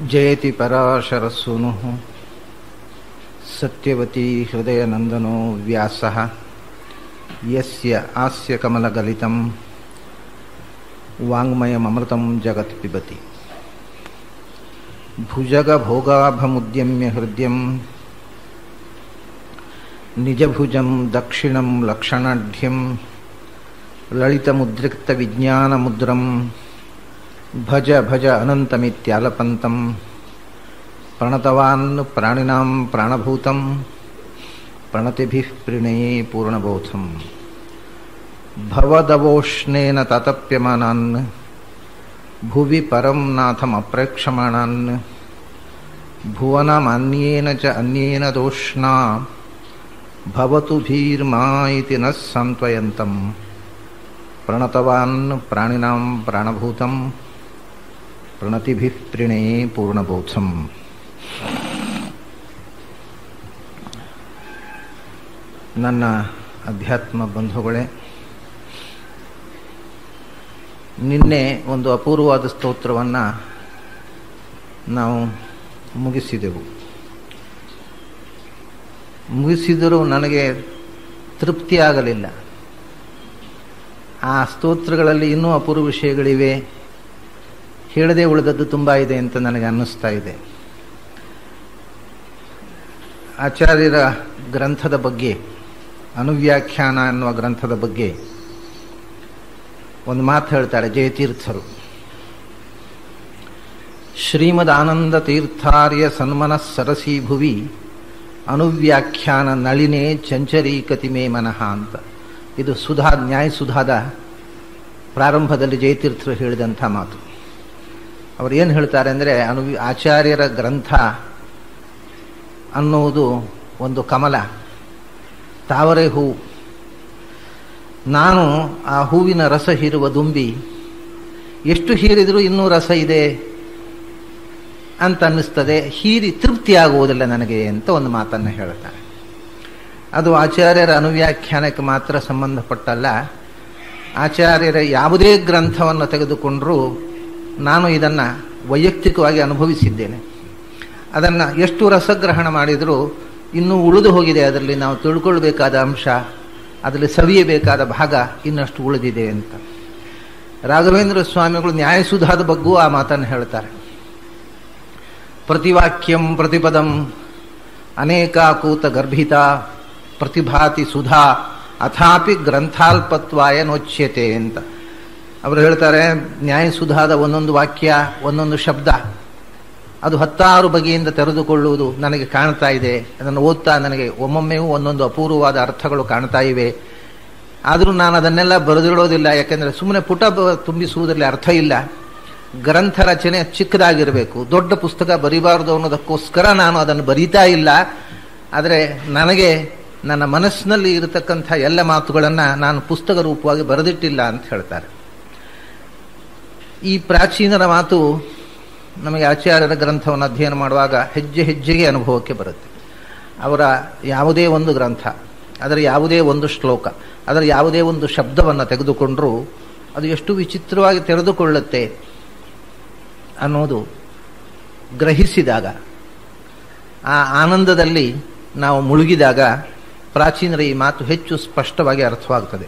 ಜಯತಿ ಪರಾಶರಸೂನು ಸತ್ಯವತಿ ಹೃದಯನಂದನೋ ವ್ಯಾಸಃ ಯಸ್ಯ ಆಸ್ಯ ಕಮಲಗಲಿತಂ ವಾಂಗ್ಮಯಮೃತಂ ಜಗತ್ ಪಿಬತಿ ಭುಜಗಭೋಗಾಭಮುದ್ಯಮ್ಯ ಹೃದಯಂ ನಿಜಭುಜಂ ದಕ್ಷಿಣಂ ಲಕ್ಷಣಾಢ್ಯಂ ಲಲಿತಮುದ್ರಿಕ್ತವಿಜ್ಞಾನಮುದ್ರಂ ಭಜ ಭಜ ಅನಂತಮಿತ್ಯಾಲಪಂತಂ ಪ್ರಣತವಾನ್ ಪ್ರಾಣಿನಾಂ ಪ್ರಾಣಭೂತಂ ಪ್ರಣತಿಭಿಃ ಪ್ರಣಯೇ ಪೂರ್ಣಬೋಧಂ ಭವದವೋಷ್ಣೇನ ತಾತಪ್ಯಮಾನಾನ್ ಭುವಿ ಪರಂ ನಾಥಮಪ್ರೇಕ್ಷಮಾಣಾನ್ ಭುವನಮನ್ಯೇನ ಚ ಅನ್ಯೇನ ದೋಷ್ಣಾ ಭವತು ಭೀರ್ಮಾ ಇತಿ ನ ಸಾಂತ್ವಯಂತಂ ಪ್ರಣತವಾನ್ ಪ್ರಾಣಿನಾಂ ಪ್ರಾಣಭೂತಂ ಪ್ರಣತಿಭಿಃ ಪ್ರಣಯೇ ಪೂರ್ಣಬೋಧಂ. ನನ್ನ ಅಧ್ಯಾತ್ಮ ಬಂಧುಗಳೇ, ನಿನ್ನೆ ಒಂದು ಅಪೂರ್ವವಾದ ಸ್ತೋತ್ರವನ್ನು ನಾವು ಮುಗಿಸಿದರೂ ನನಗೆ ತೃಪ್ತಿಯಾಗಲಿಲ್ಲ. ಆ ಸ್ತೋತ್ರಗಳಲ್ಲಿ ಇನ್ನೂ ಅಪೂರ್ವ ವಿಷಯಗಳಿವೆ, ಹೇಳದೆ ಉಳಿದದ್ದು ತುಂಬ ಇದೆ ಅಂತ ನನಗೆ ಅನ್ನಿಸ್ತಾ ಇದೆ. ಆಚಾರ್ಯರ ಗ್ರಂಥದ ಬಗ್ಗೆ, ಅನುವ್ಯಾಖ್ಯಾನ ಎನ್ನುವ ಗ್ರಂಥದ ಬಗ್ಗೆ ಒಂದು ಮಾತು ಹೇಳ್ತಾರೆ ಜಯತೀರ್ಥರು. ಶ್ರೀಮದ್ ಆನಂದ ತೀರ್ಥಾರ್ಯ ಸನ್ಮನಃ ಸರಸಿ ಭುವಿ ಅನುವ್ಯಾಖ್ಯಾನ ನಳಿನೇ ಚಂಚರೀಕತಿ ಮೇ ಮನಃ ಅಂತ. ಇದು ನ್ಯಾಯಸುಧಾದ ಪ್ರಾರಂಭದಲ್ಲಿ ಜಯತೀರ್ಥರು ಹೇಳಿದಂಥ ಮಾತು. ಅವರು ಏನು ಹೇಳ್ತಾರೆ ಅಂದರೆ, ಆಚಾರ್ಯರ ಗ್ರಂಥ ಅನ್ನುವುದು ಒಂದು ಕಮಲ, ತಾವರೆ ಹೂವು. ನಾನು ಆ ಹೂವಿನ ರಸ ಹೀರುವ ದುಂಬಿ, ಎಷ್ಟು ಹೀರಿದರೂ ಇನ್ನೂ ರಸ ಇದೆ ಅಂತ ಅನ್ನಿಸ್ತದೆ, ಹೀರಿ ತೃಪ್ತಿಯಾಗುವುದಿಲ್ಲ ನನಗೆ ಅಂತ ಒಂದು ಮಾತನ್ನು ಹೇಳ್ತಾರೆ. ಅದು ಆಚಾರ್ಯರ ಅನುವ್ಯಾಖ್ಯಾನಕ್ಕೆ ಮಾತ್ರ ಸಂಬಂಧಪಟ್ಟಲ್ಲ. ಆಚಾರ್ಯರ ಯಾವುದೇ ಗ್ರಂಥವನ್ನು ತೆಗೆದುಕೊಂಡರೂ ನಾನು ಇದನ್ನು ವೈಯಕ್ತಿಕವಾಗಿ ಅನುಭವಿಸಿದ್ದೇನೆ. ಅದನ್ನು ಎಷ್ಟು ರಸಗ್ರಹಣ ಮಾಡಿದರೂ ಇನ್ನೂ ಉಳಿದು ಹೋಗಿದೆ, ಅದರಲ್ಲಿ ನಾವು ತಿಳ್ಕೊಳ್ಬೇಕಾದ ಅಂಶ, ಅದರಲ್ಲಿ ಸವಿಯಬೇಕಾದ ಭಾಗ ಇನ್ನಷ್ಟು ಉಳಿದಿದೆ ಅಂತ. ರಾಘವೇಂದ್ರ ಸ್ವಾಮಿಗಳು ನ್ಯಾಯಸುಧಾದ ಬಗ್ಗೂ ಆ ಮಾತನ್ನು ಹೇಳ್ತಾರೆ. ಪ್ರತಿವಾಕ್ಯಂ ಪ್ರತಿಪದಂ ಅನೇಕಾಕೂತ ಗರ್ಭಿತ ಪ್ರತಿಭಾತಿ ಸುಧಾ ಅಥಾಪಿ ಗ್ರಂಥಾಲ್ಪತ್ವಾಯ ನೋಚ್ಯತೆ ಅಂತ. ಅವರು ಹೇಳ್ತಾರೆ, ನ್ಯಾಯಸುಧಾದ ಒಂದೊಂದು ವಾಕ್ಯ, ಒಂದೊಂದು ಶಬ್ದ, ಅದು 10 ಬಗೆಯಿಂದ ತೆರೆದುಕೊಳ್ಳುವುದು ನನಗೆ ಕಾಣ್ತಾ ಇದೆ. ಅದನ್ನು ಓದ್ತಾ ನನಗೆ ಒಮ್ಮೊಮ್ಮೆಯೂ ಒಂದೊಂದು ಅಪೂರ್ವವಾದ ಅರ್ಥಗಳು ಕಾಣ್ತಾ ಇವೆ. ಆದರೂ ನಾನು ಅದನ್ನೆಲ್ಲ ಬರೆದಿಡೋದಿಲ್ಲ, ಯಾಕೆಂದರೆ ಸುಮ್ಮನೆ ಪುಟ ತುಂಬಿಸುವುದರಲ್ಲಿ ಅರ್ಥ ಇಲ್ಲ. ಗ್ರಂಥ ರಚನೆ ಚಿಕ್ಕದಾಗಿರಬೇಕು, ದೊಡ್ಡ ಪುಸ್ತಕ ಬರೀಬಾರದು ಅನ್ನೋದಕ್ಕೋಸ್ಕರ ನಾನು ಅದನ್ನು ಬರೀತಾ ಇಲ್ಲ. ಆದರೆ ನನಗೆ ನನ್ನ ಮನಸ್ಸಿನಲ್ಲಿ ಇರತಕ್ಕಂಥ ಎಲ್ಲ ಮಾತುಗಳನ್ನು ನಾನು ಪುಸ್ತಕ ರೂಪವಾಗಿ ಬರೆದಿಟ್ಟಿಲ್ಲ ಅಂತ ಹೇಳ್ತಾರೆ. ಈ ಪ್ರಾಚೀನರ ಮಾತು ನಮಗೆ ಆಚಾರ್ಯರ ಗ್ರಂಥವನ್ನು ಅಧ್ಯಯನ ಮಾಡುವಾಗ ಹೆಜ್ಜೆ ಹೆಜ್ಜೆಗೆ ಅನುಭವಕ್ಕೆ ಬರುತ್ತೆ. ಅವರ ಯಾವುದೇ ಒಂದು ಗ್ರಂಥ, ಅದರ ಯಾವುದೇ ಒಂದು ಶ್ಲೋಕ, ಅದರ ಯಾವುದೇ ಒಂದು ಶಬ್ದವನ್ನು ತೆಗೆದುಕೊಂಡರೂ ಅದು ಎಷ್ಟು ವಿಚಿತ್ರವಾಗಿ ತೆರೆದುಕೊಳ್ಳುತ್ತೆ ಅನ್ನೋದು ಗ್ರಹಿಸಿದಾಗ, ಆ ಆನಂದದಲ್ಲಿ ನಾವು ಮುಳುಗಿದಾಗ ಪ್ರಾಚೀನರ ಈ ಮಾತು ಹೆಚ್ಚು ಸ್ಪಷ್ಟವಾಗಿ ಅರ್ಥವಾಗ್ತದೆ.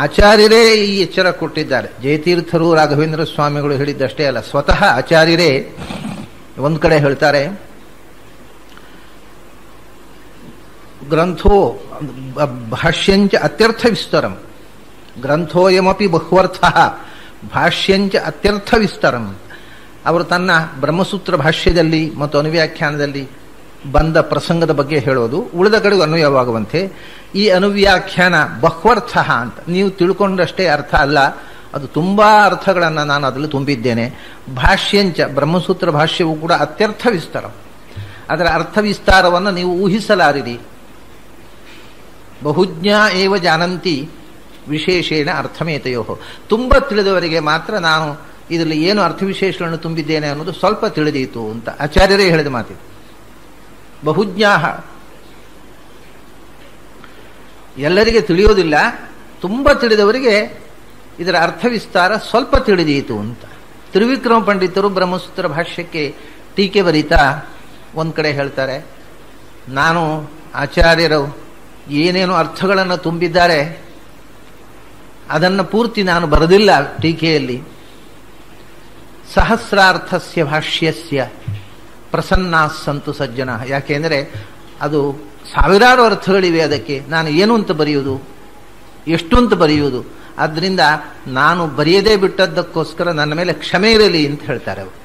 ಆಚಾರ್ಯರೇ ಈ ಎಚ್ಚರ ಕೊಟ್ಟಿದ್ದಾರೆ. ಜಯತೀರ್ಥರು, ರಾಘವೇಂದ್ರ ಸ್ವಾಮಿಗಳು ಹೇಳಿದ್ದಷ್ಟೇ ಅಲ್ಲ, ಸ್ವತಃ ಆಚಾರ್ಯರೇ ಒಂದು ಕಡೆ ಹೇಳ್ತಾರೆ, ಗ್ರಂಥೋ ಭಾಷ್ಯಂಚ ಅತ್ಯರ್ಥ ವಿಸ್ತರಂ, ಗ್ರಂಥೋಯಮಪಿ ಬಹುವರ್ಥ ಭಾಷ್ಯಂಚ ಅತ್ಯರ್ಥ ವಿಸ್ತರಂ. ಅವರು ತನ್ನ ಬ್ರಹ್ಮಸೂತ್ರ ಭಾಷ್ಯದಲ್ಲಿ ಮತ್ತು ಅನುವ್ಯಾಖ್ಯಾನದಲ್ಲಿ ಬಂದ ಪ್ರಸಂಗದ ಬಗ್ಗೆ ಹೇಳೋದು, ಉಳಿದ ಕಡೆಗೂ ಅನ್ವಯವಾಗುವಂತೆ. ಈ ಅನುವ್ಯಾಖ್ಯಾನ ಬಹ್ವರ್ಥ ಅಂತ ನೀವು ತಿಳ್ಕೊಂಡಷ್ಟೇ ಅರ್ಥ ಅಲ್ಲ, ಅದು ತುಂಬಾ ಅರ್ಥಗಳನ್ನು ನಾನು ಅದರಲ್ಲಿ ತುಂಬಿದ್ದೇನೆ. ಭಾಷ್ಯಂಚ, ಬ್ರಹ್ಮಸೂತ್ರ ಭಾಷ್ಯವೂ ಕೂಡ ಅತ್ಯರ್ಥ ವಿಸ್ತಾರ, ಅದರ ಅರ್ಥ ವಿಸ್ತಾರವನ್ನು ನೀವು ಊಹಿಸಲಾರಿರಿ. ಬಹುಜ್ಞ ಏವ ಜಾನಂತಿ ವಿಶೇಷೇಣ ಅರ್ಥಮೇತಯೋ, ತುಂಬ ತಿಳಿದವರಿಗೆ ಮಾತ್ರ ನಾನು ಇದರಲ್ಲಿ ಏನು ಅರ್ಥವಿಶೇಷಗಳನ್ನು ತುಂಬಿದ್ದೇನೆ ಅನ್ನೋದು ಸ್ವಲ್ಪ ತಿಳಿದೀತು ಅಂತ ಆಚಾರ್ಯರೇ ಹೇಳಿದ ಮಾತಿದೆ. ಬಹುಜ್ಞಾ, ಎಲ್ಲರಿಗೆ ತಿಳಿಯೋದಿಲ್ಲ, ತುಂಬ ತಿಳಿದವರಿಗೆ ಇದರ ಅರ್ಥ ವಿಸ್ತಾರ ಸ್ವಲ್ಪ ತಿಳಿದೀತು ಅಂತ. ತ್ರಿವಿಕ್ರಮ ಪಂಡಿತರು ಬ್ರಹ್ಮಸೂತ್ರ ಭಾಷ್ಯಕ್ಕೆ ಟೀಕೆ ಬರೀತಾ ಒಂದ್ ಕಡೆ ಹೇಳ್ತಾರೆ, ನಾನು ಆಚಾರ್ಯರು ಏನೇನು ಅರ್ಥಗಳನ್ನು ತುಂಬಿದ್ದಾರೆ ಅದನ್ನು ಪೂರ್ತಿ ನಾನು ಬರೆದಿಲ್ಲ ಟೀಕೆಯಲ್ಲಿ. ಸಹಸ್ರಾರ್ಥಸ್ಯ ಭಾಷ್ಯಸ್ಯ ಪ್ರಸನ್ನಾ ಸಂತು ಸಜ್ಜನ. ಯಾಕೆಂದರೆ ಅದು ಸಾವಿರಾರು ಅರ್ಥಗಳಿವೆ, ಅದಕ್ಕೆ ನಾನು ಏನು ಅಂತ ಬರೆಯುವುದು, ಎಷ್ಟು ಅಂತ ಬರೆಯುವುದು. ಆದ್ದರಿಂದ ನಾನು ಬರೆಯದೇ ಬಿಟ್ಟದ್ದಕ್ಕೋಸ್ಕರ ನನ್ನ ಮೇಲೆ ಕ್ಷಮೆ ಇರಲಿ ಅಂತ ಹೇಳ್ತಾರೆ ಅವರು.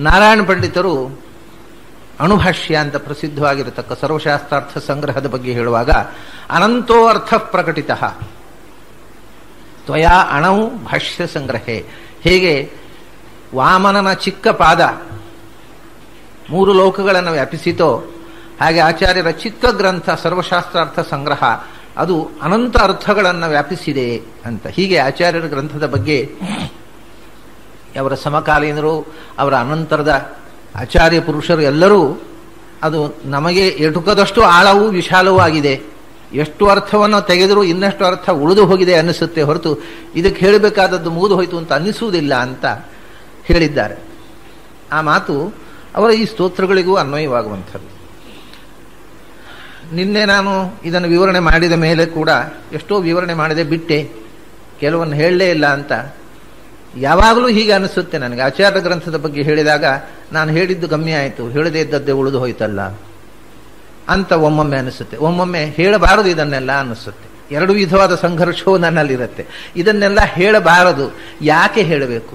ನಾರಾಯಣ ಪಂಡಿತರು ಅಣುಭಾಷ್ಯ ಅಂತ ಪ್ರಸಿದ್ಧವಾಗಿರತಕ್ಕ ಸರ್ವಶಾಸ್ತ್ರಾರ್ಥ ಸಂಗ್ರಹದ ಬಗ್ಗೆ ಹೇಳುವಾಗ, ಅನಂತೋ ಅರ್ಥ ಪ್ರಕಟಿತ ತ್ವಯಾ ಅಣವು ಭಾಷ್ಯ ಸಂಗ್ರಹೆ. ಹೇಗೆ ವಾಮನನ ಚಿಕ್ಕ ಪಾದ 3 ಲೋಕಗಳನ್ನು ವ್ಯಾಪಿಸಿತೋ, ಹಾಗೆ ಆಚಾರ್ಯರ ಚಿಕ್ಕ ಗ್ರಂಥ ಸರ್ವಶಾಸ್ತ್ರಾರ್ಥ ಸಂಗ್ರಹ ಅದು ಅನಂತ ಅರ್ಥಗಳನ್ನು ವ್ಯಾಪಿಸಿದೆ ಅಂತ. ಹೀಗೆ ಆಚಾರ್ಯರ ಗ್ರಂಥದ ಬಗ್ಗೆ ಅವರ ಸಮಕಾಲೀನರು, ಅವರ ಅನಂತರದ ಆಚಾರ್ಯ ಪುರುಷರು ಎಲ್ಲರೂ ಅದು ನಮಗೆ ಎಟುಕದಷ್ಟು ಆಳವೂ ವಿಶಾಲವೂ ಆಗಿದೆ. ಎಷ್ಟು ಅರ್ಥವನ್ನು ತೆಗೆದರೂ ಇನ್ನಷ್ಟು ಅರ್ಥ ಉಳಿದು ಹೋಗಿದೆ ಅನ್ನಿಸುತ್ತೆ ಹೊರತು ಇದಕ್ಕೆ ಹೇಳಬೇಕಾದದ್ದು ಮುಗಿದು ಹೋಯಿತು ಅಂತ ಅನ್ನಿಸುವುದಿಲ್ಲ ಅಂತ ಹೇಳಿದ್ದಾರೆ. ಆ ಮಾತು ಅವರ ಈ ಸ್ತೋತ್ರಗಳಿಗೂ ಅನ್ವಯವಾಗುವಂಥದ್ದು. ನಿನ್ನೆ ನಾನು ಇದನ್ನು ವಿವರಣೆ ಮಾಡಿದ ಮೇಲೆ ಕೂಡ ಎಷ್ಟೋ ವಿವರಣೆ ಮಾಡಿದೆ, ಬಿಟ್ಟೆ, ಕೆಲವನ್ನು ಹೇಳಲೇ ಇಲ್ಲ ಅಂತ. ಯಾವಾಗಲೂ ಹೀಗೆ ಅನಿಸುತ್ತೆ ನನಗೆ. ಆಚಾರ್ಯ ಗ್ರಂಥದ ಬಗ್ಗೆ ಹೇಳಿದಾಗ ನಾನು ಹೇಳಿದ್ದು ಗಮ್ಯ ಆಯಿತು, ಹೇಳದೇ ಇದ್ದದ್ದೇ ಉಳಿದು ಹೋಯ್ತಲ್ಲ ಅಂತ ಒಮ್ಮೊಮ್ಮೆ ಅನಿಸುತ್ತೆ. ಒಮ್ಮೊಮ್ಮೆ ಹೇಳಬಾರದು ಇದನ್ನೆಲ್ಲ ಅನ್ನಿಸುತ್ತೆ. 2 ವಿಧವಾದ ಸಂಘರ್ಷವು ನನ್ನಲ್ಲಿರುತ್ತೆ. ಇದನ್ನೆಲ್ಲ ಹೇಳಬಾರದು, ಯಾಕೆ ಹೇಳಬೇಕು,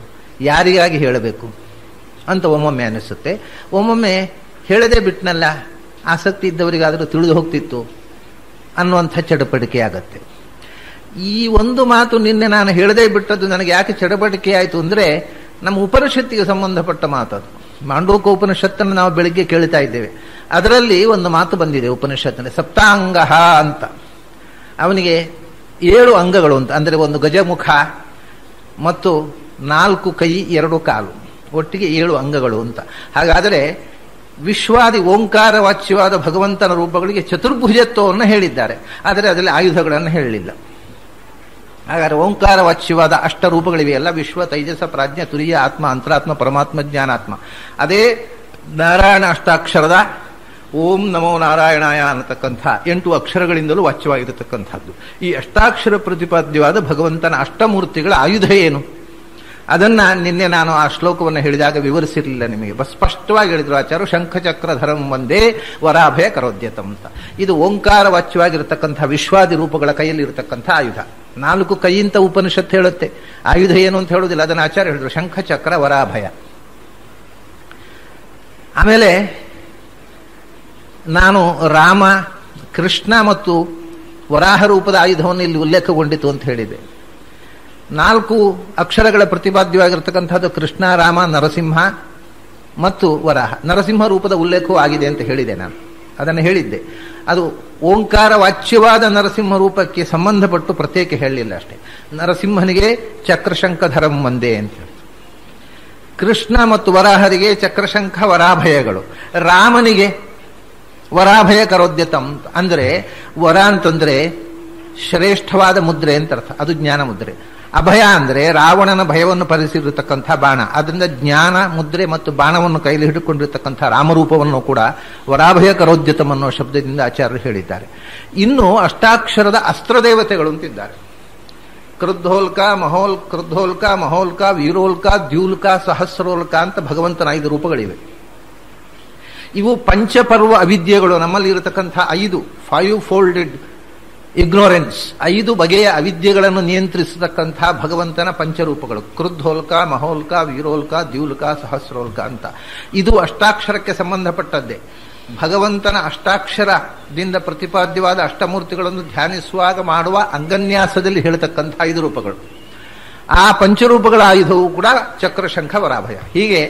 ಯಾರಿಗಾಗಿ ಹೇಳಬೇಕು ಅಂತ ಒಮ್ಮೊಮ್ಮೆ ಅನಿಸುತ್ತೆ. ಒಮ್ಮೊಮ್ಮೆ ಹೇಳದೇ ಬಿಟ್ನಲ್ಲ, ಆಸಕ್ತಿ ಇದ್ದವರಿಗಾದರೂ ತಿಳಿದು ಹೋಗ್ತಿತ್ತು ಅನ್ನುವಂಥ ಚಡಪಡಿಕೆ ಆಗತ್ತೆ. ಈ ಒಂದು ಮಾತು ನಿನ್ನೆ ನಾನು ಹೇಳದೇ ಬಿಟ್ಟದ್ದು ನನಗೆ ಯಾಕೆ ಚಡಪಡಿಕೆ ಆಯಿತು ಅಂದರೆ, ನಮ್ಮ ಉಪನಿಷತ್ತಿಗೆ ಸಂಬಂಧಪಟ್ಟ ಮಾತದು. ಮಾಂಡೂಕ ಉಪನಿಷತ್ತನ್ನು ನಾವು ಬೆಳಿಗ್ಗೆ ಕೇಳ್ತಾ ಇದ್ದೇವೆ. ಅದರಲ್ಲಿ ಒಂದು ಮಾತು ಬಂದಿದೆ ಉಪನಿಷತ್ತಿನ, ಸಪ್ತಾಂಗ ಅಂತ. ಅವನಿಗೆ 7 ಅಂಗಗಳು ಅಂತ, ಅಂದರೆ 1 ಗಜಮುಖ ಮತ್ತು 4 ಕೈ 2 ಕಾಲು, ಒಟ್ಟಿಗೆ 7 ಅಂಗಗಳು ಅಂತ. ಹಾಗಾದರೆ ವಿಶ್ವಾದಿ ಓಂಕಾರ ವಾಚ್ಯವಾದ ಭಗವಂತನ ರೂಪಗಳಿಗೆ ಚತುರ್ಭುಜತ್ವವನ್ನು ಹೇಳಿದ್ದಾರೆ, ಆದರೆ ಅದರಲ್ಲಿ ಆಯುಧಗಳನ್ನು ಹೇಳಲಿಲ್ಲ. ಹಾಗಾದರೆ ಓಂಕಾರ ವಾಚ್ಯವಾದ 8 ರೂಪಗಳಿವೆಯಲ್ಲ, ವಿಶ್ವ, ತೈಜಸ, ಪ್ರಾಜ್ಞ, ತುರಿಯ, ಆತ್ಮ, ಅಂತರಾತ್ಮ, ಪರಮಾತ್ಮ, ಜ್ಞಾನಾತ್ಮ. ಅದೇ ನಾರಾಯಣ ಅಷ್ಟಾಕ್ಷರದ ಓಂ ನಮೋ ನಾರಾಯಣಾಯ ಅನ್ನತಕ್ಕಂಥ 8 ಅಕ್ಷರಗಳಿಂದಲೂ ವಾಚ್ಯವಾಗಿರತಕ್ಕಂಥದ್ದು. ಈ ಅಷ್ಟಾಕ್ಷರ ಪ್ರತಿಪಾದ್ಯವಾದ ಭಗವಂತನ ಅಷ್ಟಮೂರ್ತಿಗಳ ಆಯುಧ ಏನು ಅದನ್ನ ನಿನ್ನೆ ನಾನು ಆ ಶ್ಲೋಕವನ್ನು ಹೇಳಿದಾಗ ವಿವರಿಸಿರಲಿಲ್ಲ ನಿಮಗೆ. ಸ್ಪಷ್ಟವಾಗಿ ಹೇಳಿದ್ರು ಆಚಾರ್ಯರು, ಶಂಖಚಕ್ರಧರಂ ಒಂದೇ ವರಾಭಯ ಕರೋದ್ಯತಂ ಅಂತ. ಇದು ಓಂಕಾರ ವಾಚ್ಯವಾಗಿರತಕ್ಕಂಥ ವಿಶ್ವಾದಿ ರೂಪಗಳ ಕೈಯಲ್ಲಿ ಇರತಕ್ಕಂಥ ಆಯುಧ. 4 ಕೈಯಿಂದ ಉಪನಿಷತ್ತು ಹೇಳುತ್ತೆ, ಆಯುಧ ಏನು ಅಂತ ಹೇಳುವುದಿಲ್ಲ. ಅದನ್ನು ಆಚಾರ್ಯ ಹೇಳಿದ್ರು, ಶಂಖಚಕ್ರ ವರಾಭಯ. ಆಮೇಲೆ ನಾನು ರಾಮ, ಕೃಷ್ಣ ಮತ್ತು ವರಾಹ ರೂಪದ ಆಯುಧವನ್ನು ಇಲ್ಲಿ ಉಲ್ಲೇಖಗೊಂಡಿತು ಅಂತ ಹೇಳಿದೆ. 4 ಅಕ್ಷರಗಳ ಪ್ರತಿಪಾದ್ಯವಾಗಿರ್ತಕ್ಕಂಥದ್ದು ಕೃಷ್ಣ, ರಾಮ, ನರಸಿಂಹ ಮತ್ತು ವರಾಹ. ನರಸಿಂಹ ರೂಪದ ಉಲ್ಲೇಖವೂ ಆಗಿದೆ ಅಂತ ಹೇಳಿದೆ ನಾನು, ಅದನ್ನು ಹೇಳಿದ್ದೆ. ಅದು ಓಂಕಾರ ವಾಚ್ಯವಾದ ನರಸಿಂಹ ರೂಪಕ್ಕೆ ಸಂಬಂಧಪಟ್ಟು ಪ್ರತ್ಯೇಕ ಹೇಳಲಿಲ್ಲ ಅಷ್ಟೇ. ನರಸಿಂಹನಿಗೆ ಚಕ್ರಶಂಖಧರಂ ಒಂದೇ ಅಂತ ಹೇಳಿ, ಕೃಷ್ಣ ಮತ್ತು ವರಾಹರಿಗೆ ಚಕ್ರಶಂಖ ವರಾಭಯಗಳು, ರಾಮನಿಗೆ ವರಾಭಯ ಕರೋದ್ಯತಂ. ಅಂದರೆ ವರ ಅಂತಂದ್ರೆ ಶ್ರೇಷ್ಠವಾದ ಮುದ್ರೆ ಅಂತ ಅರ್ಥ, ಅದು ಜ್ಞಾನ ಮುದ್ರೆ. ಅಭಯ ಅಂದರೆ ರಾವಣನ ಭಯವನ್ನು ಪರಿಸಿರತಕ್ಕಂಥ ಬಾಣ, ಅದರಿಂದ ಜ್ಞಾನ ಮುದ್ರೆ ಮತ್ತು ಬಾಣವನ್ನು ಕೈಲಿ ಹಿಡಿದುಕೊಂಡಿರತಕ್ಕಂಥ ರಾಮರೂಪವನ್ನು ಕೂಡ ವರಾಭಯ ಕರೋದ್ಯತಂ ಅನ್ನೋ ಶಬ್ದದಿಂದ ಆಚಾರ್ಯರು ಹೇಳಿದ್ದಾರೆ. ಇನ್ನು ಅಷ್ಟಾಕ್ಷರದ ಅಸ್ತ್ರದೇವತೆಗಳು ಅಂತಿದ್ದಾರೆ. ಕ್ರುದ್ಧೋಲ್ಕ, ಮಹೋಲ್ಕ, ವೀರೋಲ್ಕ, ದ್ಯೂಲ್ಕ, ಸಹಸ್ರೋಲ್ಕ ಅಂತ ಭಗವಂತನ 5 ರೂಪಗಳಿವೆ. ಇವು ಪಂಚಪರ್ವ ಅವಿದ್ಯೆಗಳು, ನಮ್ಮಲ್ಲಿ ಇರತಕ್ಕಂಥ 5 ಫೋಲ್ಡೆಡ್ ಇಗ್ನೋರೆನ್ಸ್, 5 ಬಗೆಯ ಅವಿದ್ಯೆಗಳನ್ನು ನಿಯಂತ್ರಿಸತಕ್ಕಂಥ ಭಗವಂತನ ಪಂಚರೂಪಗಳು. ಕ್ರುದ್ಧೋಲ್ಕ, ಮಹೋಲ್ಕ, ವೀರೋಲ್ಕ, ದ್ಯೂಲ್ಕ, ಸಹಸ್ರೋಲ್ಕ ಅಂತ. ಇದು ಅಷ್ಟಾಕ್ಷರಕ್ಕೆ ಸಂಬಂಧಪಟ್ಟದ್ದೇ. ಭಗವಂತನ ಅಷ್ಟಾಕ್ಷರದಿಂದ ಪ್ರತಿಪಾದ್ಯವಾದ ಅಷ್ಟಮೂರ್ತಿಗಳನ್ನು ಧ್ಯಾನಿಸುವಾಗ ಮಾಡುವ ಅಂಗನ್ಯಾಸದಲ್ಲಿ ಹೇಳತಕ್ಕಂಥ 5 ರೂಪಗಳು. ಆ ಪಂಚರೂಪಗಳ ಆಯುಧವು ಕೂಡ ಚಕ್ರಶಂಖ ವರಾಭಯ. ಹೀಗೆ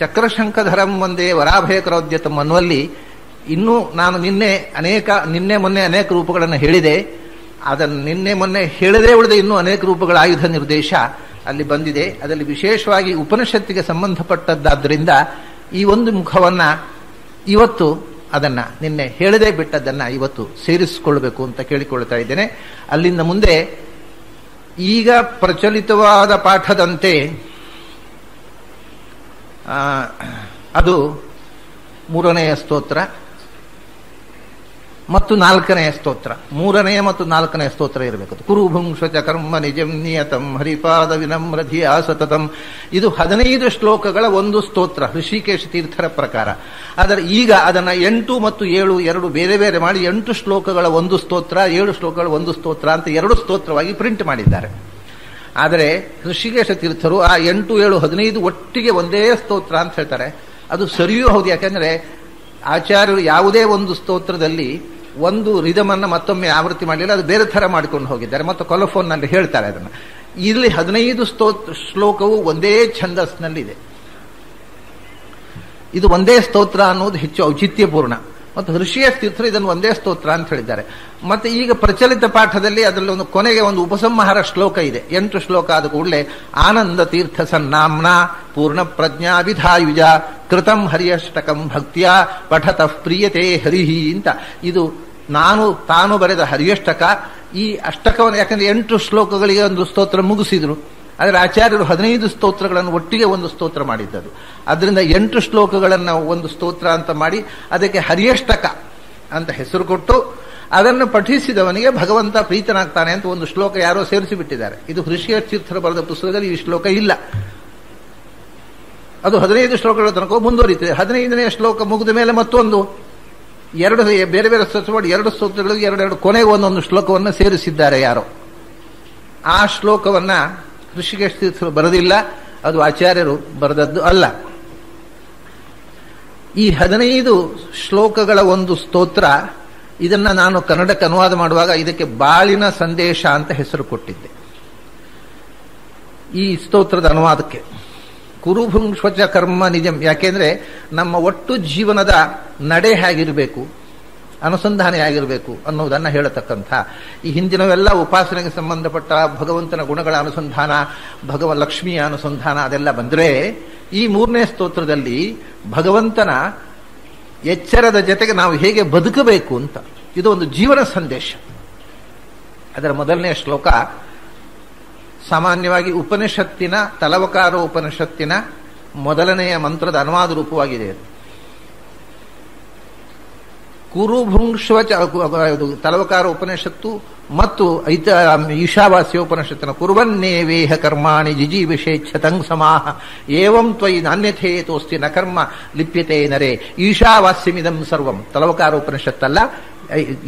ಚಕ್ರಶಂಖಧರಂ ಒಂದೇ ವರಾಭಯ ಕರೋದ್ಯತಂ ಅನ್ನುವಲ್ಲಿ ಇನ್ನೂ ನಾನು ನಿನ್ನೆ ಮೊನ್ನೆ ಅನೇಕ ರೂಪಗಳನ್ನು ಹೇಳಿದೆ. ಅದನ್ನು ನಿನ್ನೆ ಮೊನ್ನೆ ಹೇಳದೇ ಉಳಿದ ಇನ್ನೂ ಅನೇಕ ರೂಪಗಳ ಆಯುಧ ನಿರ್ದೇಶ ಅಲ್ಲಿ ಬಂದಿದೆ. ಅದರಲ್ಲಿ ವಿಶೇಷವಾಗಿ ಉಪನಿಷತ್ತಿಗೆ ಸಂಬಂಧಪಟ್ಟದ್ದಾದ್ದರಿಂದ ಈ ಒಂದು ಮುಖವನ್ನ ಇವತ್ತು, ಅದನ್ನ ನಿನ್ನೆ ಹೇಳದೇ ಬಿಟ್ಟದ್ದನ್ನ ಇವತ್ತು ಸೇರಿಸಿಕೊಳ್ಬೇಕು ಅಂತ ಕೇಳಿಕೊಳ್ತಾ ಇದ್ದೇನೆ. ಅಲ್ಲಿಂದ ಮುಂದೆ ಈಗ ಪ್ರಚಲಿತವಾದ ಪಾಠದಂತೆ ಅದು 3ನೆಯ ಸ್ತೋತ್ರ ಮತ್ತು 4ನೆಯ ಸ್ತೋತ್ರ. 3ನೆಯ ಮತ್ತು 4ನೆಯ ಸ್ತೋತ್ರ ಇರಬೇಕು. ಕುರು ಭುಂಕ್ಷ ಕರ್ಮ ನಿಜಂ ನಿಯತಂ ಹರಿಪಾದ ವಿನಮ್ರ ಧಿಯಾ ಸತತಂ. ಇದು 15 ಶ್ಲೋಕಗಳ ಒಂದು ಸ್ತೋತ್ರ ಋಷಿಕೇಶ ತೀರ್ಥರ ಪ್ರಕಾರ. ಆದರೆ ಈಗ ಅದನ್ನು 8 ಮತ್ತು 7 ಎರಡು ಬೇರೆ ಬೇರೆ ಮಾಡಿ 8 ಶ್ಲೋಕಗಳ ಒಂದು ಸ್ತೋತ್ರ, 7 ಶ್ಲೋಕಗಳ ಒಂದು ಸ್ತೋತ್ರ ಅಂತ 2 ಸ್ತೋತ್ರವಾಗಿ ಪ್ರಿಂಟ್ ಮಾಡಿದ್ದಾರೆ. ಆದರೆ ಋಷಿಕೇಶ ತೀರ್ಥರು ಆ 8, 7, 15 ಒಟ್ಟಿಗೆ ಒಂದೇ ಸ್ತೋತ್ರ ಅಂತ ಹೇಳ್ತಾರೆ. ಅದು ಸರಿಯೂ ಹೌದು. ಯಾಕೆಂದ್ರೆ ಆಚಾರ್ಯರು ಯಾವುದೇ ಒಂದು ಸ್ತೋತ್ರದಲ್ಲಿ ಒಂದು ರಿದಮನ್ನು ಮತ್ತೊಮ್ಮೆ ಆವೃತ್ತಿ ಮಾಡಲಿಲ್ಲ, ಅದು ಬೇರೆ ಥರ ಮಾಡಿಕೊಂಡು ಹೋಗಿದ್ದಾರೆ. ಮತ್ತು ಕೊಲಫೋನ್ನಲ್ಲಿ ಹೇಳ್ತಾರೆ ಅದನ್ನು. ಇಲ್ಲಿ 15 ಶ್ಲೋಕವು ಒಂದೇ ಛಂದಸ್ನಲ್ಲಿದೆ. ಇದು ಒಂದೇ ಸ್ತೋತ್ರ ಅನ್ನೋದು ಹೆಚ್ಚು ಔಚಿತ್ಯಪೂರ್ಣ. ಮತ್ತು ಋಷಿಯ ತೀರ್ಥರು ಇದನ್ನು ಒಂದೇ ಸ್ತೋತ್ರ ಅಂತ ಹೇಳಿದ್ದಾರೆ. ಮತ್ತೆ ಈಗ ಪ್ರಚಲಿತ ಪಾಠದಲ್ಲಿ ಅದರಲ್ಲಿ ಒಂದು ಕೊನೆಗೆ ಒಂದು ಉಪಸಂಹಾರ ಶ್ಲೋಕ ಇದೆ. 8 ಶ್ಲೋಕ ಆದ ಕೂಡಲೇ ಆನಂದ ತೀರ್ಥ ಸನ್ನಾಮ್ನ ಪೂರ್ಣ ಪ್ರಜ್ಞಾ ವಿಧಾಯುಜ ಕೃತಂ ಹರಿಯಷ್ಟಕಂ ಭಕ್ತಿಯ ಪಠತಃ ಪ್ರಿಯತೆ ಹರಿಹಿ ಅಂತ. ಇದು ತಾನು ಬರೆದ ಹರಿಯಷ್ಟಕ. ಈ ಅಷ್ಟಕವನ್ನು ಯಾಕಂದ್ರೆ 8 ಶ್ಲೋಕಗಳಿಗೆ ಒಂದು ಸ್ತೋತ್ರ ಮುಗಿಸಿದ್ರು. ಆದರೆ ಆಚಾರ್ಯರು 15 ಸ್ತೋತ್ರಗಳನ್ನು ಒಟ್ಟಿಗೆ ಒಂದು ಸ್ತೋತ್ರ ಮಾಡಿದ್ದದು. ಅದರಿಂದ 8 ಶ್ಲೋಕಗಳನ್ನು ಒಂದು ಸ್ತೋತ್ರ ಅಂತ ಮಾಡಿ ಅದಕ್ಕೆ ಹರಿಯಷ್ಟಕ ಅಂತ ಹೆಸರು ಕೊಟ್ಟು ಅದನ್ನು ಪಠಿಸಿದವನಿಗೆ ಭಗವಂತ ಪ್ರೀತನಾಗ್ತಾನೆ ಅಂತ ಒಂದು ಶ್ಲೋಕ ಯಾರೋ ಸೇರಿಸಿಬಿಟ್ಟಿದ್ದಾರೆ. ಇದು ಋಷಿಯ ತೀರ್ಥರು ಬರೆದ ಪುಸ್ತಕದಲ್ಲಿ ಈ ಶ್ಲೋಕ ಇಲ್ಲ. ಅದು 15 ಶ್ಲೋಕಗಳ ತನಕ ಮುಂದುವರಿಯುತ್ತದೆ. 15ನೇ ಶ್ಲೋಕ ಮುಗಿದ ಮೇಲೆ ಮತ್ತೊಂದು 2 ಬೇರೆ ಬೇರೆ ಸ್ತೋತ್ರ ಮಾಡಿ 2 ಸ್ತೋತ್ರಗಳಿಗೆ 2 ಕೊನೆಗೆ ಒಂದೊಂದು ಶ್ಲೋಕವನ್ನು ಸೇರಿಸಿದ್ದಾರೆ ಯಾರೋ. ಆ ಶ್ಲೋಕವನ್ನ ಋಷಿಕೇಶ ತೀರ್ಥರು ಬರೆದಿಲ್ಲ, ಅದು ಆಚಾರ್ಯರು ಬರೆದದ್ದು ಅಲ್ಲ. ಈ 15 ಶ್ಲೋಕಗಳ ಒಂದು ಸ್ತೋತ್ರ, ಇದನ್ನ ನಾನು ಕನ್ನಡಕ್ಕೆ ಅನುವಾದ ಮಾಡುವಾಗ ಇದಕ್ಕೆ ಬಾಳಿನ ಸಂದೇಶ ಅಂತ ಹೆಸರು ಕೊಟ್ಟಿದ್ದೆ. ಈ ಸ್ತೋತ್ರದ ಅನುವಾದಕ್ಕೆ ಕುರುಭುಂಶ್ವಚ ಕರ್ಮ ನಿಜಂ. ಯಾಕೆಂದ್ರೆ ನಮ್ಮ ಒಟ್ಟು ಜೀವನದ ನಡೆ ಹೇಗಿರಬೇಕು, ಅನುಸಂಧಾನ ಆಗಿರಬೇಕು ಅನ್ನೋದನ್ನು ಹೇಳತಕ್ಕಂಥ ಈ ಹಿಂದಿನವೆಲ್ಲ ಉಪಾಸನೆಗೆ ಸಂಬಂಧಪಟ್ಟ ಭಗವಂತನ ಗುಣಗಳ ಅನುಸಂಧಾನ, ಲಕ್ಷ್ಮಿಯ ಅನುಸಂಧಾನ ಅದೆಲ್ಲ ಬಂದರೆ, ಈ 3ನೇ ಸ್ತೋತ್ರದಲ್ಲಿ ಭಗವಂತನ ಎಚ್ಚರದ ಜೊತೆಗೆ ನಾವು ಹೇಗೆ ಬದುಕಬೇಕು ಅಂತ, ಇದು ಒಂದು ಜೀವನ ಸಂದೇಶ. ಅದರ ಮೊದಲನೇ ಶ್ಲೋಕ ಸಾಮಾನ್ಯವಾಗಿ ಉಪನಿಷತ್ತಿನ ತಲವಕಾರ ಉಪನಿಷತ್ತಿನ ಮೊದಲನೆಯ ಮಂತ್ರದ ಅನುವಾದ ರೂಪವಾಗಿದೆ. ಕುರುಭುಂಶ್ವಚ ತಲವಕಾರ ಉಪನಿಷತ್ತು ಮತ್ತು ಈಶಾವಾಸ್ಯ ಉಪನಿಷತ್ತಿನ ಕುರ್ವನ್ನೇವೇಹ ಕರ್ಮಾಣಿ ಜಿಜೀವಿಷೇಚ್ಛತಂ ಸಮಾಹ ಏವಂ ತ್ವಯಿ ನಾನ್ಯಥೇತೋಸ್ತಿ ನ ಕರ್ಮ ಲಿಪ್ಯತೆ ನರೇ. ಈಶಾವಾಸ್ಯಮಿದಂ ಸರ್ವಂ ತಲವಕಾರ ಉಪನಿಷತ್ತಲ್ಲ,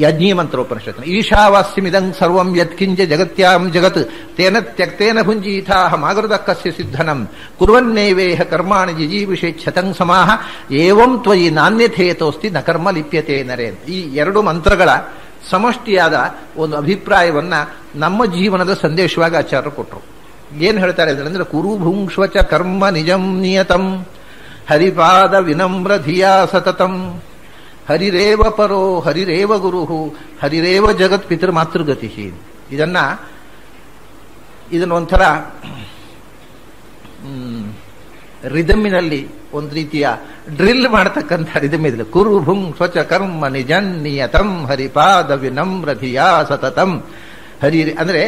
ಯಜ್ಞೀಯ ಮಂತ್ರ ಉಪನಿಷತ್ತು. ಈಶಾವಾಸ್ಯಮಿದಂ ಸರ್ವಂ ಯತ್ಕಿಂಚ ಜಗತ್ಯಾಂ ಜಗತ್ ತೇನ ತ್ಯಕ್ತೇನ ಭುಂಜೀಥಾಹ ಮಾಗೃತ ಕಸ್ಯ ಸಿದ್ಧನಂ ಕುರ್ವನ್ನೇವೇಹ ಕರ್ಮಾಣಿ ಜಿಜೀವಿಷೇಚ್ಛತಂ ಸಮಾಹ ಏವಂ ತ್ವಯಿ ನಾನ್ಯಥೇತೋಸ್ತಿ ನ ಕರ್ಮ ಲಿಪ್ಯತೆ ನರೇ. ಈ 2 ಮಂತ್ರಗಳ ಸಮಷ್ಟಿಯಾದ ಒಂದು ಅಭಿಪ್ರಾಯವನ್ನ ನಮ್ಮ ಜೀವನದ ಸಂದೇಶವಾಗಿ ಆಚಾರ್ಯರು ಕೊಟ್ಟರು. ಏನ್ ಹೇಳ್ತಾರೆ ಅಂದ್ರೆ, ಕುರುಭುಂಶ್ವಚ ಕರ್ಮ ನಿಜಂ ನಿಯತಂ ಹರಿಪಾದ ವಿನಮ್ರ ಧಿಯಾ ಸತತಂ ಹರಿರೇವ ಪರೋ ಹರಿರೇವ ಗುರು ಹರಿರೇವ ಜಗತ್ ಪಿತೃ ಮಾತೃಗತಿ. ಇದನ್ನ ಒಂಥರ ರಿದಮ್ಮಿನಲ್ಲಿ ಒಂದು ರೀತಿಯ ಡ್ರಿಲ್ ಮಾಡತಕ್ಕಂಥ ರಿದಮ್ ಇದೆ. ಕುರು ಭುಂ ಸ್ವಚ ಕರ್ಮ ನಿಜನ್ನಿಯತಂ ಹರಿಪಾದ ವಿನಮ್ರ ಧಿಯಾ ಸತತಂ. ಅಂದ್ರೆ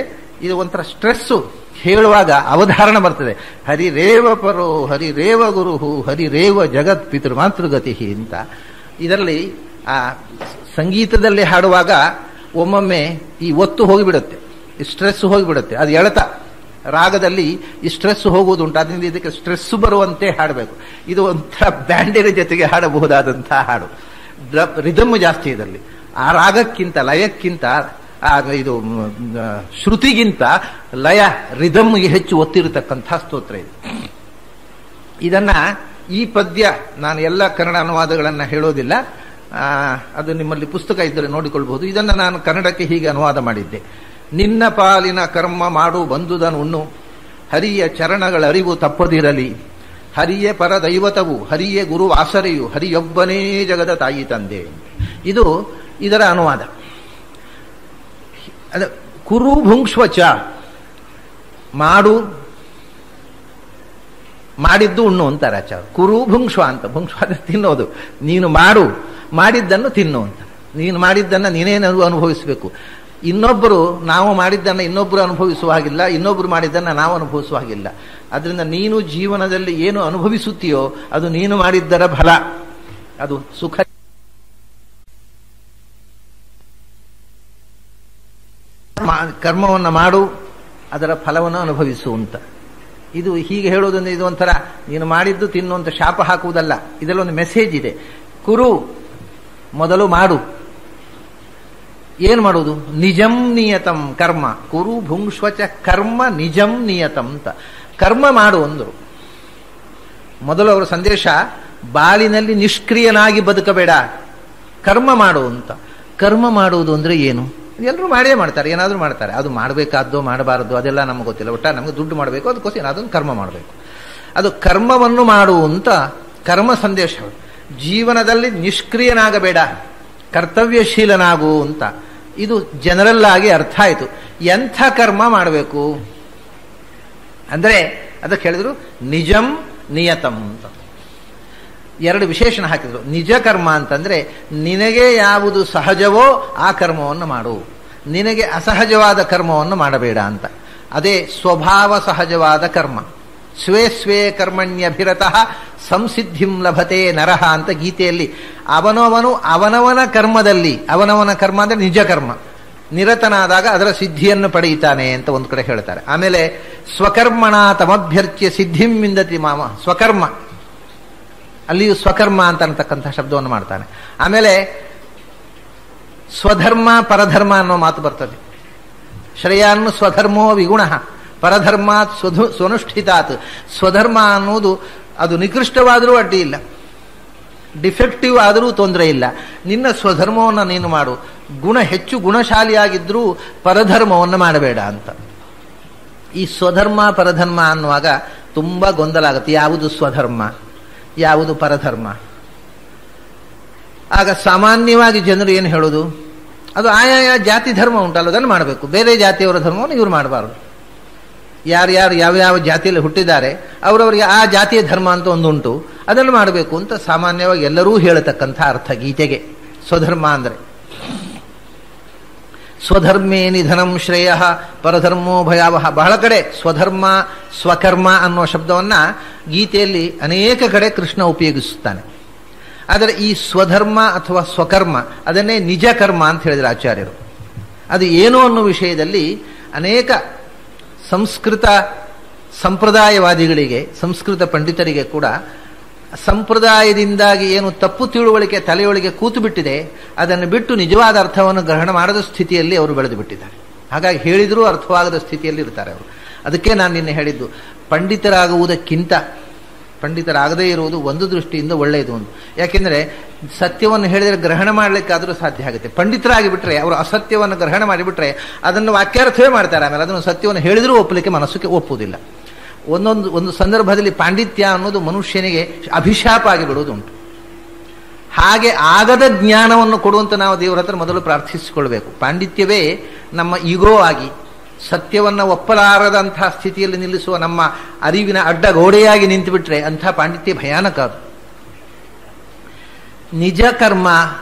ಇದು ಒಂಥರ ಸ್ಟ್ರೆಸ್ಸು ಹೇಳುವಾಗ ಅವಧಾರಣ ಬರ್ತದೆ. ಹರಿರೇವ ಪರೋ ಹರಿರೇವ ಗುರು ಹರಿರೇವ ಜಗತ್ ಪಿತೃ ಮಾತೃಗತಿ ಅಂತ. ಇದರಲ್ಲಿ ಆ ಸಂಗೀತದಲ್ಲಿ ಹಾಡುವಾಗ ಒಮ್ಮೊಮ್ಮೆ ಈ ಒತ್ತು ಹೋಗಿಬಿಡುತ್ತೆ, ಈ ಸ್ಟ್ರೆಸ್ ಹೋಗಿಬಿಡುತ್ತೆ. ಅದು ಎಳೆತ ರಾಗದಲ್ಲಿ ಈ ಸ್ಟ್ರೆಸ್ ಹೋಗುವುದುಂಟು. ಅದರಿಂದ ಇದಕ್ಕೆ ಸ್ಟ್ರೆಸ್ ಬರುವಂತೆ ಹಾಡಬೇಕು. ಇದು ಒಂಥರ ಬ್ಯಾಂಡಿನ ಜೊತೆಗೆ ಹಾಡಬಹುದಾದಂತಹ ಹಾಡು. ರಿದಮ್ ಜಾಸ್ತಿ ಇದರಲ್ಲಿ. ಆ ರಾಗಕ್ಕಿಂತ ಲಯಕ್ಕಿಂತ ಇದು ಶ್ರುತಿಗಿಂತ ಲಯ ರಿದಮ್ಗೆ ಹೆಚ್ಚು ಒತ್ತಿರತಕ್ಕಂಥ ಸ್ತೋತ್ರ ಇದು. ಇದನ್ನ ಈ ಪದ್ಯ ನಾನು ಎಲ್ಲ ಕನ್ನಡ ಅನುವಾದಗಳನ್ನು ಹೇಳೋದಿಲ್ಲ, ಅದು ನಿಮ್ಮಲ್ಲಿ ಪುಸ್ತಕ ಇದ್ದರೆ ನೋಡಿಕೊಳ್ಬಹುದು. ಇದನ್ನು ನಾನು ಕನ್ನಡಕ್ಕೆ ಹೀಗೆ ಅನುವಾದ ಮಾಡಿದ್ದೆ. ನಿನ್ನ ಪಾಲಿನ ಕರ್ಮ ಮಾಡು ಬಂದುದನುಣ್ಣು ಹರಿಯ ಚರಣಗಳ ಅರಿವು ತಪ್ಪದಿರಲಿ. ಹರಿಯ ಪರ ದೈವತವು ಹರಿಯ ಗುರು ಆಸರೆಯು ಹರಿಯೊಬ್ಬನೇ ಜಗದ ತಾಯಿ ತಂದೆ. ಇದು ಇದರ ಅನುವಾದ. ಅದ ಕುರು ಭುಂಕ್ಷ್ವಚ ಮಾಡು, ಮಾಡಿದ್ದು ಉಣ್ಣು ಅಂತಾರೆ ಆಚಾರ್ಯ. ಕುರು ಭುಂಕ್ಷ್ವ ಅಂತ, ಭುಂಕ್ಷ್ವ ಅಂದ್ರೆ ತಿನ್ನೋದು. ನೀನು ಮಾಡು, ಮಾಡಿದ್ದನ್ನು ತಿನ್ನು ಅಂತ. ನೀನು ಮಾಡಿದ್ದನ್ನು ನೀನೇನು ಅನುಭವಿಸಬೇಕು. ಇನ್ನೊಬ್ಬರು ನಾವು ಮಾಡಿದ್ದನ್ನು ಇನ್ನೊಬ್ಬರು ಅನುಭವಿಸುವ ಹಾಗಿಲ್ಲ, ಇನ್ನೊಬ್ಬರು ಮಾಡಿದ್ದನ್ನು ನಾವು ಅನುಭವಿಸುವ ಹಾಗಿಲ್ಲ. ಅದರಿಂದ ನೀನು ಜೀವನದಲ್ಲಿ ಏನು ಅನುಭವಿಸುತ್ತೀಯೋ ಅದು ನೀನು ಮಾಡಿದ್ದರ ಫಲ. ಅದು ಸುಖ. ಕರ್ಮವನ್ನು ಮಾಡು, ಅದರ ಫಲವನ್ನು ಅನುಭವಿಸು ಅಂತ. ಇದು ಹೀಗೆ ಹೇಳೋದಂದ್ರೆ ಇದು ಒಂಥರ ನೀನು ಮಾಡಿದ್ದು ತಿನ್ನು ಅಂತ ಶಾಪ ಹಾಕುವುದಲ್ಲ. ಇದರಲ್ಲೊಂದು ಮೆಸೇಜ್ ಇದೆ. ಕುರು, ಮೊದಲು ಮಾಡು. ಏನು ಮಾಡುವುದು? ನಿಜಂ ನಿಯತಂ ಕರ್ಮ ಕುರು ಭುಂಕ್ಷ್ವಚ ಕರ್ಮ ನಿಜಂ ನಿಯತಂ ಅಂತ. ಕರ್ಮ ಮಾಡು ಅಂದರು. ಮೊದಲು ಅವರ ಸಂದೇಶ ಬಾಳಿನಲ್ಲಿ ನಿಷ್ಕ್ರಿಯನಾಗಿ ಬದುಕಬೇಡ, ಕರ್ಮ ಮಾಡು ಅಂತ. ಕರ್ಮ ಮಾಡುವುದು ಅಂದ್ರೆ ಏನು? ಎಲ್ಲರೂ ಮಾಡೇ ಮಾಡ್ತಾರೆ, ಏನಾದರೂ ಮಾಡ್ತಾರೆ. ಅದು ಮಾಡಬೇಕಾದ್ದೋ ಮಾಡಬಾರದು ಅದೆಲ್ಲ ನಮ್ಗೆ ಗೊತ್ತಿಲ್ಲ. ಒಟ್ಟಾರೆ ನಮಗೆ ದುಡ್ಡು ಮಾಡಬೇಕು, ಅದಕ್ಕೋಸ್ಕರ ಏನಾದರೂ ಕರ್ಮ ಮಾಡಬೇಕು. ಅದು ಕರ್ಮವನ್ನು ಮಾಡು ಅಂತ ಕರ್ಮ ಸಂದೇಶ. ಜೀವನದಲ್ಲಿ ನಿಷ್ಕ್ರಿಯನಾಗಬೇಡ, ಕರ್ತವ್ಯಶೀಲನಾಗು ಅಂತ. ಇದು ಜನರಲ್ ಆಗಿ ಅರ್ಥ ಆಯಿತು. ಎಂಥ ಕರ್ಮ ಮಾಡಬೇಕು ಅಂದರೆ ಅದಕ್ಕೆ ಹೇಳಿದ್ರು ನಿಜಂ ನಿಯತಂ ಅಂತ. ಎರಡು ವಿಶೇಷಣ ಹಾಕಿದ್ರು. ನಿಜ ಕರ್ಮ ಅಂತಂದ್ರೆ ನಿನಗೆ ಯಾವುದು ಸಹಜವೋ ಆ ಕರ್ಮವನ್ನು ಮಾಡು, ನಿನಗೆ ಅಸಹಜವಾದ ಕರ್ಮವನ್ನು ಮಾಡಬೇಡ ಅಂತ. ಅದೇ ಸ್ವಭಾವ ಸಹಜವಾದ ಕರ್ಮ. ಸ್ವೇ ಸ್ವೇ ಕರ್ಮಣ್ಯಭಿರತಃ ಸಂಸಿದ್ಧಿಂ ಲಭತೆ ನರಹ ಅಂತ ಗೀತೆಯಲ್ಲಿ ಅವನವನ ಕರ್ಮದಲ್ಲಿ, ಅವನವನ ಕರ್ಮ ಅಂದ್ರೆ ನಿಜ ಕರ್ಮ, ನಿರತನಾದಾಗ ಅದರ ಸಿದ್ಧಿಯನ್ನು ಪಡೆಯುತ್ತಾನೆ ಅಂತ ಒಂದು ಕಡೆ ಹೇಳ್ತಾರೆ. ಆಮೇಲೆ ಸ್ವಕರ್ಮಣ ತಮಭ್ಯರ್ಚ್ಯ ಸಿದ್ಧಿಂ ವಿಂದತಿ ಮಾಮ, ಸ್ವಕರ್ಮ ಅಲ್ಲಿಯೂ ಸ್ವಕರ್ಮ ಅಂತಕ್ಕಂಥ ಶಬ್ದವನ್ನು ಮಾಡ್ತಾನೆ. ಆಮೇಲೆ ಸ್ವಧರ್ಮ ಪರಧರ್ಮ ಅನ್ನೋ ಮಾತು ಬರ್ತದೆ. ಶ್ರೇಯಾನ್ ಸ್ವಧರ್ಮೋ ವಿಗುಣ ಪರಧರ್ಮಾತ್ ಸ್ವನುಷ್ಠಿತಾತ್. ಸ್ವಧರ್ಮ ಅನ್ನೋದು ಅದು ನಿಕೃಷ್ಟವಾದರೂ ಅಡ್ಡಿ ಇಲ್ಲ, ಡಿಫೆಕ್ಟಿವ್ ಆದರೂ ತೊಂದರೆ ಇಲ್ಲ. ನಿನ್ನ ಸ್ವಧರ್ಮವನ್ನು ನೀನು ಮಾಡು. ಹೆಚ್ಚು ಗುಣಶಾಲಿಯಾಗಿದ್ರೂ ಪರಧರ್ಮವನ್ನು ಮಾಡಬೇಡ ಅಂತ. ಈ ಸ್ವಧರ್ಮ ಪರಧರ್ಮ ಅನ್ನುವಾಗ ತುಂಬಾ ಗೊಂದಲ ಆಗುತ್ತೆ. ಯಾವುದು ಸ್ವಧರ್ಮ, ಯಾವುದು ಪರಧರ್ಮ? ಆಗ ಸಾಮಾನ್ಯವಾಗಿ ಜನರು ಏನು ಹೇಳೋದು, ಅದು ಆಯಾಯ ಜಾತಿ ಧರ್ಮ ಉಂಟಲ್ಲ ಅದನ್ನು ಮಾಡಬೇಕು, ಬೇರೆ ಜಾತಿಯವರ ಧರ್ಮವನ್ನು ಇವರು ಮಾಡಬಾರ್ದು. ಯಾರ್ಯಾರು ಯಾವ್ಯಾವ ಜಾತಿಯಲ್ಲಿ ಹುಟ್ಟಿದ್ದಾರೆ ಅವರವರಿಗೆ ಆ ಜಾತಿಯ ಧರ್ಮ ಅಂತ ಒಂದುಂಟು, ಅದನ್ನು ಮಾಡಬೇಕು ಅಂತ ಸಾಮಾನ್ಯವಾಗಿ ಎಲ್ಲರೂ ಹೇಳತಕ್ಕಂಥ ಅರ್ಥ ಗೀತೆಗೆ. ಸ್ವಧರ್ಮ ಅಂದರೆ ಸ್ವಧರ್ಮೇ ನಿಧನಂ ಶ್ರೇಯ ಪರಧರ್ಮೋ ಭಯಾವಹ. ಬಹಳ ಕಡೆ ಸ್ವಧರ್ಮ ಸ್ವಕರ್ಮ ಅನ್ನೋ ಶಬ್ದವನ್ನ ಗೀತೆಯಲ್ಲಿ ಅನೇಕ ಕಡೆ ಕೃಷ್ಣ ಉಪಯೋಗಿಸುತ್ತಾನೆ. ಆದರೆ ಈ ಸ್ವಧರ್ಮ ಅಥವಾ ಸ್ವಕರ್ಮ ಅದನ್ನೇ ನಿಜ ಕರ್ಮ ಅಂತ ಹೇಳಿದ್ರು ಆಚಾರ್ಯರು. ಅದು ಏನು ಅನ್ನೋ ವಿಷಯದಲ್ಲಿ ಅನೇಕ ಸಂಸ್ಕೃತ ಸಂಪ್ರದಾಯವಾದಿಗಳಿಗೆ, ಸಂಸ್ಕೃತ ಪಂಡಿತರಿಗೆ ಕೂಡ ಸಂಪ್ರದಾಯದಿಂದಾಗಿ ಏನು ತಪ್ಪು ತಿಳುವಳಿಕೆ ತಲೆಯೊಳಗೆ ಕೂತು ಬಿಟ್ಟಿದೆ ಅದನ್ನು ಬಿಟ್ಟು ನಿಜವಾದ ಅರ್ಥವನ್ನು ಗ್ರಹಣ ಮಾಡದ ಸ್ಥಿತಿಯಲ್ಲಿ ಅವರು ಬೆಳೆದು ಬಿಟ್ಟಿದ್ದಾರೆ. ಹಾಗಾಗಿ ಹೇಳಿದರೂ ಅರ್ಥವಾಗದ ಸ್ಥಿತಿಯಲ್ಲಿ ಇರ್ತಾರೆ ಅವರು. ಅದಕ್ಕೆ ನಾನು ನಿನ್ನೆ ಹೇಳಿದ್ದು, ಪಂಡಿತರಾಗುವುದಕ್ಕಿಂತ ಪಂಡಿತರಾಗದೇ ಇರುವುದು ಒಂದು ದೃಷ್ಟಿಯಿಂದ ಒಳ್ಳೆಯದು ಅಂತ. ಯಾಕೆಂದರೆ ಸತ್ಯವನ್ನು ಹೇಳಿದರೆ ಗ್ರಹಣ ಮಾಡಲಿಕ್ಕಾದರೂ ಸಾಧ್ಯ ಆಗುತ್ತೆ. ಪಂಡಿತರಾಗಿ ಬಿಟ್ರೆ ಅವರು ಅಸತ್ಯವನ್ನು ಗ್ರಹಣ ಮಾಡಿಬಿಟ್ರೆ ಅದನ್ನು ವಾಕ್ಯಾರ್ಥವೇ ಮಾಡ್ತಾರೆ. ಆಮೇಲೆ ಅದನ್ನು ಸತ್ಯವನ್ನು ಹೇಳಿದರೂ ಒಪ್ಪಲಿಕ್ಕೆ ಮನಸ್ಸಿಗೆ ಒಪ್ಪುವುದಿಲ್ಲ. ಒಂದು ಸಂದರ್ಭದಲ್ಲಿ ಪಾಂಡಿತ್ಯ ಅನ್ನೋದು ಮನುಷ್ಯನಿಗೆ ಅಭಿಶಾಪ ಆಗಿಬಿಡುವುದುಂಟು. ಹಾಗೆ ಆಗದ ಜ್ಞಾನವನ್ನು ಕೊಡುವಂತ ನಾವು ದೇವರ ಹತ್ರ ಮೊದಲು ಪ್ರಾರ್ಥಿಸಿಕೊಳ್ಬೇಕು. ಪಾಂಡಿತ್ಯವೇ ನಮ್ಮ ಈಗೋ ಆಗಿ ಸತ್ಯವನ್ನು ಒಪ್ಪಲಾರದಂತಹ ಸ್ಥಿತಿಯಲ್ಲಿ ನಿಲ್ಲಿಸುವ ನಮ್ಮ ಅರಿವಿನ ಅಡ್ಡ ಗೋಡೆಯಾಗಿ ನಿಂತುಬಿಟ್ರೆ ಅಂಥ ಪಾಂಡಿತ್ಯ ಭಯಾನಕ. ಅದು ನಿಜ ಕರ್ಮ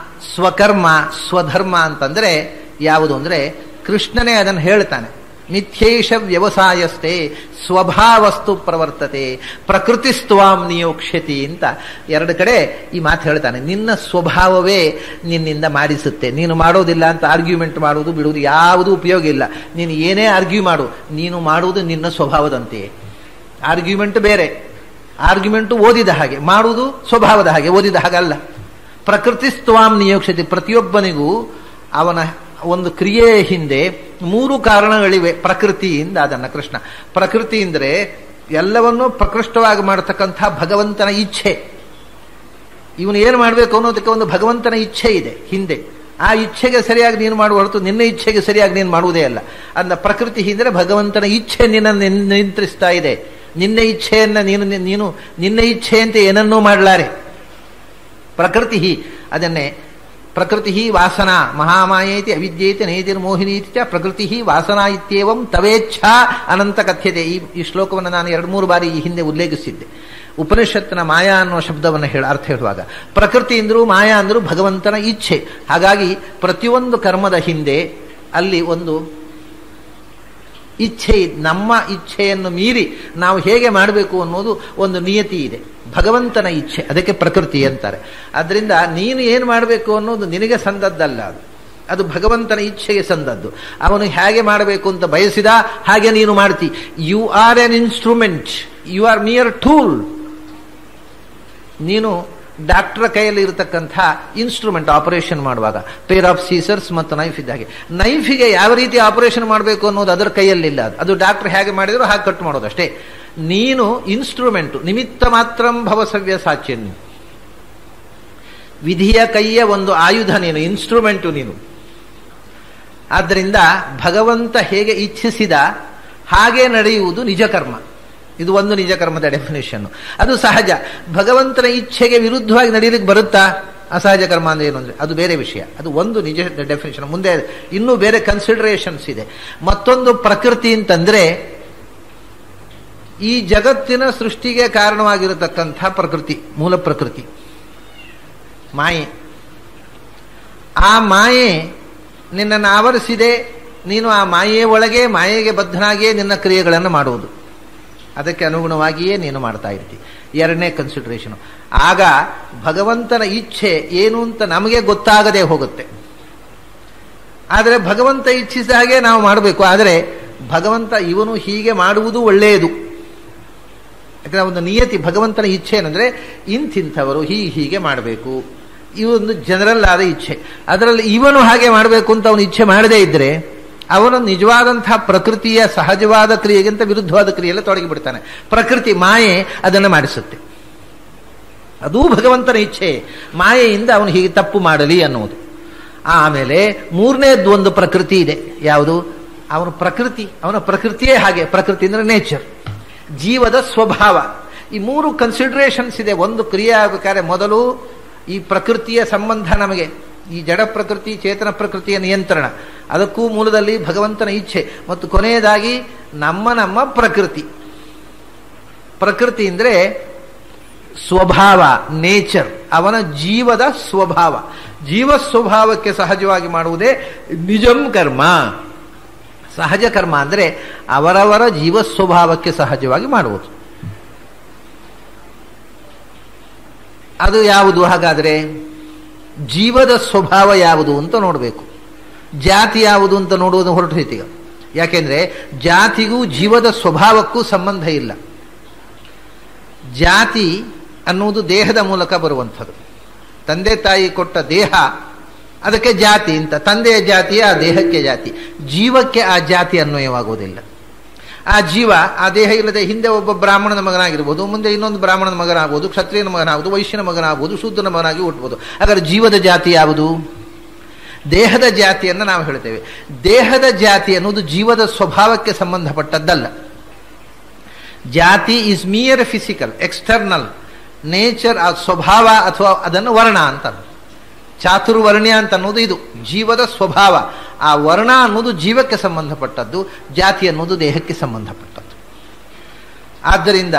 ಸ್ವಕರ್ಮ ಸ್ವಧರ್ಮ ಅಂತಂದ್ರೆ ಯಾವುದು ಅಂದ್ರೆ ಕೃಷ್ಣನೇ ಅದನ್ನು ಹೇಳ್ತಾನೆ. ಮಿಥ್ಯೈಷ ವ್ಯವಸಾಯಸ್ಥೆ ಸ್ವಭಾವಸ್ತು ಪ್ರವರ್ತತೆ ಪ್ರಕೃತಿಸ್ತ್ವಾಂ ನಿಯೋಕ್ಷ್ಯತಿ ಅಂತ ಎರಡು ಕಡೆ ಈ ಮಾತು ಹೇಳ್ತಾನೆ. ನಿನ್ನ ಸ್ವಭಾವವೇ ನಿನ್ನಿಂದ ಮಾಡಿಸುತ್ತೆ. ನೀನು ಮಾಡೋದಿಲ್ಲ ಅಂತ ಆರ್ಗ್ಯುಮೆಂಟ್ ಮಾಡುವುದು ಬಿಡುವುದು ಯಾವುದೂ ಉಪಯೋಗ ಇಲ್ಲ. ನೀನು ಏನೇ ಆರ್ಗ್ಯೂ ಮಾಡು, ನೀನು ಮಾಡುವುದು ನಿನ್ನ ಸ್ವಭಾವದಂತೆಯೇ. ಆರ್ಗ್ಯುಮೆಂಟ್ ಬೇರೆ, ಆರ್ಗ್ಯುಮೆಂಟು ಓದಿದ ಹಾಗೆ, ಮಾಡುವುದು ಸ್ವಭಾವದ ಹಾಗೆ, ಓದಿದ ಹಾಗಲ್ಲ. ಪ್ರಕೃತಿಸ್ತ್ವಾಂ ನಿಯೋಕ್ಷ್ಯತಿ. ಪ್ರತಿಯೊಬ್ಬನಿಗೂ ಅವನ ಒಂದು ಕ್ರಿಯೆಯ ಹಿಂದೆ 3 ಕಾರಣಗಳಿವೆ ಪ್ರಕೃತಿಯಿಂದ. ಅದನ್ನ ಕೃಷ್ಣ ಪ್ರಕೃತಿ ಅಂದರೆ ಎಲ್ಲವನ್ನೂ ಪ್ರಕೃಷ್ಟವಾಗಿ ಮಾಡತಕ್ಕಂಥ ಭಗವಂತನ ಇಚ್ಛೆ. ಇವನು ಏನು ಮಾಡಬೇಕು ಅನ್ನೋದಕ್ಕೆ ಒಂದು ಭಗವಂತನ ಇಚ್ಛೆ ಇದೆ ಹಿಂದೆ. ಆ ಇಚ್ಛೆಗೆ ಸರಿಯಾಗಿ ನೀನು ಮಾಡುವ ಹೊರತು ನಿನ್ನ ಇಚ್ಛೆಗೆ ಸರಿಯಾಗಿ ನೀನು ಮಾಡುವುದೇ ಅಲ್ಲ. ಅಂದ ಪ್ರಕೃತಿ ಹಿಂದೆ ಭಗವಂತನ ಇಚ್ಛೆ ನಿನ್ನನ್ನು ನಿಯಂತ್ರಿಸ್ತಾ ಇದೆ. ನಿನ್ನ ಇಚ್ಛೆಯನ್ನ ನೀನು ನಿನ್ನ ಇಚ್ಛೆಯಂತೆ ಏನನ್ನೂ ಮಾಡಲಾರೆ. ಪ್ರಕೃತಿ ಅದನ್ನೇ ಪ್ರಕೃತಿ ವಾಸನಾ ಮಹಾಮಾಯೇತಿ ಅವಿದ್ಯೇತಿ ನೇತಿರ್ಮೋಹಿನೀತಿ ಚ ಪ್ರಕೃತಿ ವಾಸನಾ ಇತ್ಯೇವಂ ತವೇಚ್ಛಾ ಅನಂತ ಕಥ್ಯತೆ. ಈ ಶ್ಲೋಕವನ್ನು ನಾನು 2-3 ಬಾರಿ ಈ ಹಿಂದೆ ಉಲ್ಲೇಖಿಸಿದ್ದೆ. ಉಪನಿಷತ್ತಿನ ಮಾಯಾ ಅನ್ನೋ ಶಬ್ದವನ್ನು ಅರ್ಥ ಹೇಳುವಾಗ ಪ್ರಕೃತಿ ಅಂದರೂ ಮಾಯಾ ಅಂದರೂ ಭಗವಂತನ ಇಚ್ಛೆ. ಹಾಗಾಗಿ ಪ್ರತಿಯೊಂದು ಕರ್ಮದ ಹಿಂದೆ ಅಲ್ಲಿ ಒಂದು ಇಚ್ಛೆ, ನಮ್ಮ ಇಚ್ಛೆಯನ್ನು ಮೀರಿ ನಾವು ಹೇಗೆ ಮಾಡಬೇಕು ಅನ್ನೋದು ಒಂದು ನಿಯತಿ ಇದೆ. ಭಗವಂತನ ಇಚ್ಛೆ, ಅದಕ್ಕೆ ಪ್ರಕೃತಿ ಅಂತಾರೆ. ಅದರಿಂದ ನೀನು ಏನು ಮಾಡಬೇಕು ಅನ್ನೋದು ನಿನಗೆ ಸಂದದ್ದಲ್ಲ, ಅದು ಭಗವಂತನ ಇಚ್ಛೆಗೆ ಸಂದದ್ದು. ಅವನು ಹೇಗೆ ಮಾಡಬೇಕು ಅಂತ ಬಯಸಿದ ಹಾಗೆ ನೀನು ಮಾಡ್ತಿ. You are an instrument, you are mere tool. ನೀನು ಡಾಕ್ಟರ್ ಕೈಯಲ್ಲಿ ಇರತಕ್ಕಂಥ ಇನ್ಸ್ಟ್ರೂಮೆಂಟ್ ಆಪರೇಷನ್ ಮಾಡುವಾಗ, ಪೇರ್ ಆಫ್ ಸೀಸರ್ಸ್ ಮತ್ತು ನೈಫ್ ಇದ್ದಾಗೆ. ನೈಫಿಗೆ ಯಾವ ರೀತಿ ಆಪರೇಷನ್ ಮಾಡಬೇಕು ಅನ್ನೋದು ಅದರ ಕೈಯಲ್ಲಿಲ್ಲ, ಅದು ಡಾಕ್ಟರ್ ಹೇಗೆ ಮಾಡಿದ್ರು ಹಾಗೆ ಕಟ್ ಮಾಡೋದು ಅಷ್ಟೇ. ನೀನು ಇನ್ಸ್ಟ್ರೂಮೆಂಟ್, ನಿಮಿತ್ತ ಮಾತ್ರಂ ಭವಸವ್ಯ ಸಾಚ್ಯನ್. ವಿಧಿಯ ಕೈಯ ಒಂದು ಆಯುಧ ನೀನು, ಇನ್ಸ್ಟ್ರೂಮೆಂಟು ನೀನು. ಆದ್ದರಿಂದ ಭಗವಂತ ಹೇಗೆ ಇಚ್ಛಿಸಿದ ಹಾಗೆ ನಡೆಯುವುದು ನಿಜ ಕರ್ಮ. ಇದು ಒಂದು ನಿಜ ಕರ್ಮದ ಡೆಫಿನೇಷನ್. ಅದು ಸಹಜ. ಭಗವಂತನ ಇಚ್ಛೆಗೆ ವಿರುದ್ಧವಾಗಿ ನಡೆಯಲಿಕ್ಕೆ ಬರುತ್ತಾ? ಅಸಹಜ ಕರ್ಮ ಅಂದ್ರೆ ಏನು ಅಂದ್ರೆ ಅದು ಬೇರೆ ವಿಷಯ. ಅದು ಒಂದು ನಿಜ ಡೆಫಿನೇಷನ್. ಮುಂದೆ ಇನ್ನೂ ಬೇರೆ ಕನ್ಸಿಡರೇಷನ್ಸ್ ಇದೆ. ಮತ್ತೊಂದು ಪ್ರಕೃತಿ ಅಂತಂದ್ರೆ ಈ ಜಗತ್ತಿನ ಸೃಷ್ಟಿಗೆ ಕಾರಣವಾಗಿರತಕ್ಕಂಥ ಪ್ರಕೃತಿ, ಮೂಲ ಪ್ರಕೃತಿ ಮಾಯೆ. ಆ ಮಾಯೆ ನಿನ್ನನ್ನು ಆವರಿಸಿದೆ. ನೀನು ಆ ಮಾಯೆಯ ಒಳಗೆ, ಮಾಯೆಗೆ ಬದ್ಧನಾಗಿಯೇ ನಿನ್ನ ಕ್ರಿಯೆಗಳನ್ನು ಮಾಡುವುದು. ಅದಕ್ಕೆ ಅನುಗುಣವಾಗಿಯೇ ನೀನು ಮಾಡ್ತಾ ಇರ್ತಿ. ಎರಡನೇ ಕನ್ಸಿಡರೇಷನ್, ಆಗ ಭಗವಂತನ ಇಚ್ಛೆ ಏನು ಅಂತ ನಮಗೆ ಗೊತ್ತಾಗದೆ ಹೋಗುತ್ತೆ. ಆದರೆ ಭಗವಂತ ಇಚ್ಛಿಸಿದ ಹಾಗೆ ನಾವು ಮಾಡಬೇಕು. ಆದರೆ ಭಗವಂತ ಇವನು ಹೀಗೆ ಮಾಡುವುದು ಒಳ್ಳೆಯದು. ಯಾಕಂದ್ರೆ ಒಂದು ನಿಯತಿ, ಭಗವಂತನ ಇಚ್ಛೆ ಏನಂದ್ರೆ ಇಂಥವರು ಹೀಗೆ ಮಾಡಬೇಕು. ಇವೊಂದು ಜನರಲ್ ಆದ ಇಚ್ಛೆ. ಅದರಲ್ಲಿ ಇವನು ಹಾಗೆ ಮಾಡಬೇಕು ಅಂತ ಅವನು ಇಚ್ಛೆ ಮಾಡದೇ ಇದ್ರೆ ಅವನು ನಿಜವಾದಂತಹ ಪ್ರಕೃತಿಯ ಸಹಜವಾದ ಕ್ರಿಯೆಗಿಂತ ವಿರುದ್ಧವಾದ ಕ್ರಿಯೆಲ್ಲ ತೊಡಗಿಬಿಡ್ತಾನೆ. ಪ್ರಕೃತಿ ಮಾಯೆ ಅದನ್ನು ಮಾಡಿಸುತ್ತೆ. ಅದೂ ಭಗವಂತನ ಇಚ್ಛೆ. ಮಾಯೆಯಿಂದ ಅವನು ಹೀಗೆ ತಪ್ಪು ಮಾಡಲಿ ಅನ್ನುವುದು. ಆಮೇಲೆ ಮೂರನೇದ್ದು ಒಂದು ಪ್ರಕೃತಿ ಇದೆ. ಯಾವುದು? ಅವನ ಪ್ರಕೃತಿ, ಅವನ ಪ್ರಕೃತಿಯೇ ಹಾಗೆ. ಪ್ರಕೃತಿ ಅಂದ್ರೆ ನೇಚರ್, ಜೀವದ ಸ್ವಭಾವ. ಈ ಮೂರು ಕನ್ಸಿಡರೇಷನ್ಸ್ ಇದೆ. ಒಂದು ಕ್ರಿಯೆ ಆಗಬೇಕಾದ್ರೆ ಮೊದಲು ಈ ಪ್ರಕೃತಿಯ ಸಂಬಂಧ, ನಮಗೆ ಈ ಜಡ ಪ್ರಕೃತಿ ಚೇತನ ಪ್ರಕೃತಿಯ ನಿಯಂತ್ರಣ, ಅದಕ್ಕೂ ಮೂಲದಲ್ಲಿ ಭಗವಂತನ ಇಚ್ಛೆ. ಮತ್ತು ಕೊನೆಯದಾಗಿ ನಮ್ಮ ಪ್ರಕೃತಿ. ಪ್ರಕೃತಿ ಅಂದ್ರೆ ಸ್ವಭಾವ, ನೇಚರ್, ಅವನ ಜೀವದ ಸ್ವಭಾವ. ಜೀವ ಸ್ವಭಾವಕ್ಕೆ ಸಹಜವಾಗಿ ಮಾಡುವುದೇ ನಿಜಂ ಕರ್ಮ. ಸಹಜ ಕರ್ಮ ಅಂದ್ರೆ ಅವರವರ ಜೀವ ಸ್ವಭಾವಕ್ಕೆ ಸಹಜವಾಗಿ ಮಾಡುವುದು. ಅದು ಯಾವುದು? ಹಾಗಾದ್ರೆ ಜೀವದ ಸ್ವಭಾವ ಯಾವುದು ಅಂತ ನೋಡಬೇಕು. ಜಾತಿ ಯಾವುದು ಅಂತ ನೋಡುವುದು ಹೊರಟು. ಯಾಕೆಂದ್ರೆ ಜಾತಿಗೂ ಜೀವದ ಸ್ವಭಾವಕ್ಕೂ ಸಂಬಂಧ ಇಲ್ಲ. ಜಾತಿ ಅನ್ನುವುದು ದೇಹದ ಮೂಲಕ ಬರುವಂಥದ್ದು. ತಂದೆ ತಾಯಿ ಕೊಟ್ಟ ದೇಹ, ಅದಕ್ಕೆ ಜಾತಿ ಅಂತ. ತಂದೆಯ ಜಾತಿಯ ಆ ದೇಹಕ್ಕೆ ಜಾತಿ. ಜೀವಕ್ಕೆ ಆ ಜಾತಿ ಅನ್ವಯವಾಗುವುದಿಲ್ಲ. ಆ ಜೀವ ಆ ದೇಹ ಇಲ್ಲದೆ ಹಿಂದೆ ಒಬ್ಬ ಬ್ರಾಹ್ಮಣನ ಮಗನಾಗಿರ್ಬೋದು, ಮುಂದೆ ಇನ್ನೊಂದು ಬ್ರಾಹ್ಮಣನ ಮಗನಾಗಬಹುದು, ಕ್ಷತ್ರಿಯನ ಮಗನಾಗಬಹುದು, ವೈಶ್ಯನ ಮಗನಾಗಬಹುದು, ಶೂದ್ರನ ಮಗನಾಗಿ ಹುಟ್ಟಬಹುದು. ಹಾಗಾದ್ರೆ ಜೀವದ ಜಾತಿ ಯಾವುದು? ದೇಹದ ಜಾತಿಯನ್ನು ನಾವು ಹೇಳ್ತೇವೆ. ದೇಹದ ಜಾತಿ ಅನ್ನೋದು ಜೀವದ ಸ್ವಭಾವಕ್ಕೆ ಸಂಬಂಧಪಟ್ಟದ್ದಲ್ಲ. ಜಾತಿ is mere physical, external. Nature ಆ ಸ್ವಭಾವ ಅಥವಾ ಅದನ್ನು ವರ್ಣ ಅಂತ. ಚಾತುರ್ವರ್ಣ್ಯ ಅಂತ ಅನ್ನೋದು ಇದು ಜೀವದ ಸ್ವಭಾವ. ಆ ವರ್ಣ ಅನ್ನೋದು ಜೀವಕ್ಕೆ ಸಂಬಂಧಪಟ್ಟದ್ದು, ಜಾತಿ ಅನ್ನೋದು ದೇಹಕ್ಕೆ ಸಂಬಂಧಪಟ್ಟದ್ದು. ಆದ್ದರಿಂದ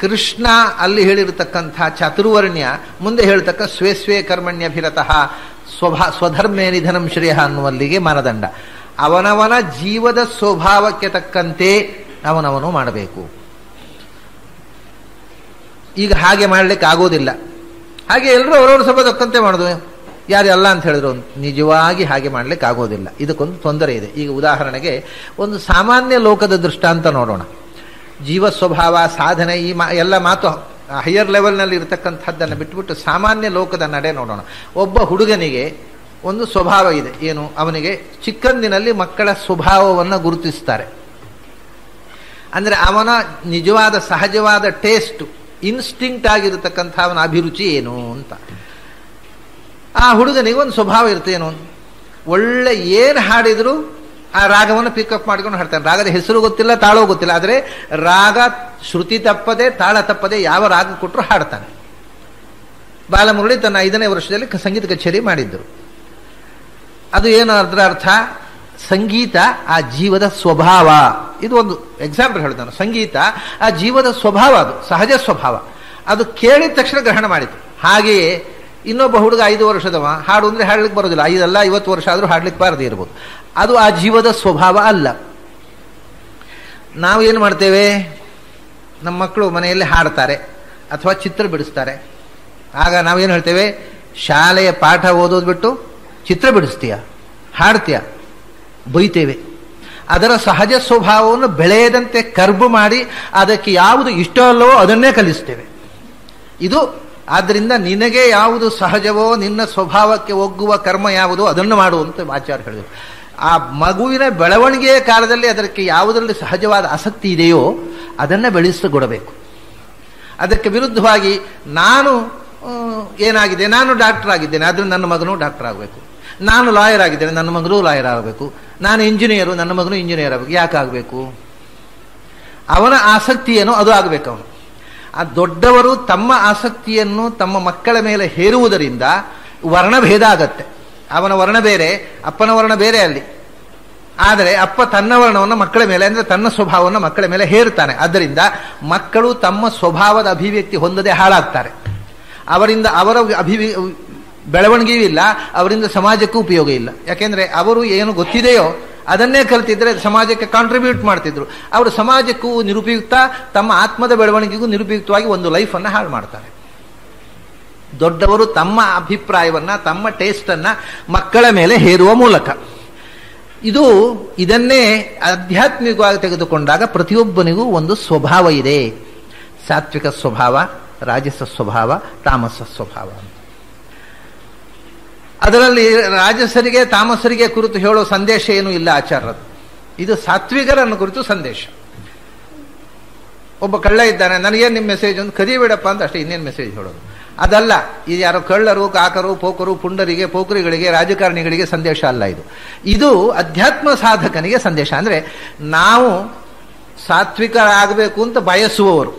ಕೃಷ್ಣ ಅಲ್ಲಿ ಹೇಳಿರತಕ್ಕಂಥ ಚಾತುರ್ವರ್ಣ್ಯ ಮುಂದೆ ಹೇಳ್ತಕ್ಕ ಸ್ವೇ ಸ್ವೇ ಕರ್ಮಣ್ಯಭಿರತಃ ಸ್ವಧರ್ಮೇ ನಿಧನಂ ಶ್ರೇಯ ಅನ್ನುವಲ್ಲಿಗೆ ಮಾನದಂಡ. ಅವನವನ ಜೀವದ ಸ್ವಭಾವಕ್ಕೆ ತಕ್ಕಂತೆ ಅವನವನು ಮಾಡಬೇಕು. ಈಗ ಹಾಗೆ ಮಾಡಲಿಕ್ಕೆ ಆಗೋದಿಲ್ಲ. ಹಾಗೆ ಎಲ್ಲರೂ ಅವರವರು ಸ್ವಲ್ಪ ತಕ್ಕಂತೆ ಮಾಡೋದು. ಯಾರು ಅಲ್ಲ ಅಂತ ಹೇಳಿದ್ರು ನಿಜವಾಗಿ ಹಾಗೆ ಮಾಡ್ಲಿಕ್ಕೆ ಆಗೋದಿಲ್ಲ. ಇದಕ್ಕೊಂದು ತೊಂದರೆ ಇದೆ. ಈಗ ಉದಾಹರಣೆಗೆ ಒಂದು ಸಾಮಾನ್ಯ ಲೋಕದ ದೃಷ್ಟಾಂತ ನೋಡೋಣ. ಜೀವ ಸ್ವಭಾವ, ಸಾಧನೆ, ಈ ಎಲ್ಲ ಮಾತು ಹೈಯರ್ ಲೆವೆಲ್ನಲ್ಲಿ ಇರತಕ್ಕಂಥದ್ದನ್ನು ಬಿಟ್ಟುಬಿಟ್ಟು ಸಾಮಾನ್ಯ ಲೋಕದ ನಡೆ ನೋಡೋಣ. ಒಬ್ಬ ಹುಡುಗನಿಗೆ ಒಂದು ಸ್ವಭಾವ ಇದೆ. ಏನು? ಅವನಿಗೆ ಚಿಕ್ಕಂದಿನಲ್ಲಿ ಮಕ್ಕಳ ಸ್ವಭಾವವನ್ನು ಗುರುತಿಸ್ತಾರೆ. ಅಂದರೆ ಅವನ ನಿಜವಾದ ಸಹಜವಾದ ಟೇಸ್ಟ್, ಇನ್ಸ್ಟಿಂಕ್ಟ್ ಆಗಿರತಕ್ಕಂಥ ಅವನ ಅಭಿರುಚಿ ಏನು ಅಂತ. ಆ ಹುಡುಗನಿಗೆ ಒಂದು ಸ್ವಭಾವ ಇರುತ್ತೆ. ಏನು? ಒಳ್ಳೆ ಏನು ಹಾಡಿದ್ರು ಆ ರಾಗವನ್ನು ಪಿಕಪ್ ಮಾಡ್ಕೊಂಡು ಹಾಡ್ತಾನೆ. ರಾಗದ ಹೆಸರು ಗೊತ್ತಿಲ್ಲ, ತಾಳೋ ಗೊತ್ತಿಲ್ಲ, ಆದರೆ ರಾಗ ಶ್ರುತಿ ತಪ್ಪದೆ ತಾಳ ತಪ್ಪದೆ ಯಾವ ರಾಗ ಕೊಟ್ಟರು ಹಾಡ್ತಾನೆ. ಬಾಲಮುರಳಿ ತನ್ನ 5ನೇ ವರ್ಷದಲ್ಲಿ ಸಂಗೀತ ಕಚೇರಿ ಮಾಡಿದ್ದರು. ಅದು ಏನು ಅದರ ಅರ್ಥ? ಸಂಗೀತ ಆ ಜೀವದ ಸ್ವಭಾವ. ಇದು ಒಂದು ಎಕ್ಸಾಂಪಲ್ ಹೇಳ್ತಾನೆ. ಸಂಗೀತ ಆ ಜೀವದ ಸ್ವಭಾವ, ಅದು ಸಹಜ ಸ್ವಭಾವ. ಅದು ಕೇಳಿದ ತಕ್ಷಣ ಗ್ರಹಣ ಮಾಡಿತು. ಹಾಗೆಯೇ ಇನ್ನೊಬ್ಬ ಹುಡುಗ 5 ವರ್ಷದವ ಹಾಡು ಅಂದರೆ ಹಾಡ್ಲಿಕ್ಕೆ ಬರೋದಿಲ್ಲ. 5 ಅಲ್ಲ 50 ವರ್ಷ ಆದರೂ ಹಾಡ್ಲಿಕ್ಕೆ ಬಾರದೇ ಇರ್ಬೋದು. ಅದು ಆ ಜೀವದ ಸ್ವಭಾವ ಅಲ್ಲ. ನಾವೇನು ಮಾಡ್ತೇವೆ, ನಮ್ಮ ಮಕ್ಕಳು ಮನೆಯಲ್ಲಿ ಹಾಡ್ತಾರೆ ಅಥವಾ ಚಿತ್ರ ಬಿಡಿಸ್ತಾರೆ. ಆಗ ನಾವೇನು ಹೇಳ್ತೇವೆ, ಶಾಲೆಯ ಪಾಠ ಓದೋದು ಬಿಟ್ಟು ಚಿತ್ರ ಬಿಡಿಸ್ತೀಯ, ಹಾಡ್ತೀಯ, ಬೈತೇವೆ. ಅದರ ಸಹಜ ಸ್ವಭಾವವನ್ನು ಬೆಳೆಯದಂತೆ ಕರ್ಬು ಮಾಡಿ ಅದಕ್ಕೆ ಯಾವುದು ಇಷ್ಟ ಅಲ್ಲವೋ ಅದನ್ನೇ ಕಲಿಸ್ತೇವೆ. ಇದು ಆದ್ದರಿಂದ ನಿನಗೆ ಯಾವುದು ಸಹಜವೋ, ನಿನ್ನ ಸ್ವಭಾವಕ್ಕೆ ಒಗ್ಗುವ ಕರ್ಮ ಯಾವುದೋ ಅದನ್ನು ಮಾಡುವಂತ ಆಚಾರ್ಯ ಹೇಳಿದರು. ಆ ಮಗುವಿನ ಬೆಳವಣಿಗೆಯ ಕಾಲದಲ್ಲಿ ಅದಕ್ಕೆ ಯಾವುದರಲ್ಲಿ ಸಹಜವಾದ ಆಸಕ್ತಿ ಇದೆಯೋ ಅದನ್ನು ಬೆಳೆಸಿಕೊಡಬೇಕು. ಅದಕ್ಕೆ ವಿರುದ್ಧವಾಗಿ ನಾನು ಏನಾಗಿದೆ, ನಾನು ಡಾಕ್ಟರ್ ಆಗಿದ್ದೇನೆ, ಆದ್ರಿಂದ ನನ್ನ ಮಗನೂ ಡಾಕ್ಟರ್ ಆಗಬೇಕು. ನಾನು ಲಾಯರ್ ಆಗಿದ್ದೇನೆ, ನನ್ನ ಮಗನೂ ಲಾಯರ್ ಆಗಬೇಕು. ನಾನು ಇಂಜಿನಿಯರು, ನನ್ನ ಮಗನೂ ಇಂಜಿನಿಯರ್ ಆಗಬೇಕು. ಯಾಕಾಗಬೇಕು? ಅವನ ಆಸಕ್ತಿ ಏನೋ ಅದು ಆಗಬೇಕು. ಅವನು ಆ ದೊಡ್ಡವರು ತಮ್ಮ ಆಸಕ್ತಿಯನ್ನು ತಮ್ಮ ಮಕ್ಕಳ ಮೇಲೆ ಹೇರುವುದರಿಂದ ವರ್ಣಭೇದ ಆಗತ್ತೆ. ಅವನ ವರ್ಣ ಬೇರೆ, ಅಪ್ಪನ ವರ್ಣ ಬೇರೆ ಅಲ್ಲಿ. ಆದರೆ ಅಪ್ಪ ತನ್ನ ವರ್ಣವನ್ನು ಮಕ್ಕಳ ಮೇಲೆ, ಅಂದರೆ ತನ್ನ ಸ್ವಭಾವವನ್ನು ಮಕ್ಕಳ ಮೇಲೆ ಹೇರುತ್ತಾನೆ. ಆದ್ದರಿಂದ ಮಕ್ಕಳು ತಮ್ಮ ಸ್ವಭಾವದ ಅಭಿವ್ಯಕ್ತಿ ಹೊಂದದೆ ಹಾಳಾಗ್ತಾರೆ. ಅವರಿಂದ ಅವರ ಬೆಳವಣಿಗೆಯೂ ಇಲ್ಲ, ಅವರಿಂದ ಸಮಾಜಕ್ಕೂ ಉಪಯೋಗ ಇಲ್ಲ. ಯಾಕೆಂದ್ರೆ ಅವರು ಏನು ಗೊತ್ತಿದೆಯೋ ಅದನ್ನೇ ಕಲ್ತಿದ್ರೆ ಸಮಾಜಕ್ಕೆ ಕಾಂಟ್ರಿಬ್ಯೂಟ್ ಮಾಡ್ತಿದ್ರು. ಅವರು ಸಮಾಜಕ್ಕೂ ನಿರುಪಯುಕ್ತ, ತಮ್ಮ ಆತ್ಮದ ಬೆಳವಣಿಗೆಗೂ ನಿರುಪಯುಕ್ತವಾಗಿ ಒಂದು ಲೈಫನ್ನು ಹಾಳು ಮಾಡ್ತಾರೆ. ದೊಡ್ಡವರು ತಮ್ಮ ಅಭಿಪ್ರಾಯವನ್ನ, ತಮ್ಮ ಟೇಸ್ಟನ್ನ ಮಕ್ಕಳ ಮೇಲೆ ಹೇರುವ ಮೂಲಕ ಇದನ್ನೇ ಆಧ್ಯಾತ್ಮಿಕವಾಗಿ ತೆಗೆದುಕೊಂಡಾಗ ಪ್ರತಿಯೊಬ್ಬನಿಗೂ ಒಂದು ಸ್ವಭಾವ ಇದೆ. ಸಾತ್ವಿಕ ಸ್ವಭಾವ, ರಾಜಸ ಸ್ವಭಾವ, ತಾಮಸ ಸ್ವಭಾವ. ಅದರಲ್ಲಿ ರಾಜಸರಿಗೆ ತಾಮಸರಿಗೆ ಕುರಿತು ಹೇಳೋ ಸಂದೇಶ ಏನೂ ಇಲ್ಲ ಆಚಾರ್ಯರದು. ಇದು ಸಾತ್ವಿಕರನ್ನು ಕುರಿತು ಸಂದೇಶ. ಒಬ್ಬ ಕಳ್ಳ ಇದ್ದಾನೆ, ನನಗೇನು ನಿಮ್ಮ ಮೆಸೇಜ್ ಒಂದು ಕದಿಬೇಡಪ್ಪ ಅಂತ ಅಷ್ಟೇ, ಇನ್ನೇನು ಮೆಸೇಜ್ ಹೇಳೋದು ಅದಲ್ಲ. ಇದು ಯಾರೋ ಕಳ್ಳರು, ಕಾಕರು, ಪೋಕರು, ಪುಂಡರಿಗೆ, ಪೋಕರಿಗಳಿಗೆ, ರಾಜಕಾರಣಿಗಳಿಗೆ ಸಂದೇಶ ಅಲ್ಲ. ಇದು ಅಧ್ಯಾತ್ಮ ಸಾಧಕನಿಗೆ ಸಂದೇಶ. ಅಂದ್ರೆ ನಾವು ಸಾತ್ವಿಕರಾಗಬೇಕು ಅಂತ ಬಯಸುವವರು.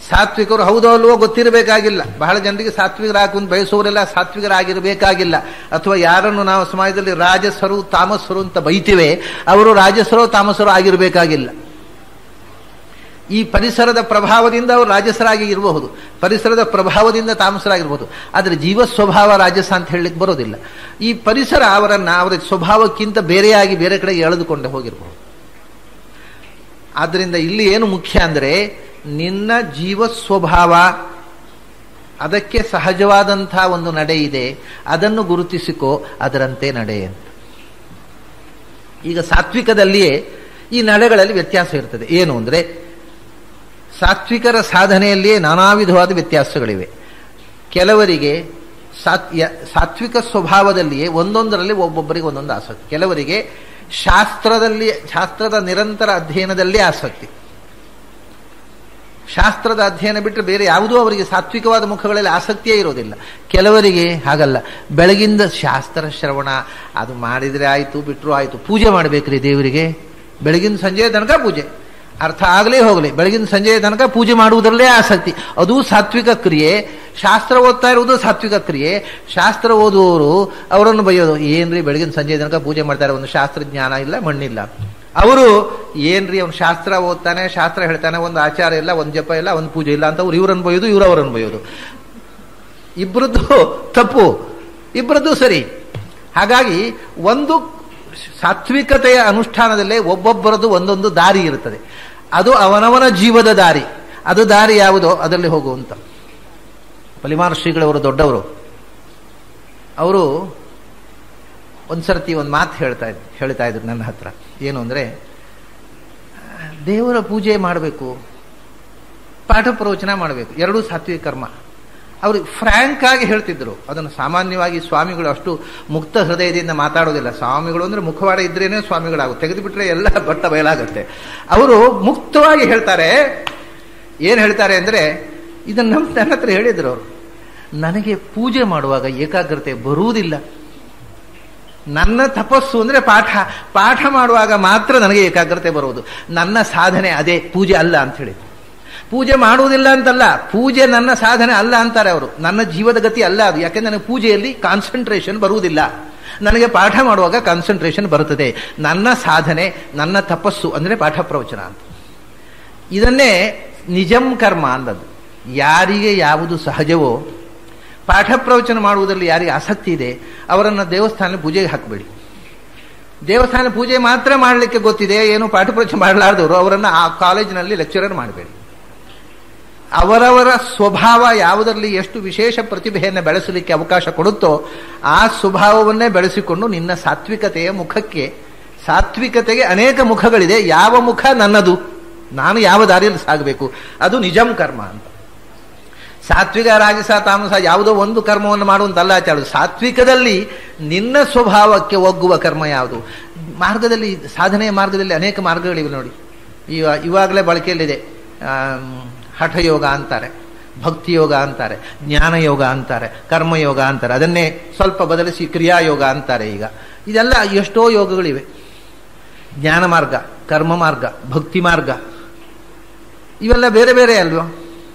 ಸಾತ್ವಿಕರು ಹೌದೋ ಅಲ್ವೋ ಗೊತ್ತಿರಬೇಕಾಗಿಲ್ಲ. ಬಹಳ ಜನರಿಗೆ ಸಾತ್ವಿಕರಾಗುವಂತ ಬಯಸುವವರೆಲ್ಲ ಸಾತ್ವಿಕರಾಗಿರಬೇಕಾಗಿಲ್ಲ. ಅಥವಾ ಯಾರನ್ನು ನಾವು ಸಮಾಜದಲ್ಲಿ ರಾಜಸರು ತಾಮಸರು ಅಂತ ಬೈತಿವೆ, ಅವರು ರಾಜಸರೋ ತಾಮಸರೋ ಆಗಿರಬೇಕಾಗಿಲ್ಲ. ಈ ಪರಿಸರದ ಪ್ರಭಾವದಿಂದ ಅವರು ರಾಜಸರಾಗಿ ಇರಬಹುದು, ಪರಿಸರದ ಪ್ರಭಾವದಿಂದ ತಾಮಸರಾಗಿರ್ಬೋದು. ಆದರೆ ಜೀವ ಸ್ವಭಾವ ರಾಜಸ ಅಂತ ಹೇಳಲಿಕ್ಕೆ ಬರೋದಿಲ್ಲ. ಈ ಪರಿಸರ ಅವರ ಸ್ವಭಾವಕ್ಕಿಂತ ಬೇರೆಯಾಗಿ ಬೇರೆ ಕಡೆಗೆ ಎಳೆದುಕೊಂಡು ಹೋಗಿರಬಹುದು. ಆದ್ದರಿಂದ ಇಲ್ಲಿ ಏನು ಮುಖ್ಯ ಅಂದರೆ, ನಿನ್ನ ಜೀವ ಸ್ವಭಾವ ಅದಕ್ಕೆ ಸಹಜವಾದಂತಹ ಒಂದು ನಡೆ ಇದೆ, ಅದನ್ನು ಗುರುತಿಸಿಕೋ, ಅದರಂತೆ ನಡೆ ಅಂತ. ಈಗ ಸಾತ್ವಿಕದಲ್ಲಿಯೇ ಈ ನಡೆಗಳಲ್ಲಿ ವ್ಯತ್ಯಾಸ ಇರ್ತದೆ. ಏನು ಅಂದರೆ, ಸಾತ್ವಿಕರ ಸಾಧನೆಯಲ್ಲಿಯೇ ನಾನಾ ವಿಧವಾದ ವ್ಯತ್ಯಾಸಗಳಿವೆ. ಕೆಲವರಿಗೆ ಸಾತ್ವಿಕ ಸ್ವಭಾವದಲ್ಲಿಯೇ ಒಂದೊಂದರಲ್ಲಿ ಒಬ್ಬೊಬ್ಬರಿಗೆ ಒಂದೊಂದು ಆಸಕ್ತಿ. ಕೆಲವರಿಗೆ ಶಾಸ್ತ್ರದ ನಿರಂತರ ಅಧ್ಯಯನದಲ್ಲಿ ಆಸಕ್ತಿ. ಶಾಸ್ತ್ರದ ಅಧ್ಯಯನ ಬಿಟ್ಟರೆ ಬೇರೆ ಯಾವುದೂ ಅವರಿಗೆ ಸಾತ್ವಿಕವಾದ ಮುಖಗಳಲ್ಲಿ ಆಸಕ್ತಿಯೇ ಇರೋದಿಲ್ಲ. ಕೆಲವರಿಗೆ ಹಾಗಲ್ಲ, ಬೆಳಗಿಂದ ಶಾಸ್ತ್ರ ಶ್ರವಣ ಅದು ಮಾಡಿದರೆ ಆಯಿತು, ಬಿಟ್ಟರು ಆಯಿತು. ಪೂಜೆ ಮಾಡಬೇಕ್ರಿ ದೇವರಿಗೆ, ಬೆಳಗಿನ ಸಂಜೆಯ ತನಕ ಪೂಜೆ, ಅರ್ಥ ಆಗಲೇ ಹೋಗಲಿ, ಬೆಳಗಿನ ಸಂಜೆಯ ತನಕ ಪೂಜೆ ಮಾಡುವುದರಲ್ಲೇ ಆಸಕ್ತಿ. ಅದು ಸಾತ್ವಿಕ ಕ್ರಿಯೆ. ಶಾಸ್ತ್ರ ಓದ್ತಾ ಇರುವುದು ಸಾತ್ವಿಕ ಕ್ರಿಯೆ. ಶಾಸ್ತ್ರ ಓದುವವರು ಅವರನ್ನು ಬೈಯೋದು, ಏನ್ರಿ ಬೆಳಗಿನ ಸಂಜೆಯ ತನಕ ಪೂಜೆ ಮಾಡ್ತಾರೆ, ಒಂದು ಶಾಸ್ತ್ರಜ್ಞಾನ ಇಲ್ಲ, ಮಣ್ಣಿಲ್ಲ. ಅವರು ಏನ್ರಿ ಅವ್ನು ಶಾಸ್ತ್ರ ಓದ್ತಾನೆ, ಶಾಸ್ತ್ರ ಹೇಳ್ತಾನೆ, ಒಂದು ಆಚಾರ ಇಲ್ಲ, ಒಂದು ಜಪ ಇಲ್ಲ, ಒಂದು ಪೂಜೆ ಇಲ್ಲ ಅಂತ ಅವ್ರು ಇವರನ್ನು ಬೈಯೋದು, ಅವರನ್ನು ಬೈಯೋದು. ಇಬ್ಬರದ್ದು ತಪ್ಪು, ಇಬ್ಬರದ್ದು ಸರಿ. ಹಾಗಾಗಿ ಒಂದು ಸಾತ್ವಿಕತೆಯ ಅನುಷ್ಠಾನದಲ್ಲೇ ಒಬ್ಬೊಬ್ಬರದ್ದು ಒಂದೊಂದು ದಾರಿ ಇರುತ್ತದೆ. ಅದು ಅವನವನ ಜೀವದ ದಾರಿ. ಅದು ದಾರಿ ಯಾವುದೋ ಅದರಲ್ಲಿ ಹೋಗುವಂತ. ಪಲಿಮಾರ್ ಶ್ರೀಗಳವರು ದೊಡ್ಡವರು, ಅವರು ಒಂದ್ಸರ್ತಿ ಒಂದು ಮಾತು ಹೇಳ್ತಾ ಇದ್ರು ನನ್ನ ಹತ್ರ. ಏನು ಅಂದರೆ, ದೇವರ ಪೂಜೆ ಮಾಡಬೇಕು, ಪಾಠ ಪ್ರವಚನ ಮಾಡಬೇಕು, ಎರಡೂ ಸಾತ್ವಿಕ ಕರ್ಮ. ಅವರು ಫ್ರ್ಯಾಂಕ್ ಆಗಿ ಹೇಳ್ತಿದ್ರು. ಅದನ್ನು ಸಾಮಾನ್ಯವಾಗಿ ಸ್ವಾಮಿಗಳು ಅಷ್ಟು ಮುಕ್ತ ಹೃದಯದಿಂದ ಮಾತಾಡೋದಿಲ್ಲ. ಸ್ವಾಮಿಗಳು ಅಂದ್ರೆ ಮುಖವಾಡ ಇದ್ರೇನೆ ಸ್ವಾಮಿಗಳಾಗುತ್ತೆ, ತೆಗೆದು ಬಿಟ್ರೆ ಎಲ್ಲ ಬಟ್ಟ ಬಯಲಾಗುತ್ತೆ. ಅವರು ಮುಕ್ತವಾಗಿ ಹೇಳ್ತಾರೆ. ಏನು ಹೇಳ್ತಾರೆ ಅಂದ್ರೆ, ಇದನ್ನು ನನ್ನ ಹತ್ರ ಹೇಳಿದ್ರು ಅವರು, ನನಗೆ ಪೂಜೆ ಮಾಡುವಾಗ ಏಕಾಗ್ರತೆ ಬರುವುದಿಲ್ಲ. ನನ್ನ ತಪಸ್ಸು ಅಂದ್ರೆ ಪಾಠ ಮಾಡುವಾಗ ಮಾತ್ರ ನನಗೆ ಏಕಾಗ್ರತೆ ಬರುವುದು. ನನ್ನ ಸಾಧನೆ ಅದೇ, ಪೂಜೆ ಅಲ್ಲ ಅಂತ ಹೇಳಿದ್ರು. ಪೂಜೆ ಮಾಡುವುದಿಲ್ಲ ಅಂತಲ್ಲ, ಪೂಜೆ ನನ್ನ ಸಾಧನೆ ಅಲ್ಲ ಅಂತಾರೆ ಅವರು. ನನ್ನ ಜೀವದ ಗತಿ ಅಲ್ಲ ಅದು. ಯಾಕೆಂದ್ರೆ ನನಗೆ ಪೂಜೆಯಲ್ಲಿ ಕಾನ್ಸಂಟ್ರೇಷನ್ ಬರುವುದಿಲ್ಲ, ನನಗೆ ಪಾಠ ಮಾಡುವಾಗ ಕಾನ್ಸಂಟ್ರೇಷನ್ ಬರುತ್ತದೆ. ನನ್ನ ಸಾಧನೆ, ನನ್ನ ತಪಸ್ಸು ಅಂದ್ರೆ ಪಾಠ ಪ್ರವಚನ ಅಂತ. ಇದನ್ನೇ ನಿಜಂ ಕರ್ಮ ಅಂದದ್ದು. ಯಾರಿಗೆ ಯಾವುದು ಸಹಜವೋ, ಪಾಠ ಪ್ರವಚನ ಮಾಡುವುದರಲ್ಲಿ ಯಾರಿಗೆ ಆಸಕ್ತಿ ಇದೆ ಅವರನ್ನು ದೇವಸ್ಥಾನ ಪೂಜೆಗೆ ಹಾಕಬೇಡಿ. ದೇವಸ್ಥಾನ ಪೂಜೆ ಮಾತ್ರ ಮಾಡಲಿಕ್ಕೆ ಗೊತ್ತಿದೆ, ಏನು ಪಾಠ ಪ್ರವಚನ ಮಾಡಲಾರ್ದವರು ಅವರನ್ನು ಆ ಕಾಲೇಜಿನಲ್ಲಿ ಲೆಕ್ಚರರ್ ಮಾಡಬೇಡಿ. ಅವರವರ ಸ್ವಭಾವ ಯಾವುದರಲ್ಲಿ ಎಷ್ಟು ವಿಶೇಷ ಪ್ರತಿಭೆಯನ್ನು ಬೆಳೆಸಲಿಕ್ಕೆ ಅವಕಾಶ ಕೊಡುತ್ತೋ ಆ ಸ್ವಭಾವವನ್ನೇ ಬೆಳೆಸಿಕೊಂಡು ನಿನ್ನ ಸಾತ್ವಿಕತೆಯ ಮುಖಕ್ಕೆ, ಸಾತ್ವಿಕತೆಗೆ ಅನೇಕ ಮುಖಗಳಿದೆ, ಯಾವ ಮುಖ ನನ್ನದು, ನಾನು ಯಾವ ದಾರಿಯಲ್ಲಿ ಸಾಗಬೇಕು, ಅದು ನಿಜಂ ಕರ್ಮ ಅಂತ. ಸಾತ್ವಿಕ ರಾಜಸ ತಾಮಸ ಯಾವುದೋ ಒಂದು ಕರ್ಮವನ್ನು ಮಾಡುವಂತಲ್ಲ ಆಚಾರ. ಸಾತ್ವಿಕದಲ್ಲಿ ನಿನ್ನ ಸ್ವಭಾವಕ್ಕೆ ಒಗ್ಗುವ ಕರ್ಮ ಯಾವುದು. ಮಾರ್ಗದಲ್ಲಿ, ಸಾಧನೆಯ ಮಾರ್ಗದಲ್ಲಿ ಅನೇಕ ಮಾರ್ಗಗಳಿವೆ ನೋಡಿ. ಇವಾಗಲೇ ಬಳಕೆಯಲ್ಲಿದೆ. ಹಠಯೋಗ ಅಂತಾರೆ, ಭಕ್ತಿಯೋಗ ಅಂತಾರೆ, ಜ್ಞಾನಯೋಗ ಅಂತಾರೆ, ಕರ್ಮಯೋಗ ಅಂತಾರೆ. ಅದನ್ನೇ ಸ್ವಲ್ಪ ಬದಲಿಸಿ ಕ್ರಿಯಾಯೋಗ ಅಂತಾರೆ. ಈಗ ಇದೆಲ್ಲ ಎಷ್ಟೋ ಯೋಗಗಳಿವೆ. ಜ್ಞಾನ ಮಾರ್ಗ, ಕರ್ಮ ಮಾರ್ಗ, ಭಕ್ತಿ ಮಾರ್ಗ, ಇವೆಲ್ಲ ಬೇರೆ ಬೇರೆ ಅಲ್ವಾ?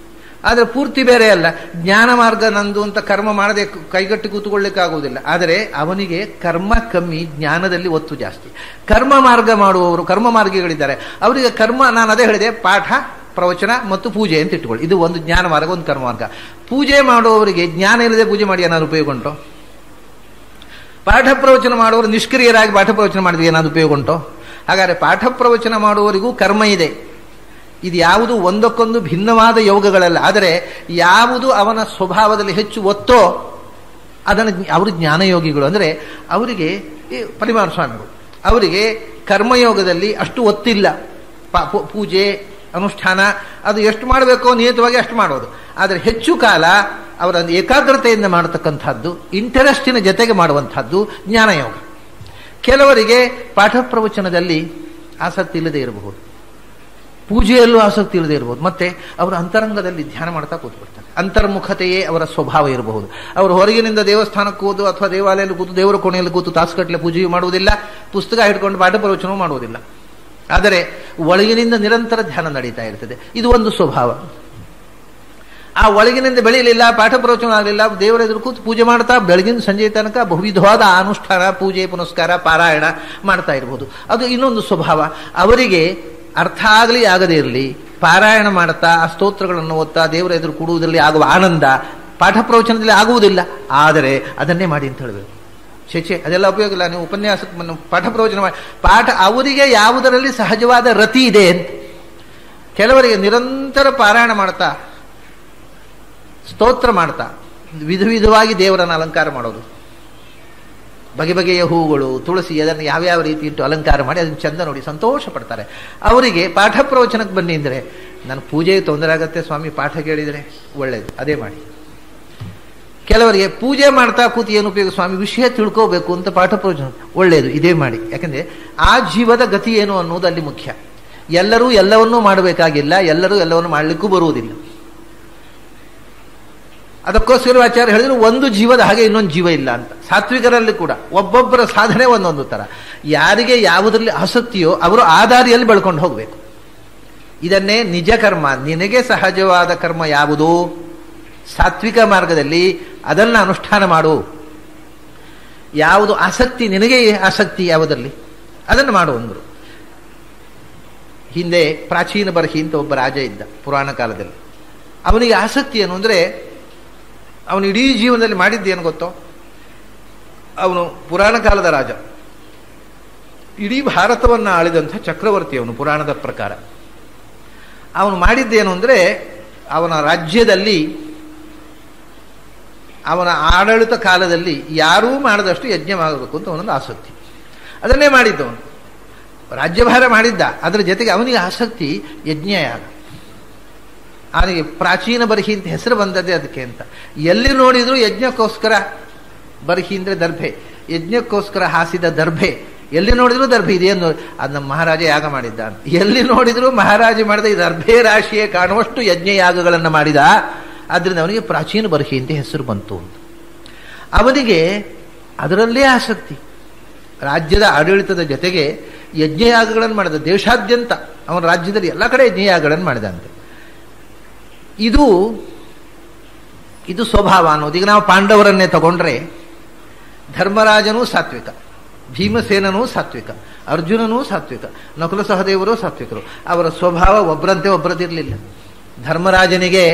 ಆದರೆ ಪೂರ್ತಿ ಬೇರೆ ಅಲ್ಲ. ಜ್ಞಾನ ಮಾರ್ಗ ನಂದು ಅಂತ ಕರ್ಮ ಮಾಡದೆ ಕೈಗಟ್ಟಿ ಕೂತ್ಕೊಳ್ಳಿಕ್ಕಾಗುವುದಿಲ್ಲ. ಆದರೆ ಅವನಿಗೆ ಕರ್ಮ ಕಮ್ಮಿ, ಜ್ಞಾನದಲ್ಲಿ ಒತ್ತು ಜಾಸ್ತಿ. ಕರ್ಮ ಮಾರ್ಗ ಮಾಡುವವರು, ಕರ್ಮ ಮಾರ್ಗಿಗಳಿದ್ದಾರೆ, ಅವರಿಗೆ ಕರ್ಮ, ನಾನು ಅದೇ ಹೇಳಿದೆ, ಪಾಠ ಪ್ರವಚನ ಮತ್ತು ಪೂಜೆ ಅಂತ ಇಟ್ಕೊಳ್ಳಿ. ಇದು ಒಂದು ಜ್ಞಾನ ಮಾರ್ಗ, ಒಂದು ಕರ್ಮ ಮಾರ್ಗ. ಪೂಜೆ ಮಾಡುವವರಿಗೆ ಜ್ಞಾನ ಇಲ್ಲದೆ ಪೂಜೆ ಮಾಡಿ ಏನಾದ್ರು ಉಪಯೋಗ ಉಂಟು? ಪಾಠ ಪ್ರವಚನ ಮಾಡುವವರು ನಿಷ್ಕ್ರಿಯರಾಗಿ ಪಾಠ ಪ್ರವಚನ ಮಾಡಿದ್ರೆ ಏನಾದ್ರು ಉಪಯೋಗ ಉಂಟು? ಹಾಗಾದರೆ ಪಾಠ ಪ್ರವಚನ ಮಾಡುವವರಿಗೂ ಕರ್ಮ ಇದೆ. ಇದು ಯಾವುದು ಒಂದಕ್ಕೊಂದು ಭಿನ್ನವಾದ ಯೋಗಗಳಲ್ಲ. ಆದರೆ ಯಾವುದು ಅವನ ಸ್ವಭಾವದಲ್ಲಿ ಹೆಚ್ಚು ಒತ್ತೋ ಅದನ್ನು ಅವರು ಜ್ಞಾನಯೋಗಿಗಳು. ಅಂದರೆ ಅವರಿಗೆ ಪರಿಮಾಣ ಸ್ವಾಮಿಗಳು, ಅವರಿಗೆ ಕರ್ಮಯೋಗದಲ್ಲಿ ಅಷ್ಟು ಒತ್ತಿಲ್ಲ. ಪೂಜೆ ಅನುಷ್ಠಾನ ಅದು ಎಷ್ಟು ಮಾಡಬೇಕೋ ನಿಯತವಾಗಿ ಅಷ್ಟು ಮಾಡೋದು. ಆದರೆ ಹೆಚ್ಚು ಕಾಲ ಅವರ ಏಕಾಗ್ರತೆಯಿಂದ ಮಾಡತಕ್ಕಂಥದ್ದು, ಇಂಟರೆಸ್ಟಿನ ಜೊತೆಗೆ ಮಾಡುವಂಥದ್ದು ಜ್ಞಾನಯೋಗ. ಕೆಲವರಿಗೆ ಪಾಠ ಪ್ರವಚನದಲ್ಲಿ ಆಸಕ್ತಿ ಇಲ್ಲದೆ ಇರಬಹುದು, ಪೂಜೆಯಲ್ಲೂ ಆಸಕ್ತಿ ಇಲ್ಲದೆ ಇರಬಹುದು. ಮತ್ತೆ ಅವರು ಅಂತರಂಗದಲ್ಲಿ ಧ್ಯಾನ ಮಾಡ್ತಾ ಕೂತ್ಬಿಡ್ತಾರೆ. ಅಂತರ್ಮುಖತೆಯೇ ಅವರ ಸ್ವಭಾವ ಇರಬಹುದು. ಅವರು ಹೊರಗಿನಿಂದ ದೇವಸ್ಥಾನಕ್ಕೆ ಕೂತು ಅಥವಾ ದೇವಾಲಯದಲ್ಲಿ ಕೂತು ದೇವರ ಕೋಣೆಯಲ್ಲಿ ಕೂತು ತಾಸುಗಟ್ಟಲೆ ಪೂಜೆಯೂ ಮಾಡುವುದಿಲ್ಲ, ಪುಸ್ತಕ ಹಿಡ್ಕೊಂಡು ಪಾಠ ಪ್ರವಚನವೂ ಮಾಡುವುದಿಲ್ಲ. ಆದರೆ ಒಳಗಿನಿಂದ ನಿರಂತರ ಧ್ಯಾನ ನಡೀತಾ ಇರ್ತದೆ. ಇದು ಒಂದು ಸ್ವಭಾವ. ಆ ಒಳಗಿನಿಂದ ಬೆಳೆಯಲಿಲ್ಲ, ಪಾಠ ಪ್ರವಚನ ಆಗಲಿಲ್ಲ, ದೇವರ ಎದುರು ಕೂತು ಪೂಜೆ ಮಾಡ್ತಾ ಬೆಳಗಿನ ಸಂಜೆ ತನಕ ಬಹುವಿಧವಾದ ಅನುಷ್ಠಾನ, ಪೂಜೆ ಪುನಸ್ಕಾರ, ಪಾರಾಯಣ ಮಾಡ್ತಾ ಇರಬಹುದು. ಅದು ಇನ್ನೊಂದು ಸ್ವಭಾವ. ಅವರಿಗೆ ಅರ್ಥ ಆಗಲಿ ಆಗದೇ ಇರಲಿ, ಪಾರಾಯಣ ಮಾಡ್ತಾ ಆ ಸ್ತೋತ್ರಗಳನ್ನು ಓದ್ತಾ ದೇವರ ಎದುರು ಕೂಡುವುದರಲ್ಲಿ ಆಗುವ ಆನಂದ ಪಾಠ ಪ್ರವಚನದಲ್ಲಿ ಆಗುವುದಿಲ್ಲ. ಆದರೆ ಅದನ್ನೇ ಮಾಡಿ ಅಂತ ಹೇಳಬೇಕು. ಚೇಚೆ ಅದೆಲ್ಲ ಉಪಯೋಗ ಇಲ್ಲ. ನೀವು ಉಪನ್ಯಾಸಕ್ಕೆ ಪಾಠ ಪ್ರವಚನ ಮಾಡಿ, ಪಾಠ ಅವರಿಗೆ ಯಾವುದರಲ್ಲಿ ಸಹಜವಾದ ರತಿ ಇದೆ ಅಂತ. ಕೆಲವರಿಗೆ ನಿರಂತರ ಪಾರಾಯಣ ಮಾಡ್ತಾ ಸ್ತೋತ್ರ ಮಾಡ್ತಾ ವಿಧ ವಿಧವಾಗಿ ದೇವರನ್ನು ಅಲಂಕಾರ ಮಾಡೋದು, ಬಗೆ ಬಗೆಯ ಹೂಗಳು, ತುಳಸಿ, ಅದನ್ನು ಯಾವ್ಯಾವ ರೀತಿ ಇಟ್ಟು ಅಲಂಕಾರ ಮಾಡಿ ಅದನ್ನು ಚಂದ ನೋಡಿ ಸಂತೋಷ ಪಡ್ತಾರೆ. ಅವರಿಗೆ ಪಾಠ ಪ್ರವಚನಕ್ಕೆ ಬನ್ನಿ ಅಂದರೆ ನನ್ನ ಪೂಜೆಗೆ ತೊಂದರೆ ಆಗುತ್ತೆ ಸ್ವಾಮಿ, ಪಾಠ ಕೇಳಿದರೆ ಒಳ್ಳೇದು, ಅದೇ ಮಾಡಿ. ಕೆಲವರಿಗೆ ಪೂಜೆ ಮಾಡ್ತಾ ಕೂತು ಏನು ಉಪಯೋಗ ಸ್ವಾಮಿ, ವಿಷಯ ತಿಳ್ಕೋಬೇಕು ಅಂತ ಪಾಠ ಪ್ರವಚನ, ಒಳ್ಳೆಯದು, ಇದೇ ಮಾಡಿ. ಯಾಕಂದ್ರೆ ಆ ಜೀವದ ಗತಿ ಏನು ಅನ್ನೋದು ಅಲ್ಲಿ ಮುಖ್ಯ. ಎಲ್ಲರೂ ಎಲ್ಲವನ್ನೂ ಮಾಡಬೇಕಾಗಿಲ್ಲ, ಎಲ್ಲರೂ ಎಲ್ಲವನ್ನು ಮಾಡಲಿಕ್ಕೂ ಬರುವುದಿಲ್ಲ. ಅದಕ್ಕೋಸ್ಕರ ಆಚಾರ್ಯ ಹೇಳಿದ್ರು ಒಂದು ಜೀವದ ಹಾಗೆ ಇನ್ನೊಂದು ಜೀವ ಇಲ್ಲ ಅಂತ. ಸಾತ್ವಿಕರಲ್ಲಿ ಕೂಡ ಒಬ್ಬೊಬ್ಬರ ಸಾಧನೆ ಒಂದೊಂದು ತರ. ಯಾರಿಗೆ ಯಾವುದರಲ್ಲಿ ಆಸಕ್ತಿಯೋ ಅವರು ಆ ದಾರಿಯಲ್ಲಿ ಬೆಳ್ಕೊಂಡು ಹೋಗಬೇಕು. ಇದನ್ನೇ ನಿಜ ಕರ್ಮ, ನಿನಗೆ ಸಹಜವಾದ ಕರ್ಮ ಯಾವುದು ಸಾತ್ವಿಕ ಮಾರ್ಗದಲ್ಲಿ ಅದನ್ನು ಅನುಷ್ಠಾನ ಮಾಡು. ಯಾವುದು ಆಸಕ್ತಿ, ನಿನಗೆ ಆಸಕ್ತಿ ಯಾವುದರಲ್ಲಿ ಅದನ್ನು ಮಾಡು ಅಂದರು. ಹಿಂದೆ ಪ್ರಾಚೀನ ಬರ್ಹಿ ಅಂತ ಒಬ್ಬ ರಾಜ ಇದ್ದ ಪುರಾಣ ಕಾಲದಲ್ಲಿ. ಅವನಿಗೆ ಆಸಕ್ತಿ ಏನು ಅಂದರೆ, ಅವನು ಇಡೀ ಜೀವನದಲ್ಲಿ ಮಾಡಿದ್ದೇನು ಗೊತ್ತೋ, ಅವನು ಪುರಾಣ ಕಾಲದ ರಾಜ, ಇಡೀ ಭಾರತವನ್ನು ಆಳಿದಂಥ ಚಕ್ರವರ್ತಿ ಅವನು ಪುರಾಣದ ಪ್ರಕಾರ. ಅವನು ಮಾಡಿದ್ದೇನು ಅಂದರೆ, ಅವನ ರಾಜ್ಯದಲ್ಲಿ ಅವನ ಆಡಳಿತ ಕಾಲದಲ್ಲಿ ಯಾರೂ ಮಾಡದಷ್ಟು ಯಜ್ಞ ಮಾಡಬೇಕು ಅಂತ ಅವನೊಂದು ಆಸಕ್ತಿ. ಅದನ್ನೇ ಮಾಡಿದ್ದವನು, ರಾಜ್ಯಭಾರ ಮಾಡಿದ್ದ. ಅದರ ಜೊತೆಗೆ ಅವನಿಗೆ ಆಸಕ್ತಿ ಯಜ್ಞಯಾಗ. ಅವನಿಗೆ ಪ್ರಾಚೀನ ಬರ್ಹಿ ಅಂತ ಹೆಸರು ಬಂದದ್ದೇ ಅದಕ್ಕೆ ಅಂತ. ಎಲ್ಲಿ ನೋಡಿದ್ರು ಯಜ್ಞಕ್ಕೋಸ್ಕರ, ಬರ್ಹಿ ಅಂದರೆ ದರ್ಭೆ, ಯಜ್ಞಕ್ಕೋಸ್ಕರ ಹಾಸಿದ ದರ್ಭೆ, ಎಲ್ಲಿ ನೋಡಿದ್ರು ದರ್ಭೆ ಇದೆಯನ್ನು ಅದು ನಮ್ಮ ಮಹಾರಾಜ ಯಾಗ ಮಾಡಿದ್ದ ಅಂತ. ಎಲ್ಲಿ ನೋಡಿದ್ರು ಮಹಾರಾಜ ಮಾಡಿದ ಈ ದರ್ಭೆ ರಾಶಿಯೇ ಕಾಣುವಷ್ಟು ಯಜ್ಞ ಯಾಗಗಳನ್ನು ಮಾಡಿದ. ಆದ್ದರಿಂದ ಅವನಿಗೆ ಪ್ರಾಚೀನ ಬರ್ಹಿ ಅಂತ ಹೆಸರು ಬಂತು ಅಂತ. ಅವನಿಗೆ ಅದರಲ್ಲೇ ಆಸಕ್ತಿ. ರಾಜ್ಯದ ಆಡಳಿತದ ಜೊತೆಗೆ ಯಜ್ಞಯಾಗಗಳನ್ನು ಮಾಡಿದ. ದೇಶಾದ್ಯಂತ ಅವನ ರಾಜ್ಯದಲ್ಲಿ ಎಲ್ಲ ಕಡೆ ಯಜ್ಞಯಾಗಗಳನ್ನು ಮಾಡಿದಂತೆ. ಇದು ಸ್ವಭಾವ ಅನ್ನೋದು. ಈಗ ನಾವು ಪಾಂಡವರನ್ನೇ ತಗೊಂಡ್ರೆ, ಧರ್ಮರಾಜನೂ ಸಾತ್ವಿಕ, ಭೀಮಸೇನನೂ ಸಾತ್ವಿಕ, ಅರ್ಜುನನೂ ಸಾತ್ವಿಕ, ನಕುಲ ಸಹದೇವರು ಸಾತ್ವಿಕರು. ಅವರ ಸ್ವಭಾವ ಒಬ್ಬರಂತೆ ಒಬ್ಬರದಿರಲಿಲ್ಲ. ಧರ್ಮರಾಜನಿಗೆ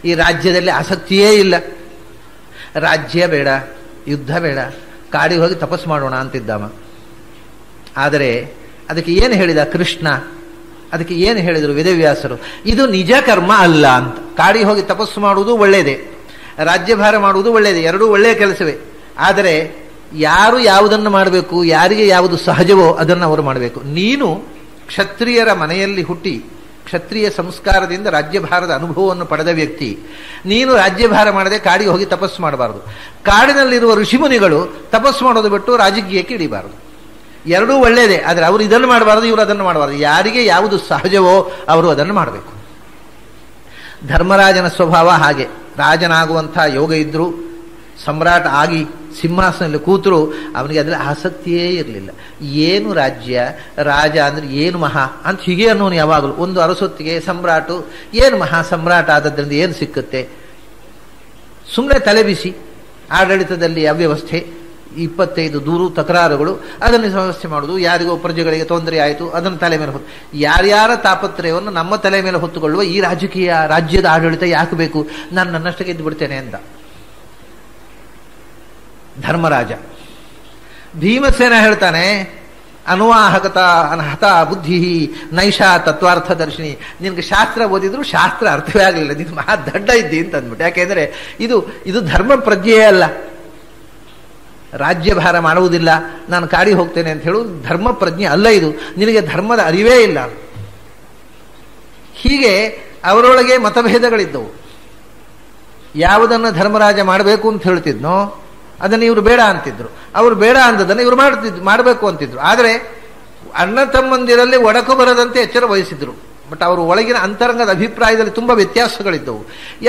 ಈ ರಾಜ್ಯದಲ್ಲಿ ಆಸಕ್ತಿಯೇ ಇಲ್ಲ. ರಾಜ್ಯ ಬೇಡ, ಯುದ್ಧ ಬೇಡ, ಕಾಡಿಗೆ ಹೋಗಿ ತಪಸ್ಸು ಮಾಡೋಣ ಅಂತಿದ್ದಾಮ. ಆದರೆ ಅದಕ್ಕೆ ಏನು ಹೇಳಿದ ಕೃಷ್ಣ? ಅದಕ್ಕೆ ಏನು ಹೇಳಿದರು ವೇದವ್ಯಾಸರು? ಇದು ನಿಜ ಕರ್ಮ ಅಲ್ಲ ಅಂತ. ಕಾಡಿಗೆ ಹೋಗಿ ತಪಸ್ಸು ಮಾಡುವುದು ಒಳ್ಳೆಯದೇ, ರಾಜ್ಯಭಾರ ಮಾಡುವುದು ಒಳ್ಳೆಯದೇ, ಎರಡೂ ಒಳ್ಳೆಯ ಕೆಲಸವೇ. ಆದರೆ ಯಾರು ಯಾವುದನ್ನು ಮಾಡಬೇಕು, ಯಾರಿಗೆ ಯಾವುದು ಸಹಜವೋ ಅದನ್ನು ಅವರು ಮಾಡಬೇಕು. ನೀನು ಕ್ಷತ್ರಿಯರ ಮನೆಯಲ್ಲಿ ಹುಟ್ಟಿ ಕ್ಷತ್ರಿಯ ಸಂಸ್ಕಾರದಿಂದ ರಾಜ್ಯಭಾರದ ಅನುಭವವನ್ನು ಪಡೆದ ವ್ಯಕ್ತಿ, ನೀನು ರಾಜ್ಯಭಾರ ಮಾಡದೆ ಕಾಡಿಗೆ ಹೋಗಿ ತಪಸ್ಸು ಮಾಡಬಾರದು. ಕಾಡಿನಲ್ಲಿರುವ ಋಷಿಮುನಿಗಳು ತಪಸ್ಸು ಮಾಡೋದು ಬಿಟ್ಟು ರಾಜಕೀಯಕ್ಕೆ ಇಳಿಬಾರದು. ಎರಡೂ ಒಳ್ಳೆಯದೇ, ಆದರೆ ಅವರು ಇದನ್ನು ಮಾಡಬಾರದು, ಇವರು ಅದನ್ನು ಮಾಡಬಾರದು. ಯಾರಿಗೆ ಯಾವುದು ಸಹಜವೋ ಅವರು ಅದನ್ನು ಮಾಡಬೇಕು. ಧರ್ಮರಾಜನ ಸ್ವಭಾವ ಹಾಗೆ. ರಾಜನಾಗುವಂಥ ಯೋಗ ಇದ್ದರೂ, ಸಮ್ರಾಟ್ ಆಗಿ ಸಿಂಹಾಸನದಲ್ಲಿ ಕೂತರು, ಅವನಿಗೆ ಅದರಲ್ಲಿ ಆಸಕ್ತಿಯೇ ಇರಲಿಲ್ಲ. ಏನು ರಾಜ್ಯ, ರಾಜ ಅಂದರೆ ಏನು ಮಹಾ ಅಂತ ಹೀಗೆ ಅನ್ನೋನು ಯಾವಾಗಲೂ. ಒಂದು ಅರಸೊತ್ತಿಗೆ ಸಮ್ರಾಟು, ಏನು ಮಹಾ ಸಮ್ರಾಟ ಆದದ್ರಿಂದ ಏನು ಸಿಕ್ಕುತ್ತೆ? ಸುಮ್ಮನೆ ತಲೆ ಬಿಸಿ, ಆಡಳಿತದಲ್ಲಿ ಅವ್ಯವಸ್ಥೆ, 25 ದೂರು ತಕರಾರುಗಳು, ಅದನ್ನು ವ್ಯವಸ್ಥೆ ಮಾಡೋದು, ಯಾರಿಗೋ ಪ್ರಜೆಗಳಿಗೆ ತೊಂದರೆ ಆಯಿತು ಅದನ್ನು ತಲೆ ಮೇಲೆ ಹೊತ್ತು, ಯಾರ್ಯಾರ ತಾಪತ್ರಯವನ್ನು ನಮ್ಮ ತಲೆ ಮೇಲೆ ಹೊತ್ತುಕೊಳ್ಳುವ ಈ ರಾಜಕೀಯ ರಾಜ್ಯದ ಆಡಳಿತ ಯಾಕೆ ಬೇಕು? ನಾನು ನನ್ನಷ್ಟಕ್ಕೆ ಎದ್ದು ಬಿಡ್ತೇನೆ ಅಂತ ಧರ್ಮರಾಜ. ಭೀಮಸೇನ ಹೇಳ್ತಾನೆ, ಅನುವಾಹಕತ ಅನಹತ ಬುದ್ಧಿ ನೈಷಾ ತತ್ವಾರ್ಥ ದರ್ಶಿನಿ. ನಿನ್ಗೆ ಶಾಸ್ತ್ರ ಓದಿದ್ರು ಶಾಸ್ತ್ರ ಅರ್ಥವೇ ಆಗಲಿಲ್ಲ, ನೀನು ಮಹಾ ದಡ್ಡ ಇದ್ದಿ ಅಂತ ಅಂದ್ಬಿಟ್ಟು. ಯಾಕೆಂದ್ರೆ ಇದು ಧರ್ಮ ಪ್ರಜ್ಞೆಯೇ ಅಲ್ಲ. ರಾಜ್ಯಭಾರ ಮಾಡುವುದಿಲ್ಲ, ನಾನು ಕಾಡಿಗೆ ಹೋಗ್ತೇನೆ ಅಂತ ಹೇಳುವುದು ಧರ್ಮ ಪ್ರಜ್ಞೆ ಅಲ್ಲ. ಇದು ನಿನಗೆ ಧರ್ಮದ ಅರಿವೇ ಇಲ್ಲ. ಹೀಗೆ ಅವರೊಳಗೆ ಮತಭೇದಗಳಿದ್ದವು. ಯಾವುದನ್ನು ಧರ್ಮರಾಜ ಮಾಡಬೇಕು ಅಂತ ಹೇಳ್ತಿದ್ನೋ ಅದನ್ನು ಇವರು ಬೇಡ ಅಂತಿದ್ರು, ಅವರು ಬೇಡ ಅಂದದನ್ನು ಇವರು ಮಾಡಬೇಕು ಅಂತಿದ್ರು. ಆದರೆ ಅಣ್ಣ ತಮ್ಮಂದಿರಲ್ಲಿ ಒಡಕು ಬರದಂತೆ ಎಚ್ಚರ ವಹಿಸಿದ್ರು. ಬಟ್ ಅವರು ಒಳಗಿನ ಅಂತರಂಗದ ಅಭಿಪ್ರಾಯದಲ್ಲಿ ತುಂಬ ವ್ಯತ್ಯಾಸಗಳಿದ್ದವು.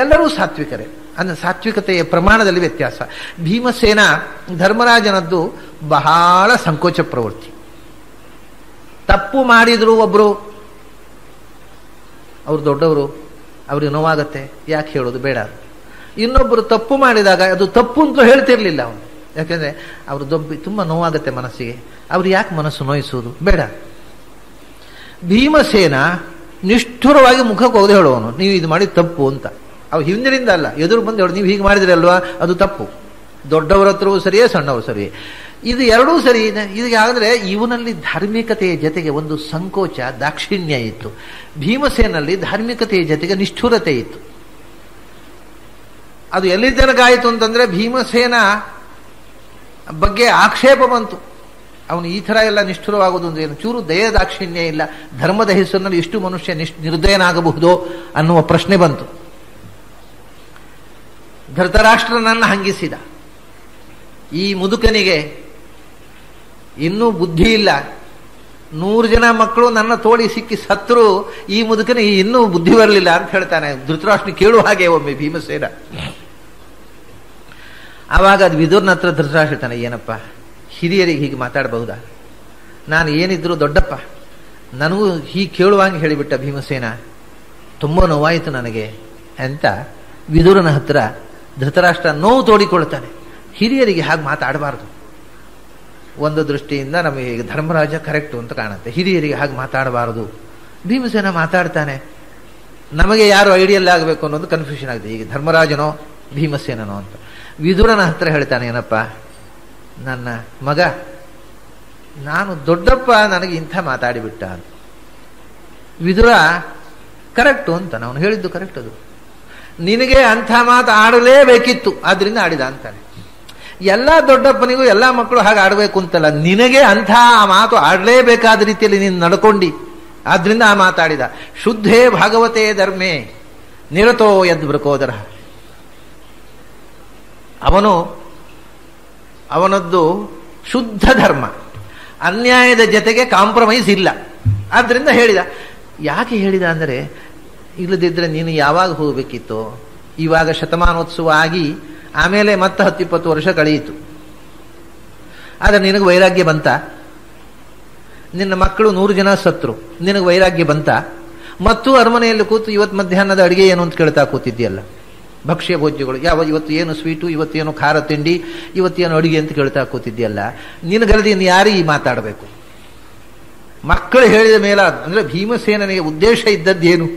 ಎಲ್ಲರೂ ಸಾತ್ವಿಕರೇ, ಅಂದರೆ ಸಾತ್ವಿಕತೆಯ ಪ್ರಮಾಣದಲ್ಲಿ ವ್ಯತ್ಯಾಸ. ಭೀಮಸೇನ ಧರ್ಮರಾಜನದ್ದು ಬಹಳ ಸಂಕೋಚ ಪ್ರವೃತ್ತಿ. ತಪ್ಪು ಮಾಡಿದ್ರು ಒಬ್ಬರು, ಅವರು ದೊಡ್ಡವರು, ಅವ್ರಿಗೆ ನೋವಾಗತ್ತೆ, ಯಾಕೆ ಹೇಳೋದು ಬೇಡ. ಇನ್ನೊಬ್ಬರು ತಪ್ಪು ಮಾಡಿದಾಗ ಅದು ತಪ್ಪು ಅಂತ ಹೇಳ್ತಿರ್ಲಿಲ್ಲ ಅವನು, ಯಾಕೆಂದ್ರೆ ಅವರು ತುಂಬ ನೋವಾಗತ್ತೆ ಮನಸ್ಸಿಗೆ, ಅವ್ರು ಯಾಕೆ ಮನಸ್ಸು ನೋಯಿಸುವುದು, ಬೇಡ. ಭೀಮಸೇನ ನಿಷ್ಠುರವಾಗಿ ಮುಖಕ್ಕೆ ಹೋಗದೆ ಹೇಳುವನು, ನೀವು ಇದು ಮಾಡಿ ತಪ್ಪು ಅಂತ. ಅವು ಹಿಂದಿನಿಂದ ಅಲ್ಲ, ಎದುರು ಬಂದು ಹೇಳು, ನೀವು ಹೀಗೆ ಮಾಡಿದ್ರಿ ಅಲ್ವಾ, ಅದು ತಪ್ಪು. ದೊಡ್ಡವರ ಹತ್ರವೂ ಸರಿಯೇ, ಸಣ್ಣವರು ಸರಿಯೇ, ಇದು ಎರಡೂ ಸರಿ ಇದೆ. ಇದಕ್ಕಾದರೆ ಇವನಲ್ಲಿ ಧಾರ್ಮಿಕತೆಯ ಜೊತೆಗೆ ಒಂದು ಸಂಕೋಚ, ದಾಕ್ಷಿಣ್ಯ ಇತ್ತು. ಭೀಮಸೇನಲ್ಲಿ ಧಾರ್ಮಿಕತೆಯ ಜೊತೆಗೆ ನಿಷ್ಠುರತೆ ಇತ್ತು. ಅದು ಎಲ್ಲಿ ತನಕಾಯಿತು ಅಂತಂದ್ರೆ ಭೀಮಸೇನ ಬಗ್ಗೆ ಆಕ್ಷೇಪ ಬಂತು. ಅವನು ಈ ಥರ ಎಲ್ಲ ನಿಷ್ಠುರವಾಗುವುದು ಅಂದ್ರೆ ಏನು, ಚೂರು ದಯ ದಾಕ್ಷಿಣ್ಯ ಇಲ್ಲ, ಧರ್ಮದ ಹೆಸರಿನಲ್ಲಿ ಎಷ್ಟು ಮನುಷ್ಯ ನಿರ್ದಯನಾಗಬಹುದೋ ಅನ್ನುವ ಪ್ರಶ್ನೆ ಬಂತು. ಧೃತರಾಷ್ಟ್ರನನ್ನು ಹಂಗಿಸಿದ. ಈ ಮುದುಕನಿಗೆ ಇನ್ನೂ ಬುದ್ಧಿ ಇಲ್ಲ, 100 ಜನ ಮಕ್ಕಳು ನನ್ನ ತೋಳಿ ಸಿಕ್ಕಿ ಸತ್ರು, ಈ ಮುದುಕನಿಗೆ ಇನ್ನೂ ಬುದ್ಧಿ ಬರಲಿಲ್ಲ ಅಂತ ಹೇಳ್ತಾನೆ. ಧೃತರಾಷ್ಟ್ರ ಕೇಳುವ ಹಾಗೆ ಒಮ್ಮೆ ಭೀಮಸೇನ. ಆವಾಗ ಅದು ವಿದುರನ ಹತ್ರ ಧೃತರಾಷ್ಟ್ರ ಹೇಳ್ತಾನೆ, ಏನಪ್ಪ ಹಿರಿಯರಿಗೆ ಹೀಗೆ ಮಾತಾಡಬಹುದಾ? ನಾನು ಏನಿದ್ರು ದೊಡ್ಡಪ್ಪ, ನನಗೂ ಹೀಗೆ ಕೇಳುವಂಗೆ ಹೇಳಿಬಿಟ್ಟ ಭೀಮಸೇನ, ತುಂಬ ನೋವಾಯಿತು ನನಗೆ ಅಂತ ವಿದುರನ ಹತ್ರ ಧೃತರಾಷ್ಟ್ರ ನೋವು ತೋಡಿಕೊಳ್ತಾನೆ. ಹಿರಿಯರಿಗೆ ಹಾಗೆ ಮಾತಾಡಬಾರ್ದು. ಒಂದು ದೃಷ್ಟಿಯಿಂದ ನಮಗೆ ಈಗ ಧರ್ಮರಾಜ ಕರೆಕ್ಟು ಅಂತ ಕಾಣುತ್ತೆ, ಹಿರಿಯರಿಗೆ ಹಾಗೆ ಮಾತಾಡಬಾರದು. ಭೀಮಸೇನ ಮಾತಾಡ್ತಾನೆ, ನಮಗೆ ಯಾರು ಐಡಿಯಲ್ ಆಗಬೇಕು ಅನ್ನೋದು ಕನ್ಫ್ಯೂಷನ್ ಆಗಿದೆ, ಈಗ ಧರ್ಮರಾಜನೋ ಭೀಮಸೇನನೋ ಅಂತ. ವಿದುರನ ಹತ್ರ ಹೇಳ್ತಾನೆ, ಏನಪ್ಪ ನನ್ನ ಮಗ, ನಾನು ದೊಡ್ಡಪ್ಪ, ನನಗೆ ಇಂಥ ಮಾತಾಡಿಬಿಟ್ಟ ಅಂತ. ವಿದುರ ಕರೆಕ್ಟು ಅಂತ, ಅವನು ಹೇಳಿದ್ದು ಕರೆಕ್ಟ್, ಅದು ನಿನಗೆ ಅಂಥ ಮಾತು ಆಡಲೇಬೇಕಿತ್ತು, ಆದ್ರಿಂದ ಆಡಿದ ಅಂತಾನೆ. ಎಲ್ಲ ದೊಡ್ಡಪ್ಪನಿಗೂ ಎಲ್ಲ ಮಕ್ಕಳು ಹಾಗೆ ಆಡಬೇಕು ಅಂತಲ್ಲ, ನಿನಗೆ ಅಂಥ ಆ ಮಾತು ಆಡಲೇಬೇಕಾದ ರೀತಿಯಲ್ಲಿ ನೀನು ನಡ್ಕೊಂಡಿ, ಆದ್ರಿಂದ ಆ ಮಾತಾಡಿದ. ಶುದ್ಧೇ ಭಾಗವತೇ ಧರ್ಮೇ ನಿರತೋ ಯದ್ ಬೃಕೋದರ. ಅವನದ್ದು ಶುದ್ಧ ಧರ್ಮ, ಅನ್ಯಾಯದ ಜೊತೆಗೆ ಕಾಂಪ್ರಮೈಸ್ ಇಲ್ಲ, ಆದ್ರಿಂದ ಹೇಳಿದ. ಯಾಕೆ ಹೇಳಿದ ಅಂದರೆ, ಇಲ್ಲದಿದ್ದರೆ ನೀನು ಯಾವಾಗ ಹೋಗಬೇಕಿತ್ತು? ಇವಾಗ ಶತಮಾನೋತ್ಸವ ಆಗಿ ಆಮೇಲೆ ಮತ್ತೆ 10-20 ವರ್ಷ ಕಳೆಯಿತು. ಆದರೆ ನಿನಗೆ ವೈರಾಗ್ಯ ಬಂತ? ನಿನ್ನ ಮಕ್ಕಳು 100 ಜನ ಸತ್ರು, ನಿನಗೆ ವೈರಾಗ್ಯ ಬಂತ? ಮತ್ತು ಅರಮನೆಯಲ್ಲಿ ಕೂತು ಇವತ್ತು ಮಧ್ಯಾಹ್ನದ ಅಡುಗೆ ಏನು ಅಂತ ಕೇಳ್ತಾ ಕೂತಿದ್ಯಲ್ಲ, ಭಕ್ಷ್ಯ ಭೋಜ್ಯಗಳು ಇವತ್ತು ಏನು ಸ್ವೀಟು, ಇವತ್ತೇನು ಖಾರ ತಿಂಡಿ, ಇವತ್ತೇನು ಅಡುಗೆ ಅಂತ ಕೇಳ್ತಾ ಕೂತಿದ್ಯಲ್ಲ, ನಿನಗಲ್ಲದೆ ಇನ್ನು ಯಾರಿಗೆ ಮಾತಾಡಬೇಕು? ಮಕ್ಕಳು ಹೇಳಿದ ಮೇಲ ಅಂದ್ರೆ ಭೀಮಸೇನನಿಗೆ ಉದ್ದೇಶ ಇದ್ದದ್ದೇನು?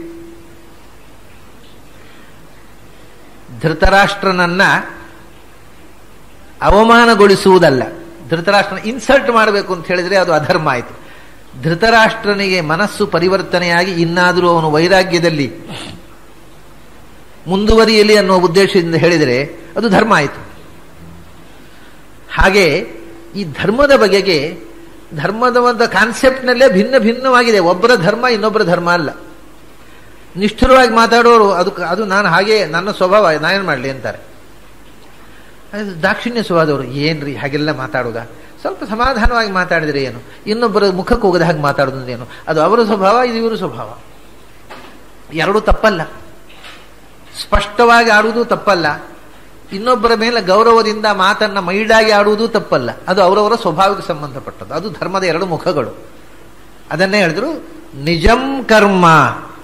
ಧೃತರಾಷ್ಟ್ರನನ್ನ ಅವಮಾನಗೊಳಿಸುವುದಲ್ಲ. ಧೃತರಾಷ್ಟ್ರನ ಇನ್ಸಲ್ಟ್ ಮಾಡಬೇಕು ಅಂತ ಹೇಳಿದ್ರೆ ಅದು ಅಧರ್ಮ ಆಯಿತು. ಧೃತರಾಷ್ಟ್ರನಿಗೆ ಮನಸ್ಸು ಪರಿವರ್ತನೆಯಾಗಿ ಇನ್ನಾದರೂ ಅವನು ವೈರಾಗ್ಯದಲ್ಲಿ ಮುಂದುವರಿಯಲಿ ಅನ್ನೋ ಉದ್ದೇಶದಿಂದ ಹೇಳಿದರೆ ಅದು ಧರ್ಮ ಆಯಿತು. ಹಾಗೆ ಈ ಧರ್ಮದ ಬಗೆಗೆ ಧರ್ಮದ ಒಂದು ಕಾನ್ಸೆಪ್ಟ್ನಲ್ಲೇ ಭಿನ್ನ ಭಿನ್ನವಾಗಿದೆ. ಒಬ್ಬರ ಧರ್ಮ ಇನ್ನೊಬ್ಬರ ಧರ್ಮ ಅಲ್ಲ. ನಿಷ್ಠುರವಾಗಿ ಮಾತಾಡೋರು ಅದು ನಾನು ಹಾಗೆ ನನ್ನ ಸ್ವಭಾವ ನಾನೇನು ಮಾಡಲಿ ಅಂತಾರೆ. ದಾಕ್ಷಿಣ್ಯ ಸ್ವಭಾವದವರು ಏನ್ರಿ ಹಾಗೆಲ್ಲ ಮಾತಾಡೋದ, ಸ್ವಲ್ಪ ಸಮಾಧಾನವಾಗಿ ಮಾತಾಡಿದ್ರೆ ಏನು, ಇನ್ನೊಬ್ಬರ ಮುಖಕ್ಕೆ ಹೋಗದ ಹಾಗೆ ಮಾತಾಡೋದು ಏನು, ಅದು ಅವರ ಸ್ವಭಾವ, ಇದು ಇವರ ಸ್ವಭಾವ. ಎರಡೂ ತಪ್ಪಲ್ಲ. ಸ್ಪಷ್ಟವಾಗಿ ಆಡುವುದು ತಪ್ಪಲ್ಲ, ಇನ್ನೊಬ್ಬರ ಮೇಲೆ ಗೌರವದಿಂದ ಮಾತನ್ನ ಮೈಲ್ಡಾಗಿ ಆಡುವುದು ತಪ್ಪಲ್ಲ. ಅದು ಅವರವರ ಸ್ವಭಾವಕ್ಕೆ ಸಂಬಂಧಪಟ್ಟದ್ದು. ಅದು ಧರ್ಮದ ಎರಡು ಮುಖಗಳು. ಅದನ್ನೇ ಹೇಳಿದ್ರು ನಿಜಂ ಕರ್ಮ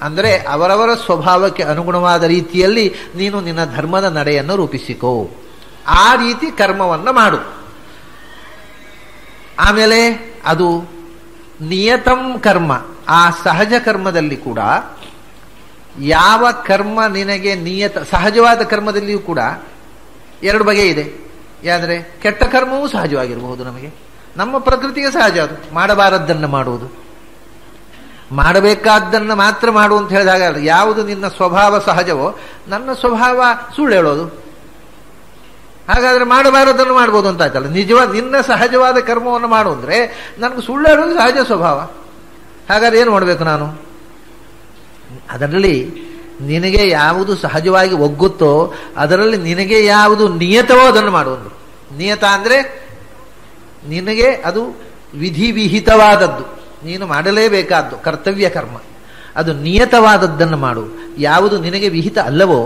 ಅಂದರೆ ಅವರವರ ಸ್ವಭಾವಕ್ಕೆ ಅನುಗುಣವಾದ ರೀತಿಯಲ್ಲಿ ನೀನು ನಿನ್ನ ಧರ್ಮದ ನಡೆಯನ್ನು ರೂಪಿಸಿಕೋ, ಆ ರೀತಿ ಕರ್ಮವನ್ನು ಮಾಡು. ಆಮೇಲೆ ಅದು ನಿಯತಂ ಕರ್ಮ, ಆ ಸಹಜ ಕರ್ಮದಲ್ಲಿ ಕೂಡ ಯಾವ ಕರ್ಮ ನಿನಗೆ ನಿಯತ, ಸಹಜವಾದ ಕರ್ಮದಲ್ಲಿಯೂ ಕೂಡ ಎರಡು ಬಗೆ ಇದೆ. ಯಾದ್ರೆ ಕೆಟ್ಟ ಕರ್ಮವೂ ಸಹಜವಾಗಿರಬಹುದು. ನಮಗೆ ನಮ್ಮ ಪ್ರಕೃತಿಗೆ ಸಹಜ ಅದು ಮಾಡಬಾರದ್ದನ್ನು ಮಾಡುವುದು, ಮಾಡಬೇಕಾದ್ದನ್ನು ಮಾತ್ರ ಮಾಡು ಅಂತ ಹೇಳಿದಾಗ ಯಾವುದು ನಿನ್ನ ಸ್ವಭಾವ ಸಹಜವೋ, ನನ್ನ ಸ್ವಭಾವ ಸುಳ್ಳು ಹೇಳೋದು, ಹಾಗಾದ್ರೆ ಮಾಡಬಾರದನ್ನು ಮಾಡ್ಬೋದು ಅಂತ ಆಯ್ತಲ್ಲ. ನಿನ್ನ ಸಹಜವಾದ ಕರ್ಮವನ್ನು ಮಾಡು ಅಂದ್ರೆ ನನಗೆ ಸುಳ್ಳು ಹೇಳೋದು ಸಹಜ ಸ್ವಭಾವ. ಹಾಗಾದ್ರೆ ಏನು ಮಾಡಬೇಕು ನಾನು? ಅದರಲ್ಲಿ ನಿನಗೆ ಯಾವುದು ಸಹಜವಾಗಿ ಒಗ್ಗುತ್ತೋ ಅದರಲ್ಲಿ ನಿನಗೆ ಯಾವುದು ನಿಯತವೋ ಅದನ್ನು ಮಾಡುವುದು. ನಿಯತ ಅಂದ್ರೆ ನಿನಗೆ ಅದು ವಿಧಿವಿಹಿತವಾದದ್ದು, ನೀನು ಮಾಡಲೇಬೇಕಾದ್ದು ಕರ್ತವ್ಯ ಕರ್ಮ, ಅದು ನಿಯತವಾದದ್ದನ್ನು ಮಾಡು. ಯಾವುದು ನಿನಗೆ ವಿಹಿತ ಅಲ್ಲವೋ,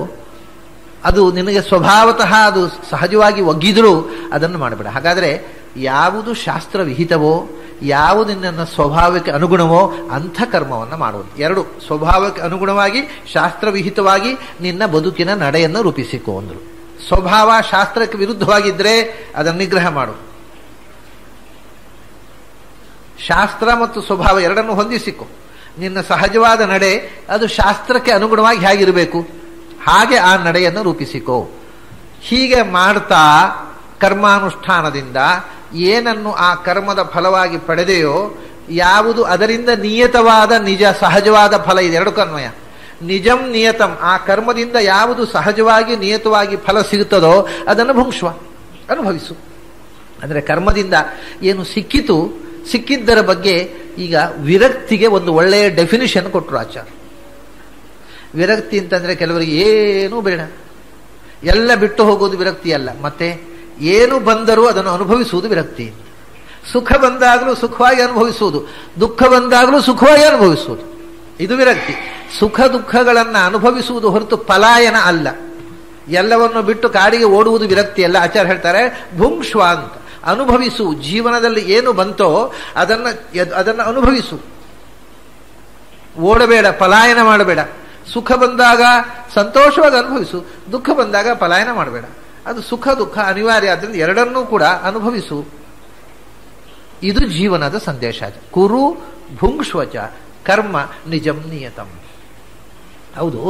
ಅದು ನಿನಗೆ ಸ್ವಭಾವತಃ ಅದು ಸಹಜವಾಗಿ ಒಗ್ಗಿದ್ರೂ ಅದನ್ನು ಮಾಡಬೇಡ. ಹಾಗಾದರೆ ಯಾವುದು ಶಾಸ್ತ್ರ ವಿಹಿತವೋ, ಯಾವುದು ನಿನ್ನ ಸ್ವಭಾವಕ್ಕೆ ಅನುಗುಣವೋ ಅಂಥ ಕರ್ಮವನ್ನು ಮಾಡುವುದು. ಎರಡು, ಸ್ವಭಾವಕ್ಕೆ ಅನುಗುಣವಾಗಿ ಶಾಸ್ತ್ರವಿಹಿತವಾಗಿ ನಿನ್ನ ಬದುಕಿನ ನಡೆಯನ್ನು ರೂಪಿಸಿಕೊ ಅಂದರು. ಸ್ವಭಾವ ಶಾಸ್ತ್ರಕ್ಕೆ ವಿರುದ್ಧವಾಗಿದ್ದರೆ ಅದನ್ನು ನಿಗ್ರಹ ಮಾಡು. ಶಾಸ್ತ್ರ ಮತ್ತು ಸ್ವಭಾವ ಎರಡನ್ನು ಹೊಂದಿಸಿಕೊ. ನಿನ್ನ ಸಹಜವಾದ ನಡೆ ಅದು ಶಾಸ್ತ್ರಕ್ಕೆ ಅನುಗುಣವಾಗಿ ಹೇಗಿರಬೇಕು ಹಾಗೆ ಆ ನಡೆಯನ್ನು ರೂಪಿಸಿಕೊ. ಹೀಗೆ ಮಾಡ್ತಾ ಕರ್ಮಾನುಷ್ಠಾನದಿಂದ ಏನನ್ನು ಆ ಕರ್ಮದ ಫಲವಾಗಿ ಪಡೆದೆಯೋ, ಯಾವುದು ಅದರಿಂದ ನಿಯತವಾದ ನಿಜ ಸಹಜವಾದ ಫಲ ಇದೆ, ಎರಡು ಕನ್ವಯ. ನಿಜಂ ನಿಯತಂ, ಆ ಕರ್ಮದಿಂದ ಯಾವುದು ಸಹಜವಾಗಿ ನಿಯತವಾಗಿ ಫಲ ಸಿಗುತ್ತದೋ ಅದನ್ನು ಭುಂಕ್ಷ್ವ, ಅನುಭವಿಸು. ಅಂದರೆ ಕರ್ಮದಿಂದ ಏನು ಸಿಕ್ಕಿತು, ಸಿಕ್ಕಿದ್ದರ ಬಗ್ಗೆ ಈಗ ವಿರಕ್ತಿಗೆ ಒಂದು ಒಳ್ಳೆಯ ಡೆಫಿನಿಷನ್ ಕೊಟ್ಟರು ಆಚಾರ್ಯ. ವಿರಕ್ತಿ ಅಂತಂದ್ರೆ ಕೆಲವರಿಗೆ ಏನೂ ಬೇಡ, ಎಲ್ಲ ಬಿಟ್ಟು ಹೋಗೋದು ವಿರಕ್ತಿ ಅಲ್ಲ. ಮತ್ತೆ ಏನು ಬಂದರೂ ಅದನ್ನು ಅನುಭವಿಸುವುದು ವಿರಕ್ತಿ. ಸುಖ ಬಂದಾಗಲೂ ಸುಖವಾಗಿ ಅನುಭವಿಸುವುದು, ದುಃಖ ಬಂದಾಗಲೂ ಸುಖವಾಗಿ ಅನುಭವಿಸುವುದು, ಇದು ವಿರಕ್ತಿ. ಸುಖ ದುಃಖಗಳನ್ನು ಅನುಭವಿಸುವುದು ಹೊರತು ಪಲಾಯನ ಅಲ್ಲ. ಎಲ್ಲವನ್ನು ಬಿಟ್ಟು ಕಾಡಿಗೆ ಓಡುವುದು ವಿರಕ್ತಿ ಅಲ್ಲ. ಆಚಾರ್ಯ ಹೇಳ್ತಾರೆ ಭುಂಕ್ಷ್ವ ಅಂತ. ಅನುಭವಿಸು, ಜೀವನದಲ್ಲಿ ಏನು ಬಂತೋ ಅದನ್ನು ಅನುಭವಿಸು, ಓಡಬೇಡ, ಪಲಾಯನ ಮಾಡಬೇಡ. ಸುಖ ಬಂದಾಗ ಸಂತೋಷವಾಗಿ ಅನುಭವಿಸು, ದುಃಖ ಬಂದಾಗ ಪಲಾಯನ ಮಾಡಬೇಡ. ಅದು ಸುಖ ದುಃಖ ಅನಿವಾರ್ಯ, ಆದ್ದರಿಂದ ಎರಡನ್ನೂ ಕೂಡ ಅನುಭವಿಸು. ಇದು ಜೀವನದ ಸಂದೇಶ. ಕುರು ಭುಂಕ್ಷ್ವಚ ಕರ್ಮ ನಿಜಂ ನಿಯತಂ. ಹೌದು,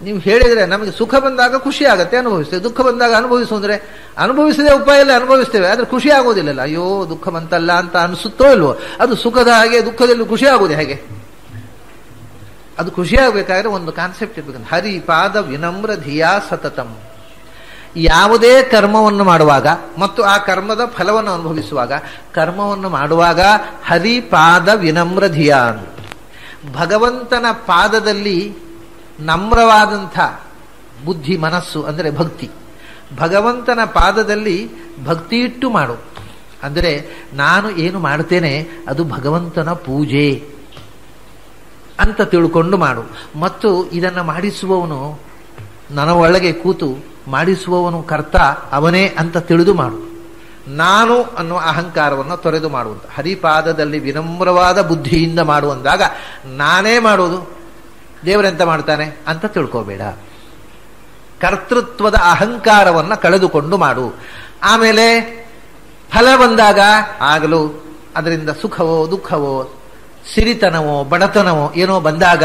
ನೀವು ಹೇಳಿದ್ರೆ ನಮಗೆ ಸುಖ ಬಂದಾಗ ಖುಷಿ ಆಗತ್ತೆ, ಅನುಭವಿಸ್ತೇವೆ. ದುಃಖ ಬಂದಾಗ ಅನುಭವಿಸು ಅಂದ್ರೆ ಅನುಭವಿಸದೆ ಉಪಾಯಲ್ಲಿ ಅನುಭವಿಸ್ತೇವೆ, ಆದ್ರೆ ಖುಷಿ ಆಗೋದಿಲ್ಲಲ್ಲ. ಅಯ್ಯೋ ದುಃಖ ಬಂತಲ್ಲ ಅಂತ ಅನಿಸುತ್ತೋ ಇಲ್ವೋ, ಅದು ಸುಖದ ಹಾಗೆ ದುಃಖದಲ್ಲಿ ಖುಷಿ ಆಗೋದು ಹೇಗೆ? ಅದು ಖುಷಿಯಾಗಬೇಕಾದ್ರೆ ಒಂದು ಕಾನ್ಸೆಪ್ಟ್ ಇರ್ಬೇಕಂತ. ಹರಿ ಪಾದ ವಿನಮ್ರ ಧಿಯಾ ಸತತಂ. ಯಾವುದೇ ಕರ್ಮವನ್ನು ಮಾಡುವಾಗ ಮತ್ತು ಆ ಕರ್ಮದ ಫಲವನ್ನು ಅನುಭವಿಸುವಾಗ, ಕರ್ಮವನ್ನು ಮಾಡುವಾಗ ಹರಿಪಾದ ವಿನಮ್ರ ಧಿಯಾ, ಭಗವಂತನ ಪಾದದಲ್ಲಿ ನಮ್ರವಾದಂಥ ಬುದ್ಧಿ ಮನಸ್ಸು ಅಂದರೆ ಭಕ್ತಿ. ಭಗವಂತನ ಪಾದದಲ್ಲಿ ಭಕ್ತಿ ಇಟ್ಟು ಮಾಡು. ಅಂದರೆ ನಾನು ಏನು ಮಾಡ್ತೇನೆ ಅದು ಭಗವಂತನ ಪೂಜೆ ಅಂತ ತಿಳ್ಕೊಂಡು ಮಾಡು. ಮತ್ತು ಇದನ್ನು ಮಾಡಿಸುವವನು ನನ್ನ ಒಳಗೆ ಕೂತು ಮಾಡಿಸುವವನು ಕರ್ತ ಅವನೇ ಅಂತ ತಿಳಿದು ಮಾಡು. ನಾನು ಅನ್ನುವ ಅಹಂಕಾರವನ್ನು ತೊರೆದು ಮಾಡುವಂತ ಹರಿಪಾದದಲ್ಲಿ ವಿನಮ್ರವಾದ ಬುದ್ಧಿಯಿಂದ ಮಾಡುವಂದಾಗ ನಾನೇ ಮಾಡೋದು, ದೇವರೆಂತ ಮಾಡ್ತಾನೆ ಅಂತ ತಿಳ್ಕೋಬೇಡ. ಕರ್ತೃತ್ವದ ಅಹಂಕಾರವನ್ನು ಕಳೆದುಕೊಂಡು ಮಾಡು. ಆಮೇಲೆ ಫಲ ಬಂದಾಗ ಆಗಲು ಅದರಿಂದ ಸುಖವೋ ದುಃಖವೋ ಸಿರಿತನವೋ ಬಡತನವೋ ಏನೋ ಬಂದಾಗ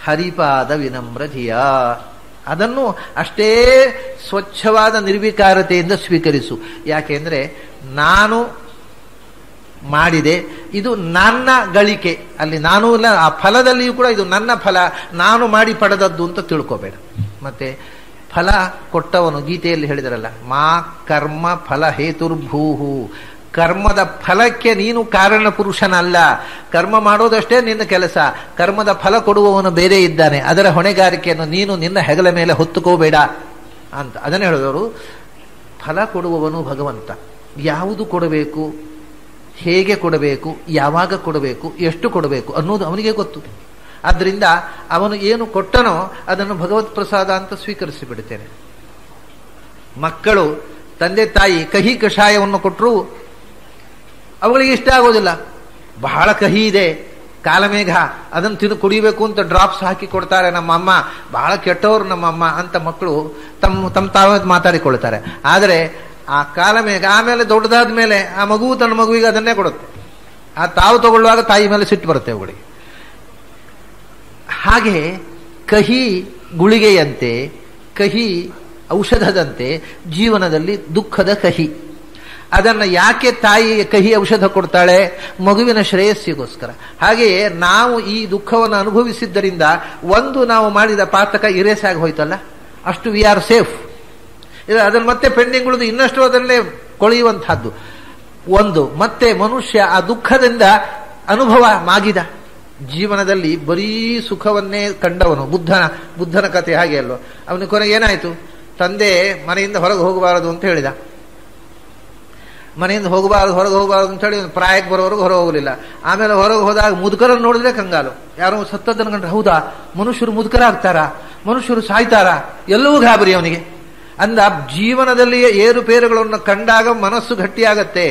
ಹರಿಪಾದ ವಿನಮ್ರ ಧಿಯ ಅದನ್ನು ಅಷ್ಟೇ ಸ್ವಚ್ಛವಾದ ನಿರ್ವಿಕಾರತೆಯಿಂದ ಸ್ವೀಕರಿಸು. ಯಾಕೆಂದ್ರೆ ನಾನು ಮಾಡಿದೆ, ಇದು ನನ್ನ ಗಳಿಕೆ, ಅಲ್ಲಿ ನಾನು ಇಲ್ಲ, ಆ ಫಲದಲ್ಲಿಯೂ ಕೂಡ ಇದು ನನ್ನ ಫಲ, ನಾನು ಮಾಡಿ ಪಡೆದದ್ದು ಅಂತ ತಿಳ್ಕೋಬೇಡ. ಮತ್ತೆ ಫಲ ಕೊಟ್ಟವನು ಗೀತೆಯಲ್ಲಿ ಹೇಳಿದರಲ್ಲ, ಮಾ ಕರ್ಮ ಫಲ ಹೇತುರ್ಭೂಹು, ಕರ್ಮದ ಫಲಕ್ಕೆ ನೀನು ಕಾರಣ ಪುರುಷನಲ್ಲ, ಕರ್ಮ ಮಾಡೋದಷ್ಟೇ ನಿನ್ನ ಕೆಲಸ, ಕರ್ಮದ ಫಲ ಕೊಡುವವನು ಬೇರೆ ಇದ್ದಾನೆ, ಅದರ ಹೊಣೆಗಾರಿಕೆಯನ್ನು ನೀನು ನಿನ್ನ ಹೆಗಲ ಮೇಲೆ ಹೊತ್ತುಕೋಬೇಡ ಅಂತ ಅದನ್ನು ಹೇಳಿದವರು. ಫಲ ಕೊಡುವವನು ಭಗವಂತ, ಯಾವುದು ಕೊಡಬೇಕು, ಹೇಗೆ ಕೊಡಬೇಕು, ಯಾವಾಗ ಕೊಡಬೇಕು, ಎಷ್ಟು ಕೊಡಬೇಕು ಅನ್ನೋದು ಅವನಿಗೆ ಗೊತ್ತು. ಆದ್ದರಿಂದ ಅವನು ಏನು ಕೊಟ್ಟನೋ ಅದನ್ನು ಭಗವತ್ ಪ್ರಸಾದ ಅಂತ ಸ್ವೀಕರಿಸಿ ಬಿಡುತ್ತೇನೆ. ಮಕ್ಕಳು ತಂದೆ ತಾಯಿ ಕಹಿ ಕಷಾಯವನ್ನು ಕೊಟ್ಟರು ಅವುಗಳಿಗೆ ಇಷ್ಟ ಆಗೋದಿಲ್ಲ. ಬಹಳ ಕಹಿ ಇದೆ, ಕಾಲಮೇಘ, ಅದನ್ನು ಕುಡಿಬೇಕು ಅಂತ ಡ್ರಾಪ್ಸ್ ಹಾಕಿ ಕೊಡ್ತಾರೆ ನಮ್ಮಮ್ಮ, ಬಹಳ ಕೆಟ್ಟವರು ನಮ್ಮಮ್ಮ ಅಂತ ಮಕ್ಕಳು ತಮ್ಮ ತಾವೇ ಮಾತಾಡಿಕೊಳ್ತಾರೆ. ಆದರೆ ಆ ಕಾಲಮೇಘ ಆಮೇಲೆ ದೊಡ್ಡದಾದ ಮೇಲೆ ಆ ಮಗು ತನ್ನ ಮಗುವಿಗೆ ಅದನ್ನೇ ಕೊಡುತ್ತೆ. ಆ ತಾವು ತಗೊಳ್ಳುವಾಗ ತಾಯಿ ಮೇಲೆ ಸಿಟ್ಟು ಬರುತ್ತೆ ಅವುಗಳಿಗೆ. ಹಾಗೆ ಕಹಿ ಗುಳಿಗೆಯಂತೆ, ಕಹಿ ಔಷಧದಂತೆ ಜೀವನದಲ್ಲಿ ದುಃಖದ ಕಹಿ. ಅದನ್ನು ಯಾಕೆ ತಾಯಿ ಕಹಿ ಔಷಧ ಕೊಡ್ತಾಳೆ? ಮಗುವಿನ ಶ್ರೇಯಸ್ಸಿಗೋಸ್ಕರ. ಹಾಗೆಯೇ ನಾವು ಈ ದುಃಖವನ್ನು ಅನುಭವಿಸಿದ್ದರಿಂದ ಒಂದು ನಾವು ಮಾಡಿದ ಪಾತಕ ಇರೇಸ್ ಆಗಿ ಹೋಯ್ತಲ್ಲ, ಅಷ್ಟು ವಿ ಆರ್ ಸೇಫ್. ಅದನ್ನು ಮತ್ತೆ ಪೆಂಡಿಂಗ್ ಉಳಿದು ಇನ್ನಷ್ಟು ಅದನ್ನೇ ಕೊಳೆಯುವಂತಹದ್ದು ಒಂದು. ಮತ್ತೆ ಮನುಷ್ಯ ಆ ದುಃಖದಿಂದ ಅನುಭವ ಮಾಗಿದ. ಜೀವನದಲ್ಲಿ ಬರೀ ಸುಖವನ್ನೇ ಕಂಡವನು. ಬುದ್ಧನ ಕಥೆ ಹಾಗೆ ಅಲ್ವ, ಅವನ ಕೊನೆಗೆ ಏನಾಯಿತು? ತಂದೆ ಮನೆಯಿಂದ ಹೊರಗೆ ಹೋಗಬಾರದು ಅಂತ ಹೇಳಿದ. ಮನೆಯಿಂದ ಹೊರಗೆ ಹೋಗಬಾರದು ಅಂತ ಹೇಳಿ ಪ್ರಾಯಕ್ಕೆ ಬರೋವರೆಗೂ ಹೊರಗೆ ಹೋಗಲಿಲ್ಲ. ಆಮೇಲೆ ಹೊರಗೆ ಹೋದಾಗ ಮುದುಕರನ್ನು ನೋಡಿದ್ರೆ ಕಂಗಾಲು. ಯಾರೋ ಸತ್ತದ್ದನ್ನು ಕಂಡ್ರೆ, ಹೌದಾ ಮನುಷ್ಯರು ಮುದುಕರಾಗ್ತಾರಾ, ಮನುಷ್ಯರು ಸಾಯ್ತಾರಾ, ಎಲ್ಲವೂ ಗಾಬರಿ ಅವನಿಗೆ. ಅಂದ ಜೀವನದಲ್ಲಿಯೇ ಏರುಪೇರುಗಳನ್ನು ಕಂಡಾಗ ಮನಸ್ಸು ಗಟ್ಟಿಯಾಗತ್ತೆ,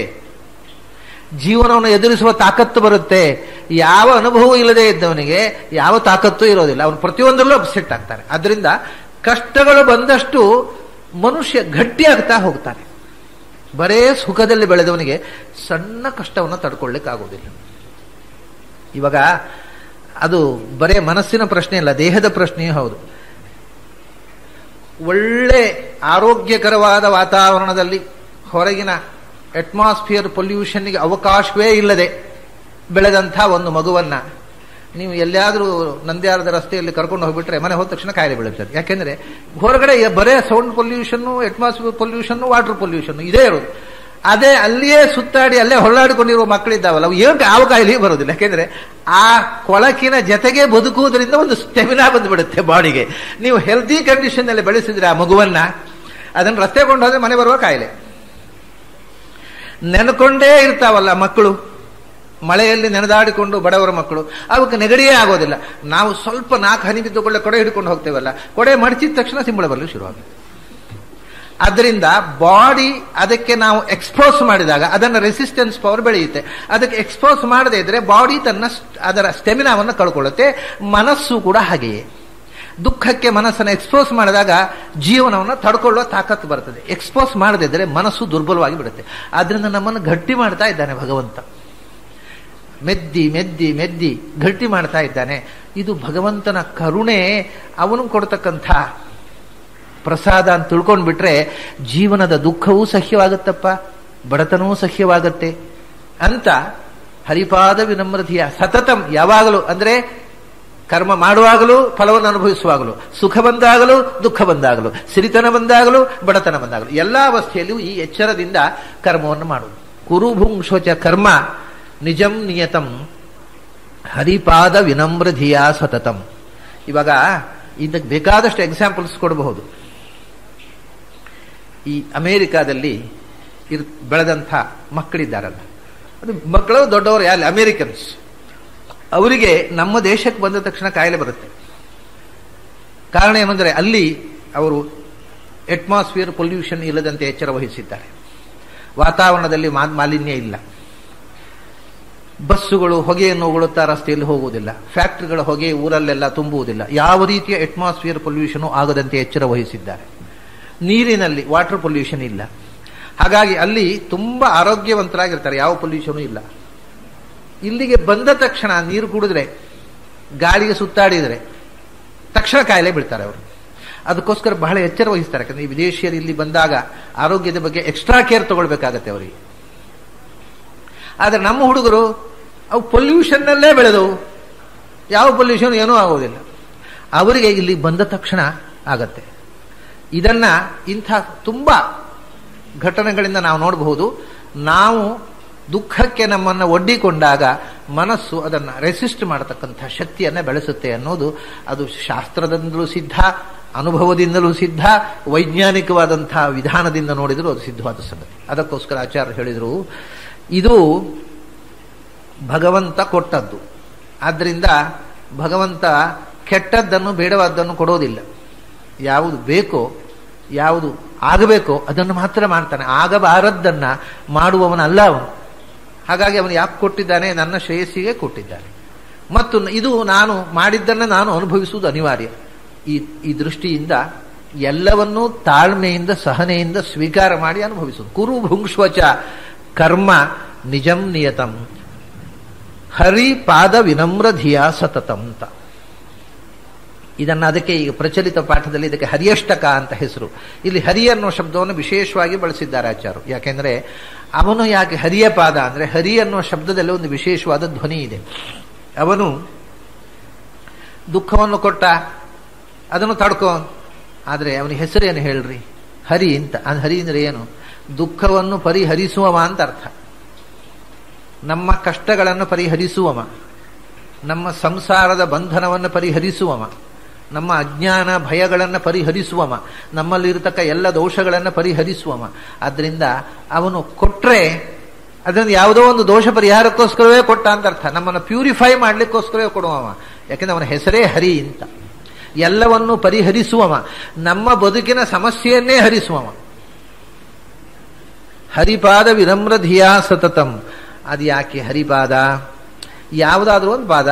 ಜೀವನವನ್ನು ಎದುರಿಸುವ ತಾಕತ್ತು ಬರುತ್ತೆ. ಯಾವ ಅನುಭವ ಇಲ್ಲದೆ ಇದ್ದವನಿಗೆ ಯಾವ ತಾಕತ್ತು ಇರೋದಿಲ್ಲ, ಅವನು ಪ್ರತಿಯೊಂದರಲ್ಲೂ ಅಪ್ಸೆಟ್ ಆಗ್ತಾನೆ. ಅದರಿಂದ ಕಷ್ಟಗಳು ಬಂದಷ್ಟು ಮನುಷ್ಯ ಗಟ್ಟಿಯಾಗ್ತಾ ಹೋಗ್ತಾನೆ. ಬರೇ ಸುಖದಲ್ಲಿ ಬೆಳೆದವನಿಗೆ ಸಣ್ಣ ಕಷ್ಟವನ್ನು ತಡ್ಕೊಳ್ಳಿಕ್ಕಾಗೋದಿಲ್ಲ. ಇವಾಗ ಅದು ಬರೇ ಮನಸ್ಸಿನ ಪ್ರಶ್ನೆ ಅಲ್ಲ, ದೇಹದ ಪ್ರಶ್ನೆಯೂ ಹೌದು. ಒಳ್ಳೆ ಆರೋಗ್ಯಕರವಾದ ವಾತಾವರಣದಲ್ಲಿ ಹೊರಗಿನ ಅಟ್ಮಾಸ್ಫಿಯರ್ ಪೊಲ್ಯೂಷನ್ಗೆ ಅವಕಾಶವೇ ಇಲ್ಲದೆ ಬೆಳೆದಂಥ ಒಂದು ಮಗುವನ್ನ ನೀವು ಎಲ್ಲಿಯಾದರೂ ನಂದ್ಯಾರದ ರಸ್ತೆಯಲ್ಲಿ ಕರ್ಕೊಂಡು ಹೋಗ್ಬಿಟ್ರೆ ಮನೆ ಹೋದ ತಕ್ಷಣ ಕಾಯಿಲೆ ಬೀಳುತ್ತದೆ. ಯಾಕೆಂದ್ರೆ ಹೊರಗಡೆ ಬರೇ sound pollution, atmosphere pollution, water pollution ಇದೇ ಇರೋದು. ಅದೇ ಅಲ್ಲಿಯೇ ಸುತ್ತಾಡಿ ಅಲ್ಲೇ ಹೊಳ್ಳಾಡಿಕೊಂಡಿರುವ ಮಕ್ಕಳಿದ್ದಾವಲ್ಲ, ಅವು ಏನು ಯಾವ ಕಾಯಿಲೆ ಬರೋದಿಲ್ಲ. ಯಾಕೆಂದ್ರೆ ಆ ಕೊಳಕಿನ ಜೊತೆಗೆ ಬದುಕುವುದರಿಂದ ಒಂದು ಸ್ಟೆಮಿನಾ ಬಂದುಬಿಡುತ್ತೆ ಬಾಡಿಗೆ. ನೀವು ಹೆಲ್ದಿ ಕಂಡೀಷನ್ ಅಲ್ಲಿ ಬೆಳೆಸಿದ್ರೆ ಆ ಮಗುವನ್ನ, ಅದನ್ನು ರಸ್ತೆ ಕೊಂಡು ಹೋದ್ರೆ ಮನೆ ಬರುವ ಕಾಯಿಲೆ. ನೆನ್ಕೊಂಡೇ ಇರ್ತಾವಲ್ಲ ಮಕ್ಕಳು, ಮಳೆಯಲ್ಲಿ ನೆನೆದಾಡಿಕೊಂಡು ಬಡವರ ಮಕ್ಕಳು, ಅವಕ್ಕೆ ನೆಗಡಿಯೇ ಆಗೋದಿಲ್ಲ. ನಾವು ಸ್ವಲ್ಪ 4 ಹನಿ ಬಿದ್ದುಕೊಳ್ಳೆ ಕೊಡೆ ಹಿಡ್ಕೊಂಡು ಹೋಗ್ತೇವಲ್ಲ, ಕೊಡೆ ಮಡಚಿದ ತಕ್ಷಣ ಸಿಂಬಳ ಬರಲು ಶುರುವಾಗುತ್ತೆ. ಅದರಿಂದ ಬಾಡಿ ಅದಕ್ಕೆ ನಾವು ಎಕ್ಸ್ಪೋಸ್ ಮಾಡಿದಾಗ ಅದನ್ನ ರೆಸಿಸ್ಟೆನ್ಸ್ ಪವರ್ ಬೆಳೆಯುತ್ತೆ. ಅದಕ್ಕೆ ಎಕ್ಸ್ಪೋಸ್ ಮಾಡದೇ ಇದ್ರೆ ಬಾಡಿ ಅದರ ಸ್ಟೆಮಿನಾವನ್ನು ಕಳ್ಕೊಳ್ಳುತ್ತೆ. ಮನಸ್ಸು ಕೂಡ ಹಾಗೆಯೇ. ದುಃಖಕ್ಕೆ ಮನಸ್ಸನ್ನು ಎಕ್ಸ್ಪೋಸ್ ಮಾಡಿದಾಗ ಜೀವನವನ್ನು ತಡ್ಕೊಳ್ಳುವ ತಾಕತ್ತು ಬರ್ತದೆ. ಎಕ್ಸ್ಪೋಸ್ ಮಾಡದೇ ಇದ್ರೆ ಮನಸ್ಸು ದುರ್ಬಲವಾಗಿ ಬಿಡುತ್ತೆ. ಆದ್ರಿಂದ ನಮ್ಮನ್ನು ಗಟ್ಟಿ ಮಾಡ್ತಾ ಇದ್ದಾನೆ ಭಗವಂತ. ಮೆದ್ದಿ ಮೆದ್ದಿ ಮೆದ್ದಿ ಗಟ್ಟಿ ಮಾಡ್ತಾ ಇದ್ದಾನೆ. ಇದು ಭಗವಂತನ ಕರುಣೆ, ಅವನು ಕೊಡ್ತಕ್ಕಂಥ ಪ್ರಸಾದ ಅಂತ ತಿಳ್ಕೊಂಡ್ಬಿಟ್ರೆ ಜೀವನದ ದುಃಖವೂ ಸಹ್ಯವಾಗುತ್ತಪ್ಪ, ಬಡತನವೂ ಸಹ್ಯವಾಗತ್ತೆ ಅಂತ ಹರಿಪಾದ ವಿನಮ್ರತೆಯ ಸತತಂ ಯಾವಾಗಲೂ, ಅಂದ್ರೆ ಕರ್ಮ ಮಾಡುವಾಗಲೂ ಫಲವನ್ನು ಅನುಭವಿಸುವಾಗಲೂ, ಸುಖ ಬಂದಾಗಲೂ ದುಃಖ ಬಂದಾಗಲೂ, ಸಿರಿತನ ಬಂದಾಗಲೂ ಬಡತನ ಬಂದಾಗಲೂ, ಎಲ್ಲ ಅವಸ್ಥೆಯಲ್ಲಿಯೂ ಈ ಎಚ್ಚರದಿಂದ ಕರ್ಮವನ್ನು ಮಾಡುವುದು. ಕುರುಭುಂಕ್ಷೋಚ ಕರ್ಮ ನಿಜಂ ನಿಯತಂ ಹರಿಪಾದ ವಿನಮ್ರಧಿಯ ಸತತಂ. ಇವಾಗ ಇದಕ್ಕೆ ಬೇಕಾದಷ್ಟು ಎಕ್ಸಾಂಪಲ್ಸ್ ಕೊಡಬಹುದು. ಈ ಅಮೆರಿಕಾದಲ್ಲಿ ಬೆಳೆದಂಥ ಮಕ್ಕಳಿದ್ದಾರಲ್ಲ, ಅದು ಮಕ್ಕಳು ದೊಡ್ಡವರು ಯಾರು ಅಮೆರಿಕನ್ಸ್, ಅವರಿಗೆ ನಮ್ಮ ದೇಶಕ್ಕೆ ಬಂದ ತಕ್ಷಣ ಕಾಯಿಲೆ ಬರುತ್ತೆ. ಕಾರಣ ಏನಂದ್ರೆ ಅಲ್ಲಿ ಅವರು ಅಟ್ಮಾಸ್ಫಿಯರ್ ಪೊಲ್ಯೂಷನ್ ಇಲ್ಲದಂತೆ ಎಚ್ಚರ ವಹಿಸಿದ್ದಾರೆ. ವಾತಾವರಣದಲ್ಲಿ ಮಾಲಿನ್ಯ ಇಲ್ಲ, ಬಸ್ಸುಗಳು ಹೊಗೆಯನ್ನು ಉಗುಳುತ್ತಾ ರಸ್ತೆಯಲ್ಲಿ ಹೋಗುವುದಿಲ್ಲ, ಫ್ಯಾಕ್ಟರಿಗಳ ಹೊಗೆ ಊರಲ್ಲೆಲ್ಲ ತುಂಬುವುದಿಲ್ಲ, ಯಾವ ರೀತಿಯ ಅಟ್ಮಾಸ್ಫಿಯರ್ ಪೊಲ್ಯೂಷನ್ ಆಗದಂತೆ ಎಚ್ಚರ ವಹಿಸಿದ್ದಾರೆ. ನೀರಿನಲ್ಲಿ ವಾಟರ್ ಪೊಲ್ಯೂಷನ್ ಇಲ್ಲ. ಹಾಗಾಗಿ ಅಲ್ಲಿ ತುಂಬಾ ಆರೋಗ್ಯವಂತರಾಗಿರ್ತಾರೆ, ಯಾವ ಪೊಲ್ಯೂಷನ್ ಇಲ್ಲ. ಇಲ್ಲಿಗೆ ಬಂದ ತಕ್ಷಣ ನೀರು ಕುಡಿದ್ರೆ, ಗಾಳಿಗೆ ಸುತ್ತಾಡಿದರೆ ತಕ್ಷಣ ಕಾಯಿಲೆ ಬೀಳ್ತಾರೆ ಅವರು. ಅದಕ್ಕೋಸ್ಕರ ಬಹಳ ಎಚ್ಚರ ವಹಿಸ್ತಾರೆ. ಯಾಕಂದ್ರೆ ಈ ವಿದೇಶಿಯರು ಇಲ್ಲಿ ಬಂದಾಗ ಆರೋಗ್ಯದ ಬಗ್ಗೆ ಎಕ್ಸ್ಟ್ರಾ ಕೇರ್ ತಗೊಳ್ಬೇಕಾಗತ್ತೆ ಅವರಿಗೆ. ಆದರೆ ನಮ್ಮ ಹುಡುಗರು ಅವು ಪೊಲ್ಯೂಷನ್ನಲ್ಲೇ ಬೆಳೆದವು, ಯಾವ ಪೊಲ್ಯೂಷನ್ ಏನೂ ಆಗೋದಿಲ್ಲ. ಅವರಿಗೆ ಇಲ್ಲಿ ಬಂದ ತಕ್ಷಣ ಆಗತ್ತೆ. ಇದನ್ನ ಇಂಥ ತುಂಬಾ ಘಟನೆಗಳಿಂದ ನಾವು ನೋಡಬಹುದು. ನಾವು ದುಃಖಕ್ಕೆ ನಮ್ಮನ್ನು ಒಡ್ಡಿಕೊಂಡಾಗ ಮನಸ್ಸು ಅದನ್ನು ರೆಸಿಸ್ಟ್ ಮಾಡತಕ್ಕಂಥ ಶಕ್ತಿಯನ್ನೇ ಬೆಳೆಸುತ್ತೆ ಅನ್ನೋದು ಅದು ಶಾಸ್ತ್ರದಿಂದಲೂ ಸಿದ್ಧ, ಅನುಭವದಿಂದಲೂ ಸಿದ್ಧ, ವೈಜ್ಞಾನಿಕವಾದಂತಹ ವಿಧಾನದಿಂದ ನೋಡಿದರೂ ಅದು ಸಿದ್ಧವಾದ ಸಂಗತಿ. ಅದಕ್ಕೋಸ್ಕರ ಆಚಾರ್ಯರು ಹೇಳಿದರು, ಇದು ಭಗವಂತ ಕೊಟ್ಟದ್ದು. ಆದ್ದರಿಂದ ಭಗವಂತ ಕೆಟ್ಟದ್ದನ್ನು ಬೇಡವಾದ್ದನ್ನು ಕೊಡೋದಿಲ್ಲ. ಯಾವುದು ಬೇಕೋ, ಯಾವುದು ಆಗಬೇಕೋ ಅದನ್ನು ಮಾತ್ರ ಮಾಡ್ತಾನೆ. ಆಗಬಾರದ್ದನ್ನ ಮಾಡುವವನಲ್ಲ ಅವನು. ಹಾಗಾಗಿ ಅವನು ಯಾಕೆ ಕೊಟ್ಟಿದ್ದಾನೆ? ನನ್ನ ಶ್ರೇಯಸ್ಸಿಗೆ ಕೊಟ್ಟಿದ್ದಾನೆ. ಮತ್ತು ಇದು ನಾನು ಮಾಡಿದ್ದನ್ನು ನಾನು ಅನುಭವಿಸುವುದು ಅನಿವಾರ್ಯ. ಈ ದೃಷ್ಟಿಯಿಂದ ಎಲ್ಲವನ್ನೂ ತಾಳ್ಮೆಯಿಂದ ಸಹನೆಯಿಂದ ಸ್ವೀಕಾರ ಮಾಡಿ ಅನುಭವಿಸುವುದು. ಕುರು ಭುಂಕ್ಷ್ವಚ ಕರ್ಮ ನಿಜಂ ನಿಯತಂ ಹರಿ ಪಾದ ವಿನಮ್ರ ಧಿಯ ಸತತಂ ಅಂತ. ಇದನ್ನು ಅದಕ್ಕೆ ಈಗ ಪ್ರಚಲಿತ ಪಾಠದಲ್ಲಿ ಇದಕ್ಕೆ ಹರಿಯಷ್ಟಕ ಅಂತ ಹೆಸರು. ಇಲ್ಲಿ ಹರಿ ಅನ್ನೋ ಶಬ್ದವನ್ನು ವಿಶೇಷವಾಗಿ ಬಳಸಿದ್ದಾರೆ ಆಚಾರ್ಯರು. ಯಾಕೆಂದ್ರೆ ಅವನು ಯಾಕೆ ಹರಿಯ ಪಾದ ಅಂದ್ರೆ ಹರಿ ಅನ್ನೋ ಶಬ್ದದಲ್ಲಿ ಒಂದು ವಿಶೇಷವಾದ ಧ್ವನಿ ಇದೆ. ಅವನು ದುಃಖವನ್ನು ಕೊಟ್ಟ, ಅದನ್ನು ತಡ್ಕೋ, ಆದರೆ ಅವನ ಹೆಸರೇನು ಹೇಳ್ರಿ? ಹರಿ ಅಂತ. ಹರಿ ಅಂದ್ರೆ ಏನು? ದುಃಖವನ್ನು ಪರಿಹರಿಸುವವ ಅಂತ ಅರ್ಥ. ನಮ್ಮ ಕಷ್ಟಗಳನ್ನು ಪರಿಹರಿಸುವವ, ನಮ್ಮ ಸಂಸಾರದ ಬಂಧನವನ್ನು ಪರಿಹರಿಸುವವ, ನಮ್ಮ ಅಜ್ಞಾನ ಭಯಗಳನ್ನು ಪರಿಹರಿಸುವವ, ನಮ್ಮಲ್ಲಿರತಕ್ಕ ಎಲ್ಲ ದೋಷಗಳನ್ನು ಪರಿಹರಿಸುವವ. ಆದ್ದರಿಂದ ಅವನು ಕೊಟ್ರೆ ಅದನ್ನು ಯಾವುದೋ ಒಂದು ದೋಷ ಪರಿಹಾರಕ್ಕೋಸ್ಕರವೇ ಕೊಟ್ಟ ಅಂತ ಅರ್ಥ. ನಮ್ಮನ್ನು ಪ್ಯೂರಿಫೈ ಮಾಡ್ಲಿಕ್ಕೋಸ್ಕರವೇ ಕೊಡುವವ. ಯಾಕೆಂದ್ರೆ ಅವನ ಹೆಸರೇ ಹರಿ ಅಂತ. ಎಲ್ಲವನ್ನು ಪರಿಹರಿಸುವವ, ನಮ್ಮ ಬದುಕಿನ ಸಮಸ್ಯೆಯನ್ನೇ ಹರಿಸುವವ. ಹರಿಪಾದ ವಿನಮ್ರ ಧಿಯಾ ಸತತಂ. ಅದು ಯಾಕೆ ಹರಿಪಾದ? ಯಾವುದಾದ್ರೂ ಒಂದು ಪಾದ.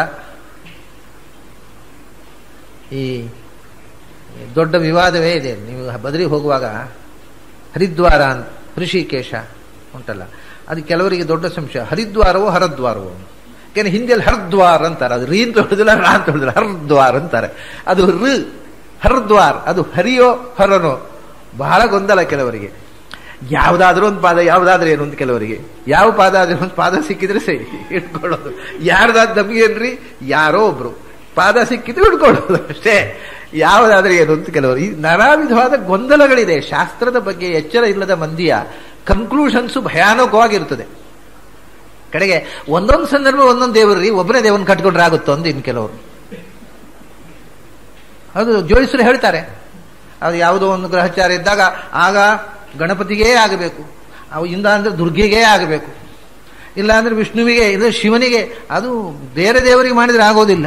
ಈ ದೊಡ್ಡ ವಿವಾದವೇ ಇದೆ. ನೀವು ಬದರಿಗೆ ಹೋಗುವಾಗ ಹರಿದ್ವಾರ ಅಂತ, ಋಷಿಕೇಶ ಉಂಟಲ್ಲ, ಅದು ಕೆಲವರಿಗೆ ದೊಡ್ಡ ಸಂಶಯ. ಹರಿದ್ವಾರವೋ ಹರದ್ವಾರವೋ? ಯಾಕೆಂದ್ರೆ ಹಿಂದಿಯಲ್ಲಿ ಹರಿದ್ವಾರ ಅಂತಾರೆ. ಅದು ರೀ ಅಂತ ಹೊಡೆದಿಲ್ಲ, ರಾ ಅಂತ ಹೊಡೆದಿಲ್ಲ, ಹರಿದ್ವಾರ ಅಂತಾರೆ. ಅದು ಹರಿದ್ವಾರ, ಅದು ಹರಿಯೋ ಹರನೋ ಬಹಳ ಗೊಂದಲ ಕೆಲವರಿಗೆ. ಯಾವುದಾದ್ರೂ ಒಂದು ಪಾದ, ಯಾವುದಾದ್ರೂ ಏನು ಅಂತ ಕೆಲವರಿಗೆ. ಯಾವ ಪಾದ ಆದ್ರೆ ಒಂದು ಪಾದ ಸಿಕ್ಕಿದ್ರೆ ಸರಿ ಇಟ್ಕೊಳ್ಳೋದು. ಯಾರ್ದಾದ್ರು ನಮಗೇನ್ರಿ? ಯಾರೋ ಒಬ್ರು ಪಾದ ಸಿಕ್ಕಿದ್ರೆ ಇಟ್ಕೊಳ್ಳೋದು ಅಷ್ಟೇ. ಯಾವುದಾದ್ರೆ ಏನು ಅಂತ ಕೆಲವರು. ಈ ನಾನಾ ವಿಧವಾದ ಗೊಂದಲಗಳಿದೆ. ಶಾಸ್ತ್ರದ ಬಗ್ಗೆ ಎಚ್ಚರ ಇಲ್ಲದ ಮಂದಿಯ ಕನ್ಕ್ಲೂಷನ್ಸು ಭಯಾನಕವಾಗಿರ್ತದೆ. ಕಡೆಗೆ ಒಂದೊಂದು ಸಂದರ್ಭ ಒಂದೊಂದು ದೇವರ್ರಿ, ಒಬ್ಬನೇ ದೇವರನ್ನು ಕಟ್ಕೊಂಡ್ರೆ ಆಗುತ್ತೋ ಅಂತ ಇನ್ನು ಕೆಲವರು. ಅದು ಜೋಯಿಸರು ಹೇಳ್ತಾರೆ. ಅದು ಯಾವುದೋ ಒಂದು ಗ್ರಹಚಾರ ಇದ್ದಾಗ ಆಗ ಗಣಪತಿಗೇ ಆಗಬೇಕು, ಅವು ಇಲ್ಲ ಅಂದ್ರೆ ದುರ್ಗೆಗೇ ಆಗಬೇಕು, ಇಲ್ಲ ಅಂದ್ರೆ ವಿಷ್ಣುವಿಗೆ, ಇಲ್ಲ ಶಿವನಿಗೆ. ಅದು ಬೇರೆ ದೇವರಿಗೆ ಮಾಡಿದ್ರೆ ಆಗೋದಿಲ್ಲ.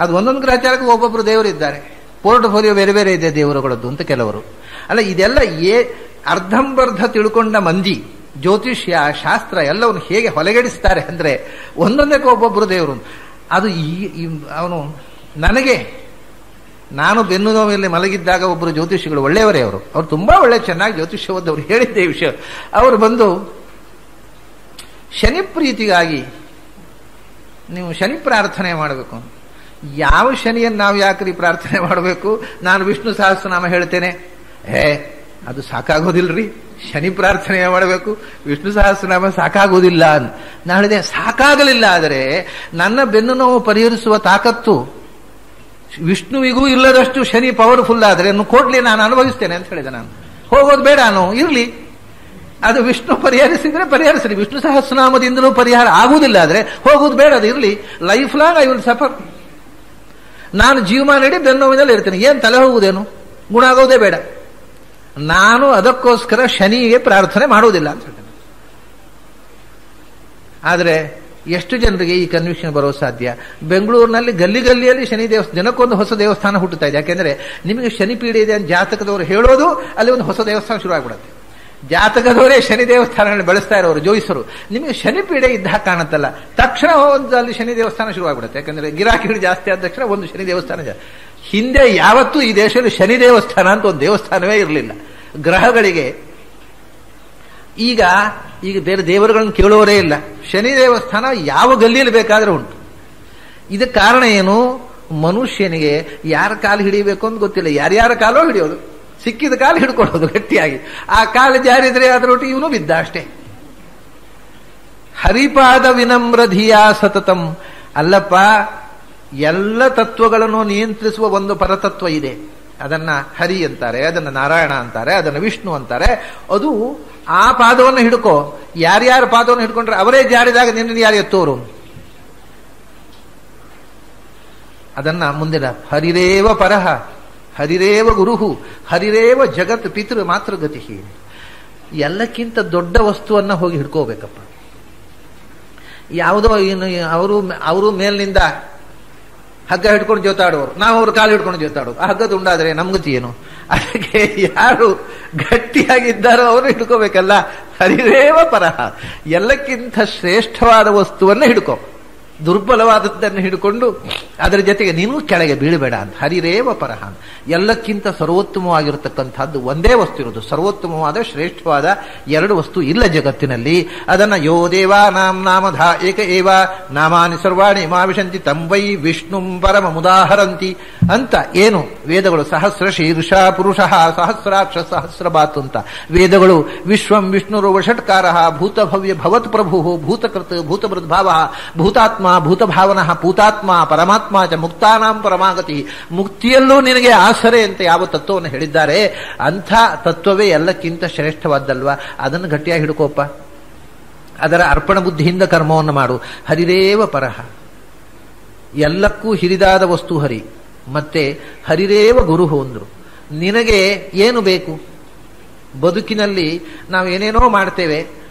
ಅದು ಒಂದೊಂದು ಗ್ರಹಚಾರಕ್ಕೆ ಒಬ್ಬೊಬ್ಬರು ದೇವರಿದ್ದಾರೆ. ಪೋರ್ಟ್ಫೋಲಿಯೋ ಬೇರೆ ಬೇರೆ ಇದೆ ದೇವರುಗಳದ್ದು ಅಂತ ಕೆಲವರು. ಅಲ್ಲ, ಇದೆಲ್ಲ ಅರ್ಧಂಬರ್ಧ ತಿಳ್ಕೊಂಡ ಮಂದಿ ಜ್ಯೋತಿಷ್ಯ ಶಾಸ್ತ್ರ ಎಲ್ಲವನ್ನು ಹೇಗೆ ಹೊಲಗೆಡಿಸ್ತಾರೆ ಅಂದ್ರೆ ಒಂದೊಂದಕ್ಕೆ ಒಬ್ಬೊಬ್ಬರು ದೇವರು. ಅದು ಅವನು ನನಗೆ, ನಾನು ಬೆನ್ನು ನೋವಿನಲ್ಲಿ ಮಲಗಿದ್ದಾಗ ಒಬ್ಬರು ಜ್ಯೋತಿಷಿಗಳು, ಒಳ್ಳೆಯವರೇ ಅವರು ತುಂಬಾ ಒಳ್ಳೆ ಚೆನ್ನಾಗಿ ಜ್ಯೋತಿಷ್ಯ ಓದವ್ರು ಹೇಳಿದ್ದೆ ವಿಷಯ. ಅವರು ಬಂದು ಶನಿ ಪ್ರೀತಿಗಾಗಿ ನೀವು ಶನಿ ಪ್ರಾರ್ಥನೆ ಮಾಡಬೇಕು. ಯಾವ ಶನಿಯನ್ನು ನಾವು ಯಾಕ್ರಿ ಪ್ರಾರ್ಥನೆ ಮಾಡಬೇಕು? ನಾನು ವಿಷ್ಣು ಸಹಸ್ರನಾಮ ಹೇಳ್ತೇನೆ. ಅದು ಸಾಕಾಗೋದಿಲ್ರಿ, ಶನಿ ಪ್ರಾರ್ಥನೆ ಮಾಡಬೇಕು, ವಿಷ್ಣು ಸಹಸ್ರನಾಮ ಸಾಕಾಗೋದಿಲ್ಲ. ನಾನು ಹೇಳಿದೆ, ಸಾಕಾಗಲಿಲ್ಲ ಆದರೆ ನನ್ನ ಬೆನ್ನು ನೋವು ಪರಿಹರಿಸುವ ತಾಕತ್ತು ವಿಷ್ಣುವಿಗೂ ಇಲ್ಲದಷ್ಟು ಶನಿ ಪವರ್ಫುಲ್ ಆದರೆ ಕೊಡ್ಲಿ, ನಾನು ಅನುಭವಿಸ್ತೇನೆ ಅಂತ ಹೇಳಿದೆ. ನಾನು ಹೋಗೋದು ಬೇಡ, ಇರ್ಲಿ, ಅದು ವಿಷ್ಣು ಪರಿಹರಿಸಿದ್ರೆ ಪರಿಹರಿಸಲಿ. ವಿಷ್ಣು ಸಹಸ್ರನಾಮದಿಂದಲೂ ಪರಿಹಾರ ಆಗುವುದಿಲ್ಲ ಆದರೆ ಹೋಗೋದು ಬೇಡ, ಅದು ಇರಲಿ. Life long I will suffer. ನಾನು ಜೀವಮಾನ ಇಡೀ ಬೆನ್ನೋವಿನಲ್ಲಿ ಇರ್ತೇನೆ. ಏನ್ ತಲೆ ಹೋಗುವುದೇನು? ಗುಣ ಆಗೋದೇ ಬೇಡ. ನಾನು ಅದಕ್ಕೋಸ್ಕರ ಶನಿಗೆ ಪ್ರಾರ್ಥನೆ ಮಾಡುವುದಿಲ್ಲ ಅಂತ ಹೇಳ್ತೇನೆ. ಆದರೆ ಎಷ್ಟು ಜನರಿಗೆ ಈ ಕನ್ವಿಕ್ಷನ್ ಬರೋ ಸಾಧ್ಯ? ಬೆಂಗಳೂರಿನಲ್ಲಿ ಗಲ್ಲಿ ಗಲ್ಲಿಯಲ್ಲಿ ಶನಿ ದೇವಸ್ಥಾನ, ದಿನಕ್ಕೊಂದು ಹೊಸ ದೇವಸ್ಥಾನ ಹುಟ್ಟುತ್ತಾ ಇದೆ. ಯಾಕೆಂದ್ರೆ ನಿಮಗೆ ಶನಿ ಪೀಡೆ ಇದೆ ಅಂತ ಜಾತಕದವರು ಹೇಳೋದು, ಅಲ್ಲಿ ಒಂದು ಹೊಸ ದೇವಸ್ಥಾನ ಶುರು ಆಗ್ಬಿಡುತ್ತೆ. ಜಾತಕದವರೇ ಶನಿ ದೇವಸ್ಥಾನಗಳನ್ನು ಬೆಳೆಸ್ತಾ ಇರೋರು ಜೋಯಿಸರು. ನಿಮಗೆ ಶನಿ ಪೀಡೆ ಇದ್ದ ಕಾಣುತ್ತಲ್ಲ, ತಕ್ಷಣ ಒಂದು ಅಲ್ಲಿ ಶನಿ ದೇವಸ್ಥಾನ ಶುರು ಆಗ್ಬಿಡುತ್ತೆ. ಯಾಕಂದ್ರೆ ಗಿರಾಕಿಗಳು ಜಾಸ್ತಿ ಆದ ತಕ್ಷಣ ಒಂದು ಶನಿ ದೇವಸ್ಥಾನ. ಹಿಂದೆ ಯಾವತ್ತೂ ಈ ದೇಶದಲ್ಲಿ ಶನಿ ದೇವಸ್ಥಾನ ಅಂತ ಒಂದು ದೇವಸ್ಥಾನವೇ ಇರಲಿಲ್ಲ ಗ್ರಹಗಳಿಗೆ. ಈಗ ಬೇರೆ ದೇವರುಗಳನ್ನು ಕೇಳುವವರೇ ಇಲ್ಲ. ಶನಿ ದೇವಸ್ಥಾನ ಯಾವ ಗಲ್ಲಿಯಲ್ಲಿ ಬೇಕಾದ್ರೆ ಉಂಟು. ಇದಕ್ಕೆ ಕಾರಣ ಏನು? ಮನುಷ್ಯನಿಗೆ ಯಾರ ಕಾಲು ಹಿಡಿಬೇಕು ಅಂತ ಗೊತ್ತಿಲ್ಲ, ಯಾರ್ಯಾರ ಕಾಲೋ ಹಿಡಿಯೋದು, ಸಿಕ್ಕಿದ ಕಾಲು ಹಿಡ್ಕೊಳ್ಳೋದು ಗಟ್ಟಿಯಾಗಿ. ಆ ಕಾಲು ಜಾರಿದ್ರೆ ಅದರೊಟ್ಟಿಗೆ ಇವನು ಬಿದ್ದ ಅಷ್ಟೇ. ಹರಿಪಾದ ವಿನಮ್ರಧಿಯ ಸತತಂ. ಅಲ್ಲಪ್ಪ, ಎಲ್ಲ ತತ್ವಗಳನ್ನು ನಿಯಂತ್ರಿಸುವ ಒಂದು ಪರತತ್ವ ಇದೆ. ಅದನ್ನ ಹರಿ ಅಂತಾರೆ, ಅದನ್ನ ನಾರಾಯಣ ಅಂತಾರೆ, ಅದನ್ನ ವಿಷ್ಣು ಅಂತಾರೆ. ಅದು ಆ ಪಾದವನ್ನು ಹಿಡ್ಕೋ. ಯಾರ್ಯಾರ ಪಾದವನ್ನು ಹಿಡ್ಕೊಂಡ್ರೆ ಅವರೇ ಜಾರಿದಾಗ ನಿನ್ನ ಯಾರು ಎತ್ತೋರು? ಅದನ್ನ ಮುಂದಿನ ಹರಿರೇವ ಪರಹ, ಹರಿರೇವ ಗುರುಹು, ಹರಿರೇವ ಜಗತ್ ಪಿತೃ ಮಾತೃಗತಿ. ಎಲ್ಲಕ್ಕಿಂತ ದೊಡ್ಡ ವಸ್ತುವನ್ನ ಹೋಗಿ ಹಿಡ್ಕೋಬೇಕಪ್ಪ. ಯಾವುದೋ ಅವರು ಮೇಲಿನಿಂದ ಹಗ್ಗ ಹಿಡ್ಕೊಂಡು ಜೋತಾಡುವರು, ನಾವು ಅವ್ರ ಕಾಲು ಹಿಡ್ಕೊಂಡು ಜೋತಾಡೋದು. ಆ ಹಗ್ಗ ತುಂಡಾದ್ರೆ ನಮ್ಗತಿ ಏನು? ಅದಕ್ಕೆ ಯಾರು ಗಟ್ಟಿಯಾಗಿದ್ದಾರೋ ಅವರು ಹಿಡ್ಕೋಬೇಕಲ್ಲ. ಹರಿರೇವ ಪರಹ, ಎಲ್ಲಕ್ಕಿಂತ ಶ್ರೇಷ್ಠವಾದ ವಸ್ತುವನ್ನ ಹಿಡ್ಕೋ. ದುರ್ಬಲವಾದದ್ದನ್ನು ಹಿಡ್ಕೊಂಡು ಅದರ ಜೊತೆಗೆ ನೀನು ಕೆಳಗೆ ಬೀಳಬೇಡ ಅಂತ. ಹರಿರೇವ ಪರಹ, ಎಲ್ಲಕ್ಕಿಂತ ಸರ್ವೋತ್ತಮವಾಗಿರತಕ್ಕಂಥದ್ದು ಒಂದೇ ವಸ್ತು ಇರೋದು. ಸರ್ವೋತ್ತಮವಾದ ಶ್ರೇಷ್ಠವಾದ ಎರಡು ವಸ್ತು ಇಲ್ಲ ಜಗತ್ತಿನಲ್ಲಿ. ಅದನ್ನ ಯೋ ದೇವಾ ನಾಮಧ ಏಕ ಏವ ನಾಮಾನಿ ಸರ್ವಾಣಿ ಮಾವಿಶಂತಿ ತಂವೈ ವಿಷ್ಣುಂ ಪರಮ ಮುದಾಹರಂತಿ ಅಂತ ಏನು ವೇದಗಳು ಸಹಸ್ರ ಶೀರ್ಷ ಪುರುಷ ಸಹಸ್ರಾಕ್ಷ ಸಹಸ್ರಭಾತ್ ಅಂತ ವೇದಗಳು ವಿಶ್ವಂ ವಿಷ್ಣುರು ವಷಟ್ಕಾರ ಭೂತಭವ್ಯ ಭವತ್ ಪ್ರಭು ಭೂತಕೃತ್ ಭೂತಭೃದ್ಭಾವ ಭೂತಾತ್ಮ ಭೂತಭಾವನ ಪೂತಾತ್ಮ ಪರಮಾತ್ಮ ಚ ಮುಕ್ತಾನಾಂ ಪರಮಾಗತಿ. ಮುಕ್ತಿಯಲ್ಲೂ ನಿನಗೆ ಆಸರೆ ಅಂತ ಯಾವ ತತ್ವವನ್ನು ಹೇಳಿದ್ದಾರೆ, ಅಂಥ ತತ್ವವೇ ಎಲ್ಲಕ್ಕಿಂತ ಶ್ರೇಷ್ಠವಾದ್ದಲ್ವಾ. ಅದನ್ನು ಗಟ್ಟಿಯಾಗಿ ಹಿಡ್ಕೋಪ್ಪ. ಅದರ ಅರ್ಪಣ ಬುದ್ಧಿಯಿಂದ ಕರ್ಮವನ್ನು ಮಾಡು. ಹರಿರೇವ ಪರಹ, ಎಲ್ಲಕ್ಕೂ ಹಿರಿದಾದ ವಸ್ತು ಹರಿ. ಮತ್ತೆ ಹರಿರೇವ ಗುರುಹು ಅಂದ್ರು. ನಿನಗೆ ಏನು ಬೇಕು? ಬದುಕಿನಲ್ಲಿ ನಾವು ಏನೇನೋ ಮಾಡ್ತೇವೆ,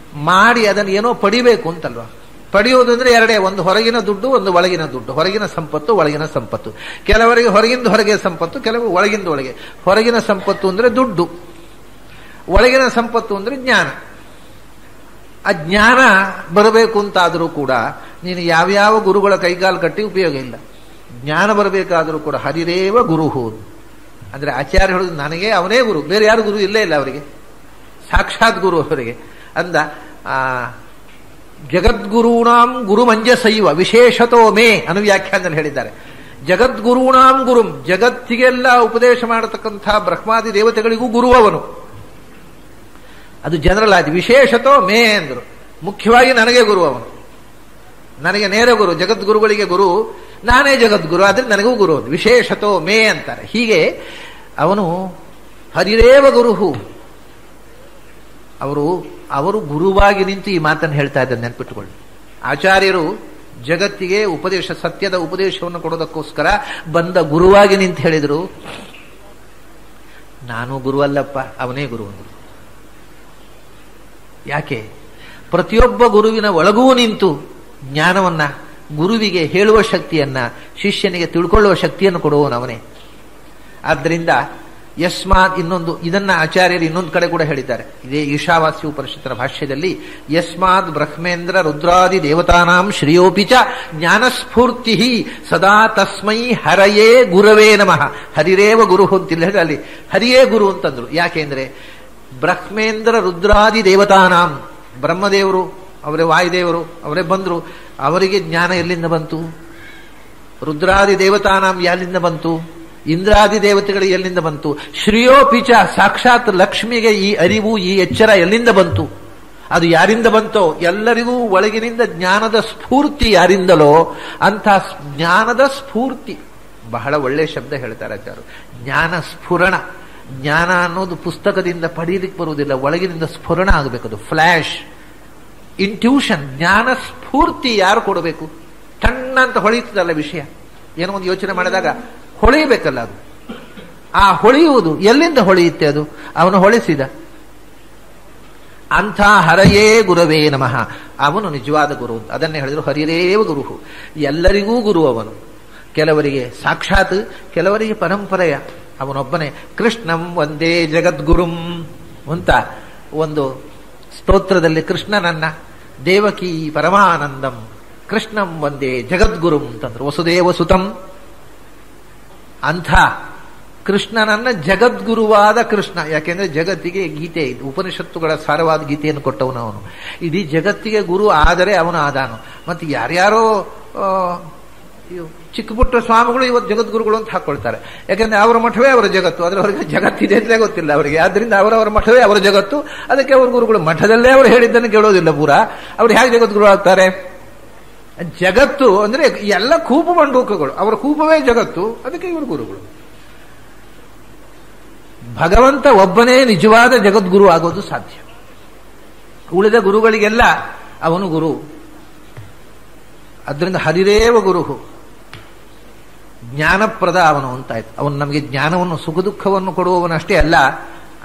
ಮಾಡಿ ಅದನ್ನು ಏನೋ ಪಡಿಬೇಕು ಅಂತಲ್ವಾ. ಪಡೆಯುವುದು ಅಂದ್ರೆ ಎರಡೇ, ಒಂದು ಹೊರಗಿನ ದುಡ್ಡು, ಒಂದು ಒಳಗಿನ ದುಡ್ಡು. ಹೊರಗಿನ ಸಂಪತ್ತು, ಒಳಗಿನ ಸಂಪತ್ತು. ಕೆಲವರಿಗೆ ಹೊರಗಿಂದ ಹೊರಗೆ ಸಂಪತ್ತು, ಕೆಲವು ಒಳಗಿಂದ ಒಳಗೆ. ಹೊರಗಿನ ಸಂಪತ್ತು ಅಂದ್ರೆ ದುಡ್ಡು, ಒಳಗಿನ ಸಂಪತ್ತು ಅಂದ್ರೆ ಜ್ಞಾನ. ಆ ಜ್ಞಾನ ಬರಬೇಕು ಅಂತಾದರೂ ಕೂಡ ನೀನು ಯಾವ್ಯಾವ ಗುರುಗಳ ಕೈಗಾಲು ಕಟ್ಟಿ ಉಪಯೋಗ ಇಲ್ಲ. ಜ್ಞಾನ ಬರಬೇಕಾದರೂ ಕೂಡ ಹರಿರೇವ ಗುರುಹು ಅಂದ್ರೆ ಆಚಾರ್ಯ ಹೇಳುದು ನನಗೆ ಅವನೇ ಗುರು, ಬೇರೆ ಯಾರು ಗುರು ಇಲ್ಲೇ ಇಲ್ಲ ಅವರಿಗೆ, ಸಾಕ್ಷಾತ್ ಗುರು ಅವರಿಗೆ ಅಂದ. ಜಗದ್ಗುರುಣಾಂ ಗುರುಮಂಜಸೈವ ವಿಶೇಷತೋ ಮೇ ಅನು ವ್ಯಾಖ್ಯಾನದಲ್ಲಿ ಹೇಳಿದ್ದಾರೆ. ಜಗದ್ಗುರುಣಾಂ ಗುರುಂ, ಜಗತ್ತಿಗೆಲ್ಲ ಉಪದೇಶ ಮಾಡತಕ್ಕಂಥ ಬ್ರಹ್ಮಾದಿ ದೇವತೆಗಳಿಗೂ ಗುರು ಅವನು. ಅದು ಜನರಲ್ ಆಗಿ ವಿಶೇಷತೋ ಮೇ ಅಂದ್ರು. ಮುಖ್ಯವಾಗಿ ನನಗೆ ಗುರು ಅವನು, ನನಗೆ ನೇರ ಗುರು. ಜಗದ್ಗುರುಗಳಿಗೆ ಗುರು ನಾನೇ ಜಗದ್ಗುರು, ಆದ್ರೆ ನನಗೂ ಗುರು ವಿಶೇಷತೋ ಮೇ ಅಂತಾರೆ. ಹೀಗೆ ಅವನು ಹರಿರೇವ ಗುರುಹು. ಅವರು ಗುರುವಾಗಿ ನಿಂತು ಈ ಮಾತನ್ನು ಹೇಳ್ತಾ ಇದ್ದ ನೆನಪಿಟ್ಟುಕೊಳ್ಳಿ. ಆಚಾರ್ಯರು ಜಗತ್ತಿಗೆ ಉಪದೇಶ, ಸತ್ಯದ ಉಪದೇಶವನ್ನು ಕೊಡೋದಕ್ಕೋಸ್ಕರ ಬಂದ ಗುರುವಾಗಿ ನಿಂತು ಹೇಳಿದರು, ನಾನು ಗುರುವಲ್ಲಪ್ಪ, ಅವನೇ ಗುರು ಅಂದರು. ಯಾಕೆ? ಪ್ರತಿಯೊಬ್ಬ ಗುರುವಿನ ಒಳಗೂ ನಿಂತು ಜ್ಞಾನವನ್ನ, ಗುರುವಿಗೆ ಹೇಳುವ ಶಕ್ತಿಯನ್ನ, ಶಿಷ್ಯನಿಗೆ ತಿಳ್ಕೊಳ್ಳುವ ಶಕ್ತಿಯನ್ನು ಕೊಡುವವನವನೇ. ಆದ್ದರಿಂದ ಯಸ್ಮಾತ್, ಇನ್ನೊಂದು ಇದನ್ನ ಆಚಾರ್ಯರು ಇನ್ನೊಂದು ಕಡೆ ಕೂಡ ಹೇಳಿದ್ದಾರೆ, ಇದೇ ಈಶಾವಾಸ್ಯ ಉಪನಿಷತ್ತರ ಭಾಷ್ಯದಲ್ಲಿ, ಯಸ್ಮಾತ್ ಬ್ರಹ್ಮೇಂದ್ರ ರುದ್ರಾದಿ ದೇವತಾನಾಂ ಶ್ರೇಯೋಪಿ ಚ ಜ್ಞಾನಸ್ಫೂರ್ತಿ ಸದಾ ತಸ್ಮೈ ಹರಯೇ ಗುರವೇ ನಮಃ. ಹರಿರೇವ ಗುರು ಅಂತಿಲ್ಲ, ಅಲ್ಲಿ ಹರಿಯೇ ಗುರು ಅಂತಂದ್ರು. ಯಾಕೆಂದ್ರೆ ಬ್ರಹ್ಮೇಂದ್ರ ರುದ್ರಾದಿ ದೇವತಾನಾಂ, ಬ್ರಹ್ಮದೇವರು ಅವರೇ, ವಾಯುದೇವರು ಅವರೇ ಬಂದ್ರು, ಅವರಿಗೆ ಜ್ಞಾನ ಎಲ್ಲಿಂದ ಬಂತು? ರುದ್ರಾದಿ ದೇವತಾನಾಂ ಎಲ್ಲಿಂದ ಬಂತು? ಇಂದ್ರಾದಿ ದೇವತೆಗಳು ಎಲ್ಲಿಂದ ಬಂತು? ಶ್ರೇಯೋಪಿಚ, ಸಾಕ್ಷಾತ್ ಲಕ್ಷ್ಮಿಗೆ ಈ ಅರಿವು, ಈ ಎಚ್ಚರ ಎಲ್ಲಿಂದ ಬಂತು? ಅದು ಯಾರಿಂದ ಬಂತೋ? ಎಲ್ಲರಿಗೂ ಒಳಗಿನಿಂದ ಜ್ಞಾನದ ಸ್ಫೂರ್ತಿ ಯಾರಿಂದಲೋ ಅಂಥ ಜ್ಞಾನದ ಸ್ಫೂರ್ತಿ. ಬಹಳ ಒಳ್ಳೆಯ ಶಬ್ದ ಹೇಳ್ತಾರೆ ಆಚಾರ್ಯರು, ಜ್ಞಾನ ಸ್ಫುರಣ. ಜ್ಞಾನ ಅನ್ನೋದು ಪುಸ್ತಕದಿಂದ ಪಡೀಲಿಕ್ಕೆ ಬರುವುದಿಲ್ಲ, ಒಳಗಿನಿಂದ ಸ್ಫುರಣ ಆಗಬೇಕದು. Flash, intuition. ಜ್ಞಾನ ಸ್ಫೂರ್ತಿ ಯಾರು ಕೊಡಬೇಕು? ಟಣ್ಣ ಅಂತ ಹೊಳೆಯುತ್ತದಲ್ಲ ವಿಷಯ, ಏನೋ ಒಂದು ಯೋಚನೆ ಮಾಡಿದಾಗ ಹೊಳೆಯಬೇಕಲ್ಲ ಅದು. ಆ ಹೊಳೆಯುವುದು ಎಲ್ಲಿಂದ ಹೊಳೆಯುತ್ತೆ? ಅದು ಅವನು ಹೊಳೆಸಿದ. ಅಂಥ ಹರಯೇ ಗುರವೇ ನಮಃ, ಅವನು ನಿಜವಾದ ಗುರು. ಅದನ್ನೇ ಹೇಳಿದ್ರು ಹರಿರೇವ ಗುರುಹು. ಎಲ್ಲರಿಗೂ ಗುರು ಅವನು. ಕೆಲವರಿಗೆ ಸಾಕ್ಷಾತ್, ಕೆಲವರಿಗೆ ಪರಂಪರೆಯ. ಅವನೊಬ್ಬನೇ. ಕೃಷ್ಣಂ ವಂದೇ ಜಗದ್ಗುರುಂ ಅಂತ ಒಂದು ಸ್ತೋತ್ರದಲ್ಲಿ ಕೃಷ್ಣನನ್ನ ದೇವಕಿ ಪರಮಾನಂದಂ ಕೃಷ್ಣಂ ವಂದೇ ಜಗದ್ಗುರುಂ ಅಂತಂದ್ರು. ವಸುದೇವ ಸುತಂ. ಅಂಥ ಕೃಷ್ಣನನ್ನ ಜಗದ್ಗುರುವಾದ ಕೃಷ್ಣ. ಯಾಕೆಂದ್ರೆ ಜಗತ್ತಿಗೆ ಗೀತೆ, ಉಪನಿಷತ್ತುಗಳ ಸಾರವಾದ ಗೀತೆಯನ್ನು ಕೊಟ್ಟವನು ಅವನು. ಇಡೀ ಜಗತ್ತಿಗೆ ಗುರು ಆದರೆ ಅವನು ಆದಾನು. ಮತ್ತೆ ಯಾರ್ಯಾರೋ ಚಿಕ್ಕ ಪುಟ್ಟ ಸ್ವಾಮಿಗಳು ಇವತ್ತು ಜಗದ್ಗುರುಗಳು ಅಂತ ಹಾಕೊಳ್ತಾರೆ. ಯಾಕಂದ್ರೆ ಅವರ ಮಠವೇ ಅವರ ಜಗತ್ತು, ಅದ್ರ ಅವರಿಗೆ ಜಗತ್ತಿದೆ ಅಂತಲೇ ಗೊತ್ತಿಲ್ಲ ಅವರಿಗೆ. ಆದ್ರಿಂದ ಅವರವರ ಮಠವೇ ಅವರ ಜಗತ್ತು, ಅದಕ್ಕೆ ಅವ್ರ ಗುರುಗಳು. ಮಠದಲ್ಲೇ ಅವರು ಹೇಳಿದ್ದನ್ನು ಕೇಳೋದಿಲ್ಲ ಪೂರಾ, ಅವ್ರು ಹೇಗೆ ಜಗದ್ಗುರು ಆಗ್ತಾರೆ? ಜಗತ್ತು ಅಂದ್ರೆ ಎಲ್ಲ ಕೂಪು ಮಂಡೂಕಗಳು, ಅವರ ಕೂಪವೇ ಜಗತ್ತು, ಅದಕ್ಕೆ ಇವರು ಗುರುಗಳು. ಭಗವಂತ ಒಬ್ಬನೇ ನಿಜವಾದ ಜಗದ್ಗುರು ಆಗೋದು ಸಾಧ್ಯ. ಉಳಿದ ಗುರುಗಳಿಗೆಲ್ಲ ಅವನು ಗುರು. ಅದರಿಂದ ಹರಿರೇವ ಗುರು, ಜ್ಞಾನಪ್ರದ ಅವನು ಅಂತಾಯ್ತು. ಅವನು ನಮಗೆ ಜ್ಞಾನವನ್ನು, ಸುಖ ದುಃಖವನ್ನು ಕೊಡುವವನಷ್ಟೇ ಅಲ್ಲ,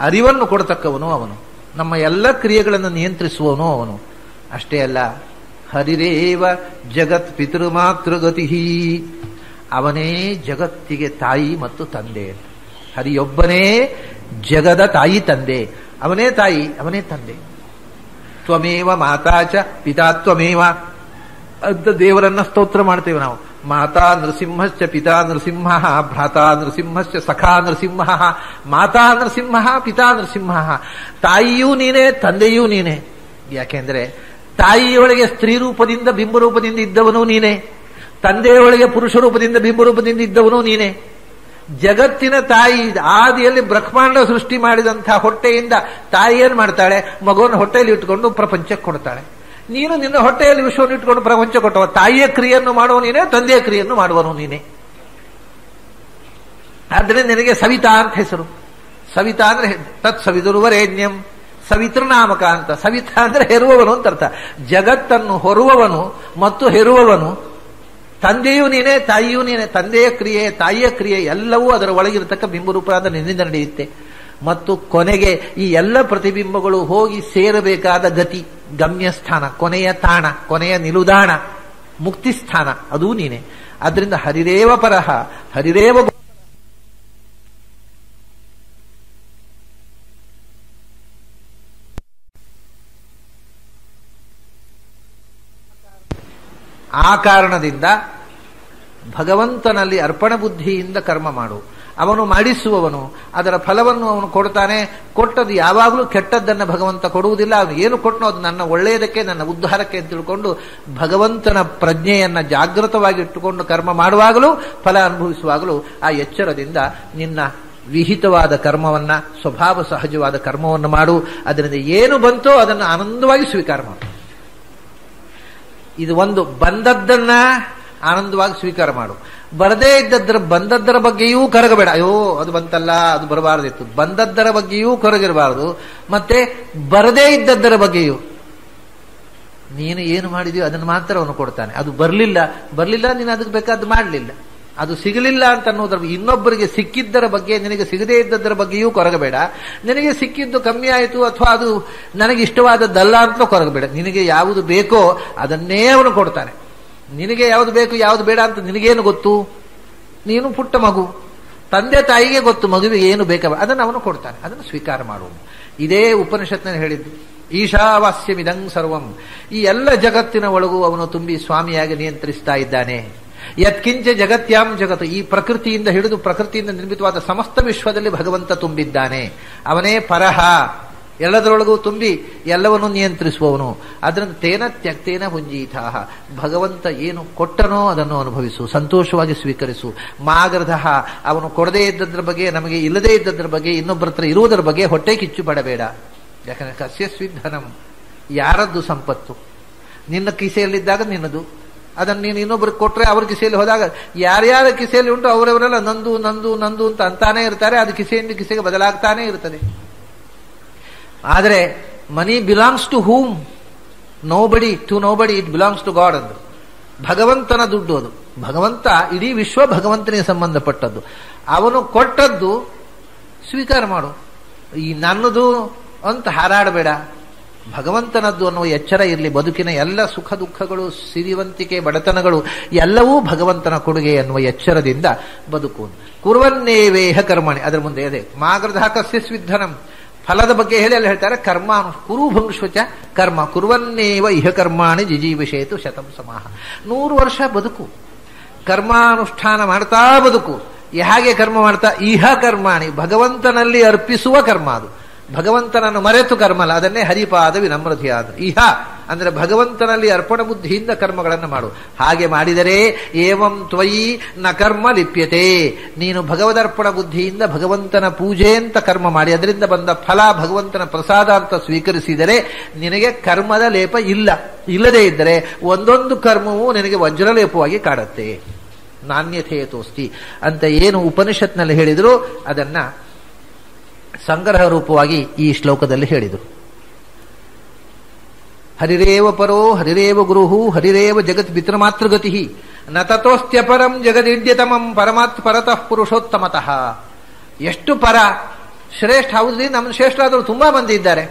ಅರಿವನ್ನು ಕೊಡತಕ್ಕವನು ಅವನು. ನಮ್ಮ ಎಲ್ಲ ಕ್ರಿಯೆಗಳನ್ನು ನಿಯಂತ್ರಿಸುವವನು ಅವನು ಅಷ್ಟೇ ಅಲ್ಲ. ಹರಿರೇವ ಜಗತ್ ಪಿತೃಮಾತೃಗತಿ, ಅವನೇ ಜಗತ್ತಿಗೆ ತಾಯಿ ಮತ್ತು ತಂದೆ. ಹರಿಯೊಬ್ಬನೇ ಜಗದ ತಾಯಿ ತಂದೆ, ಅವನೇ ತಾಯಿ ಅವನೇ ತಂದೆ. ತ್ವಮೇವ ಮಾತಾಚ ಪಿತಾ ತ್ವಮೇವ ಅಂತ ದೇವರನ್ನ ಸ್ತೋತ್ರ ಮಾಡ್ತೇವೆ ನಾವು. ಮಾತಾ ನೃಸಿಂಹಶ್ಚ ಪಿತಾ ನೃಸಿಂಹ, ಭ್ರಾತಾ ನೃಸಿಂಹಶ್ಚ ಸಖಾ ನೃಸಿಂಹ, ಮಾತಾ ನೃಸಿಂಹ ಪಿತಾ ನೃಸಿಂಹ. ತಾಯಿಯೂ ನೀನೇ, ತಂದೆಯೂ ನೀನೇ. ಯಾಕೆಂದ್ರೆ ತಾಯಿಯೊಳಗೆ ಸ್ತ್ರೀ ರೂಪದಿಂದ ಬಿಂಬರೂಪದಿಂದ ಇದ್ದವನು ನೀನೇ, ತಂದೆಯೊಳಗೆ ಪುರುಷ ರೂಪದಿಂದ ಬಿಂಬರೂಪದಿಂದ ಇದ್ದವನು ನೀನೇ. ಜಗತ್ತಿನ ತಾಯಿ ಆದಿಯಲ್ಲಿ ಬ್ರಹ್ಮಾಂಡ ಸೃಷ್ಟಿ ಮಾಡಿದಂತಹ ಹೊಟ್ಟೆಯಿಂದ ತಾಯಿ ಏನ್ ಮಾಡ್ತಾಳೆ? ಮಗುವನ್ನು ಹೊಟ್ಟೆಯಲ್ಲಿ ಇಟ್ಕೊಂಡು ಪ್ರಪಂಚಕ್ಕೆ ಕೊಡ್ತಾಳೆ. ನೀನು ನಿನ್ನ ಹೊಟ್ಟೆಯಲ್ಲಿ ವಿಶ್ವವನ್ನು ಇಟ್ಕೊಂಡು ಪ್ರಪಂಚ ಕೊಟ್ಟವ. ತಾಯಿಯ ಕ್ರಿಯೆಯನ್ನು ಮಾಡುವ ನೀನೇ, ತಂದೆಯ ಕ್ರಿಯೆಯನ್ನು ಮಾಡುವನು ನೀನೇ. ಆದ್ರೆ ನಿನಗೆ ಸವಿತಾ ಅಂತ ಹೆಸರು. ಸವಿತಾ ಅಂದ್ರೆ ತತ್ ಸವಿದುರ್ವರೇಣ್ಯಂ, ಸವಿತೃನಾಮಕ ಅಂತ. ಸವಿತಾ ಅಂದ್ರೆ ಹೆರುವವನು ಅಂತ ಅರ್ಥ. ಜಗತ್ತನ್ನು ಹೊರುವವನು ಮತ್ತು ಹೆರುವವನು ತಂದೆಯೂ ನೀನೇ, ತಾಯಿಯೂ ನೀನೇ. ತಂದೆಯ ಕ್ರಿಯೆ, ತಾಯಿಯ ಕ್ರಿಯೆ ಎಲ್ಲವೂ ಅದರ ಒಳಗಿರತಕ್ಕ ಬಿಂಬರೂಪ ಅಂತ ನಿನ್ನಿಂದ ನಡೆಯುತ್ತೆ. ಮತ್ತು ಕೊನೆಗೆ ಈ ಎಲ್ಲ ಪ್ರತಿಬಿಂಬಗಳು ಹೋಗಿ ಸೇರಬೇಕಾದ ಗತಿ, ಗಮ್ಯಸ್ಥಾನ, ಕೊನೆಯ ತಾಣ, ಕೊನೆಯ ನಿಲುದಾಣ, ಮುಕ್ತಿಸ್ಥಾನ ಅದೂ ನೀನೆ. ಆದ್ರಿಂದ ಹರಿರೇವ ಪರಹ, ಹರಿರೇವ ಆ ಕಾರಣದಿಂದ ಭಗವಂತನಲ್ಲಿ ಅರ್ಪಣ ಬುದ್ಧಿಯಿಂದ ಕರ್ಮ ಮಾಡು. ಅವನು ಮಾಡಿಸುವವನು, ಅದರ ಫಲವನ್ನು ಅವನು ಕೊಡ್ತಾನೆ. ಕೊಟ್ಟದ್ದು ಯಾವಾಗಲೂ ಕೆಟ್ಟದ್ದನ್ನು ಭಗವಂತ ಕೊಡುವುದಿಲ್ಲ. ಅವನು ಏನು ಕೊಟ್ಟನೋ ಅದು ನನ್ನ ಒಳ್ಳೆಯದಕ್ಕೆ, ನನ್ನ ಉದ್ಧಾರಕ್ಕೆ ಅಂತ ತಿಳ್ಕೊಂಡು ಭಗವಂತನ ಪ್ರಜ್ಞೆಯನ್ನ ಜಾಗೃತವಾಗಿ ಇಟ್ಟುಕೊಂಡು ಕರ್ಮ ಮಾಡುವಾಗಲೂ, ಫಲ ಅನುಭವಿಸುವಾಗಲೂ ಆ ಎಚ್ಚರದಿಂದ ನಿನ್ನ ವಿಹಿತವಾದ ಕರ್ಮವನ್ನ, ಸ್ವಭಾವ ಸಹಜವಾದ ಕರ್ಮವನ್ನು ಮಾಡು. ಅದರಿಂದ ಏನು ಬಂತೋ ಅದನ್ನು ಆನಂದವಾಗಿ ಸ್ವೀಕಾರ ಮಾಡು. ಇದು ಒಂದು. ಬಂದದ್ದನ್ನ ಆನಂದವಾಗಿ ಸ್ವೀಕಾರ ಮಾಡು. ಬರದೇ ಇದ್ದದ್ದರ, ಬಂದದ್ದರ ಬಗ್ಗೆಯೂ ಕರಗಬೇಡ. ಅಯ್ಯೋ ಅದು ಬಂತಲ್ಲ, ಅದು ಬರಬಾರದಿತ್ತು. ಬಂದದ್ದರ ಬಗ್ಗೆಯೂ ಕರಗಿರಬಾರದು. ಮತ್ತೆ ಬರದೇ ಇದ್ದದ್ದರ ಬಗ್ಗೆಯೂ ನೀನು ಏನು ಮಾಡಿದೆಯೋ ಅದನ್ನು ಮಾತ್ರ ಅವನು ಕೊಡ್ತಾನೆ. ಅದು ಬರಲಿಲ್ಲ, ನೀನು ಅದಕ್ಕೆ ಬೇಕಾದ್ದು ಮಾಡಲಿಲ್ಲ. ಅದು ಸಿಗಲಿಲ್ಲ ಅಂತ ಅನ್ನೋದ್ರ, ಇನ್ನೊಬ್ಬರಿಗೆ ಸಿಕ್ಕಿದ್ದರ ಬಗ್ಗೆ, ನಿನಗೆ ಸಿಗದೇ ಇದ್ದದ್ದರ ಬಗ್ಗೆಯೂ ಕೊರಗಬೇಡ. ನಿನಗೆ ಸಿಕ್ಕಿದ್ದು ಕಮ್ಮಿ ಆಯಿತು ಅಥವಾ ಅದು ನನಗೆ ಇಷ್ಟವಾದದ್ದಲ್ಲ ಅಂತಲೂ ಕೊರಗಬೇಡ. ನಿನಗೆ ಯಾವುದು ಬೇಕೋ ಅದನ್ನೇ ಅವನು ಕೊಡ್ತಾನೆ. ನಿನಗೆ ಯಾವುದು ಬೇಕು ಯಾವುದು ಬೇಡ ಅಂತ ನಿನಗೇನು ಗೊತ್ತು? ನೀನು ಪುಟ್ಟ ಮಗು, ತಂದೆ ತಾಯಿಗೆ ಗೊತ್ತು ಮಗುವಿಗೆ ಏನು ಬೇಕವ, ಅದನ್ನು ಅವನು ಕೊಡ್ತಾನೆ. ಅದನ್ನು ಸ್ವೀಕಾರ ಮಾಡುವ. ಇದೇ ಉಪನಿಷತ್ನಲ್ಲಿ ಹೇಳಿದ್ದು. ಈಶಾವಾಸ್ಯಮಿದಂ ಸರ್ವಂ, ಈ ಎಲ್ಲ ಜಗತ್ತಿನ ಒಳಗೂ ಅವನು ತುಂಬಿ ಸ್ವಾಮಿಯಾಗಿ ನಿಯಂತ್ರಿಸ್ತಾ ಇದ್ದಾನೆ. ಯತ್ಕಿಂಚ ಜಗತ್ಯಾಂ ಜಗತ್ತು, ಈ ಪ್ರಕೃತಿಯಿಂದ ಹಿಡಿದು ಪ್ರಕೃತಿಯಿಂದ ನಿರ್ಮಿತವಾದ ಸಮಸ್ತ ವಿಶ್ವದಲ್ಲಿ ಭಗವಂತ ತುಂಬಿದ್ದಾನೆ. ಅವನೇ ಪರಹ, ಎಲ್ಲದರೊಳಗೂ ತುಂಬಿ ಎಲ್ಲವನ್ನೂ ನಿಯಂತ್ರಿಸುವವನು. ಅದರಿಂದ ತೇನ ತ್ಯಕ್ತೇನ ಹುಂಜೀತಾಹ, ಭಗವಂತ ಏನು ಕೊಟ್ಟನೋ ಅದನ್ನು ಅನುಭವಿಸು, ಸಂತೋಷವಾಗಿ ಸ್ವೀಕರಿಸು. ಮಾಗರ್ಧಃ, ಅವನು ಕೊಡದೇ ಇದ್ದದ್ರ ಬಗ್ಗೆ, ನಮಗೆ ಇಲ್ಲದೇ ಇದ್ದದ್ರ ಬಗ್ಗೆ, ಇನ್ನೊಬ್ಬರ ಹತ್ರ ಇರುವುದರ ಬಗ್ಗೆ ಹೊಟ್ಟೆ ಕಿಚ್ಚು ಪಡಬೇಡ. ಯಾಕಂದ್ರೆ ಕಸ್ಯಸ್ವಿಧನಂ, ಯಾರದ್ದು ಸಂಪತ್ತು? ನಿನ್ನ ಕಿಸೆಯಲ್ಲಿದ್ದಾಗ ನಿನ್ನದು, ಅದನ್ನು ನೀನು ಇನ್ನೊಬ್ರಿಗೆ ಕೊಟ್ಟರೆ ಅವ್ರ ಕಿಸೆಯಲ್ಲಿ ಹೋದಾಗ, ಯಾರ್ಯಾರ ಕಿಸೆಯಲ್ಲಿ ಉಂಟು ಅವರವರೆಲ್ಲ ನಂದು ನಂದು ನಂದು ಅಂತ ಅಂತಾನೆ ಇರ್ತಾರೆ. ಅದು ಕಿಸೆಯಿಂದ ಕಿಸೆಗೆ ಬದಲಾಗ್ತಾನೆ ಇರ್ತದೆ. ಆದರೆ money belongs to whom? Nobody, to nobody, it belongs to God ಅಂದ್ರು. ಭಗವಂತನ ದುಡ್ಡು ಅದು. ಭಗವಂತ, ಇಡೀ ವಿಶ್ವ ಭಗವಂತನಿಗೆ ಸಂಬಂಧಪಟ್ಟದ್ದು. ಅವನು ಕೊಟ್ಟದ್ದು ಸ್ವೀಕಾರ ಮಾಡು. ಈ ನನ್ನದು ಅಂತ ಹಾರಾಡಬೇಡ. ಭಗವಂತನದ್ದು ಅನ್ನುವ ಎಚ್ಚರ ಇರಲಿ. ಬದುಕಿನ ಎಲ್ಲ ಸುಖ ದುಃಖಗಳು, ಸಿರಿವಂತಿಕೆ, ಬಡತನಗಳು ಎಲ್ಲವೂ ಭಗವಂತನ ಕೊಡುಗೆ ಎನ್ನುವ ಎಚ್ಚರದಿಂದ ಬದುಕು. ಕುರ್ವನ್ನೇವೇಹ ಕರ್ಮಣಿ, ಅದರ ಮುಂದೆ ಇದೆ ಮಾಗೃಧ ಕಸ್ಯಸ್ವಿಧನಂ, ಫಲದ ಬಗ್ಗೆ ಹೇಳಿ ಅಲ್ಲಿ ಹೇಳ್ತಾರೆ ಕರ್ಮ ಕುರು ಭಂಶ್ವಚ ಕರ್ಮ ಕುರ್ವನ್ನೇವ ಇಹ ಕರ್ಮಾಣಿ ಜಿಜೀವಿಷೇತು ಶತಂ ಸಮಾಹ. 100 ವರ್ಷ ಬದುಕು, ಕರ್ಮಾನುಷ್ಠಾನ ಮಾಡ್ತಾ ಬದುಕು. ಹೇಗೆ ಕರ್ಮ ಮಾಡ್ತಾ? ಇಹ ಕರ್ಮಾಣಿ, ಭಗವಂತನಲ್ಲಿ ಅರ್ಪಿಸುವ ಕರ್ಮ ಅದು. ಭಗವಂತನನ್ನು ಮರೆತು ಕರ್ಮ ಅಲ್ಲ, ಅದನ್ನೇ ಹರಿಪಾದ ವಿನಮ್ರತೆಯಾದ. ಇಹ ಅಂದ್ರೆ ಭಗವಂತನಲ್ಲಿ ಅರ್ಪಣ ಬುದ್ಧಿಯಿಂದ ಕರ್ಮಗಳನ್ನು ಮಾಡು. ಹಾಗೆ ಮಾಡಿದರೆ ಏವಂ ತ್ವಯಿ ನ ಕರ್ಮ ಲಿಪ್ಯತೆ, ನೀನು ಭಗವದರ್ಪಣ ಬುದ್ಧಿಯಿಂದ ಭಗವಂತನ ಪೂಜೆ ಅಂತ ಕರ್ಮ ಮಾಡಿ ಅದರಿಂದ ಬಂದ ಫಲ ಭಗವಂತನ ಪ್ರಸಾದ ಅಂತ ಸ್ವೀಕರಿಸಿದರೆ ನಿನಗೆ ಕರ್ಮದ ಲೇಪ ಇಲ್ಲದೇ ಇದ್ದರೆ ಒಂದೊಂದು ಕರ್ಮವೂ ನಿನಗೆ ವಜ್ರಲೇಪವಾಗಿ ಕಾಡುತ್ತೆ. ನಾಣ್ಯಥೇತೋಸ್ತಿ ಅಂತ ಏನು ಉಪನಿಷತ್ನಲ್ಲಿ ಹೇಳಿದ್ರು ಅದನ್ನ ಸಂಗ್ರಹ ರೂಪವಾಗಿ ಈ ಶ್ಲೋಕದಲ್ಲಿ ಹೇಳಿದರು. ಹರಿರೇವ ಪರೋ ಹರಿರೇವ ಗುರುಹು ಹರಿರೇವ ಜಗತ್ ಪಿತೃಮಾತೃಗತಿ ನ ತತೋಸ್ತ್ಯಪರಂ ಜಗದಿಡ್ಯತಮಂ ಪರಮಾತ್ ಪರತಃ ಪುರುಷೋತ್ತಮತಃ. ಎಷ್ಟು ಪರ ಶ್ರೇಷ್ಠ ಹೌದ್ರಿ, ನಮ್ಮ ಶ್ರೇಷ್ಠರಾದರು ತುಂಬಾ ಮಂದಿ ಇದ್ದಾರೆ.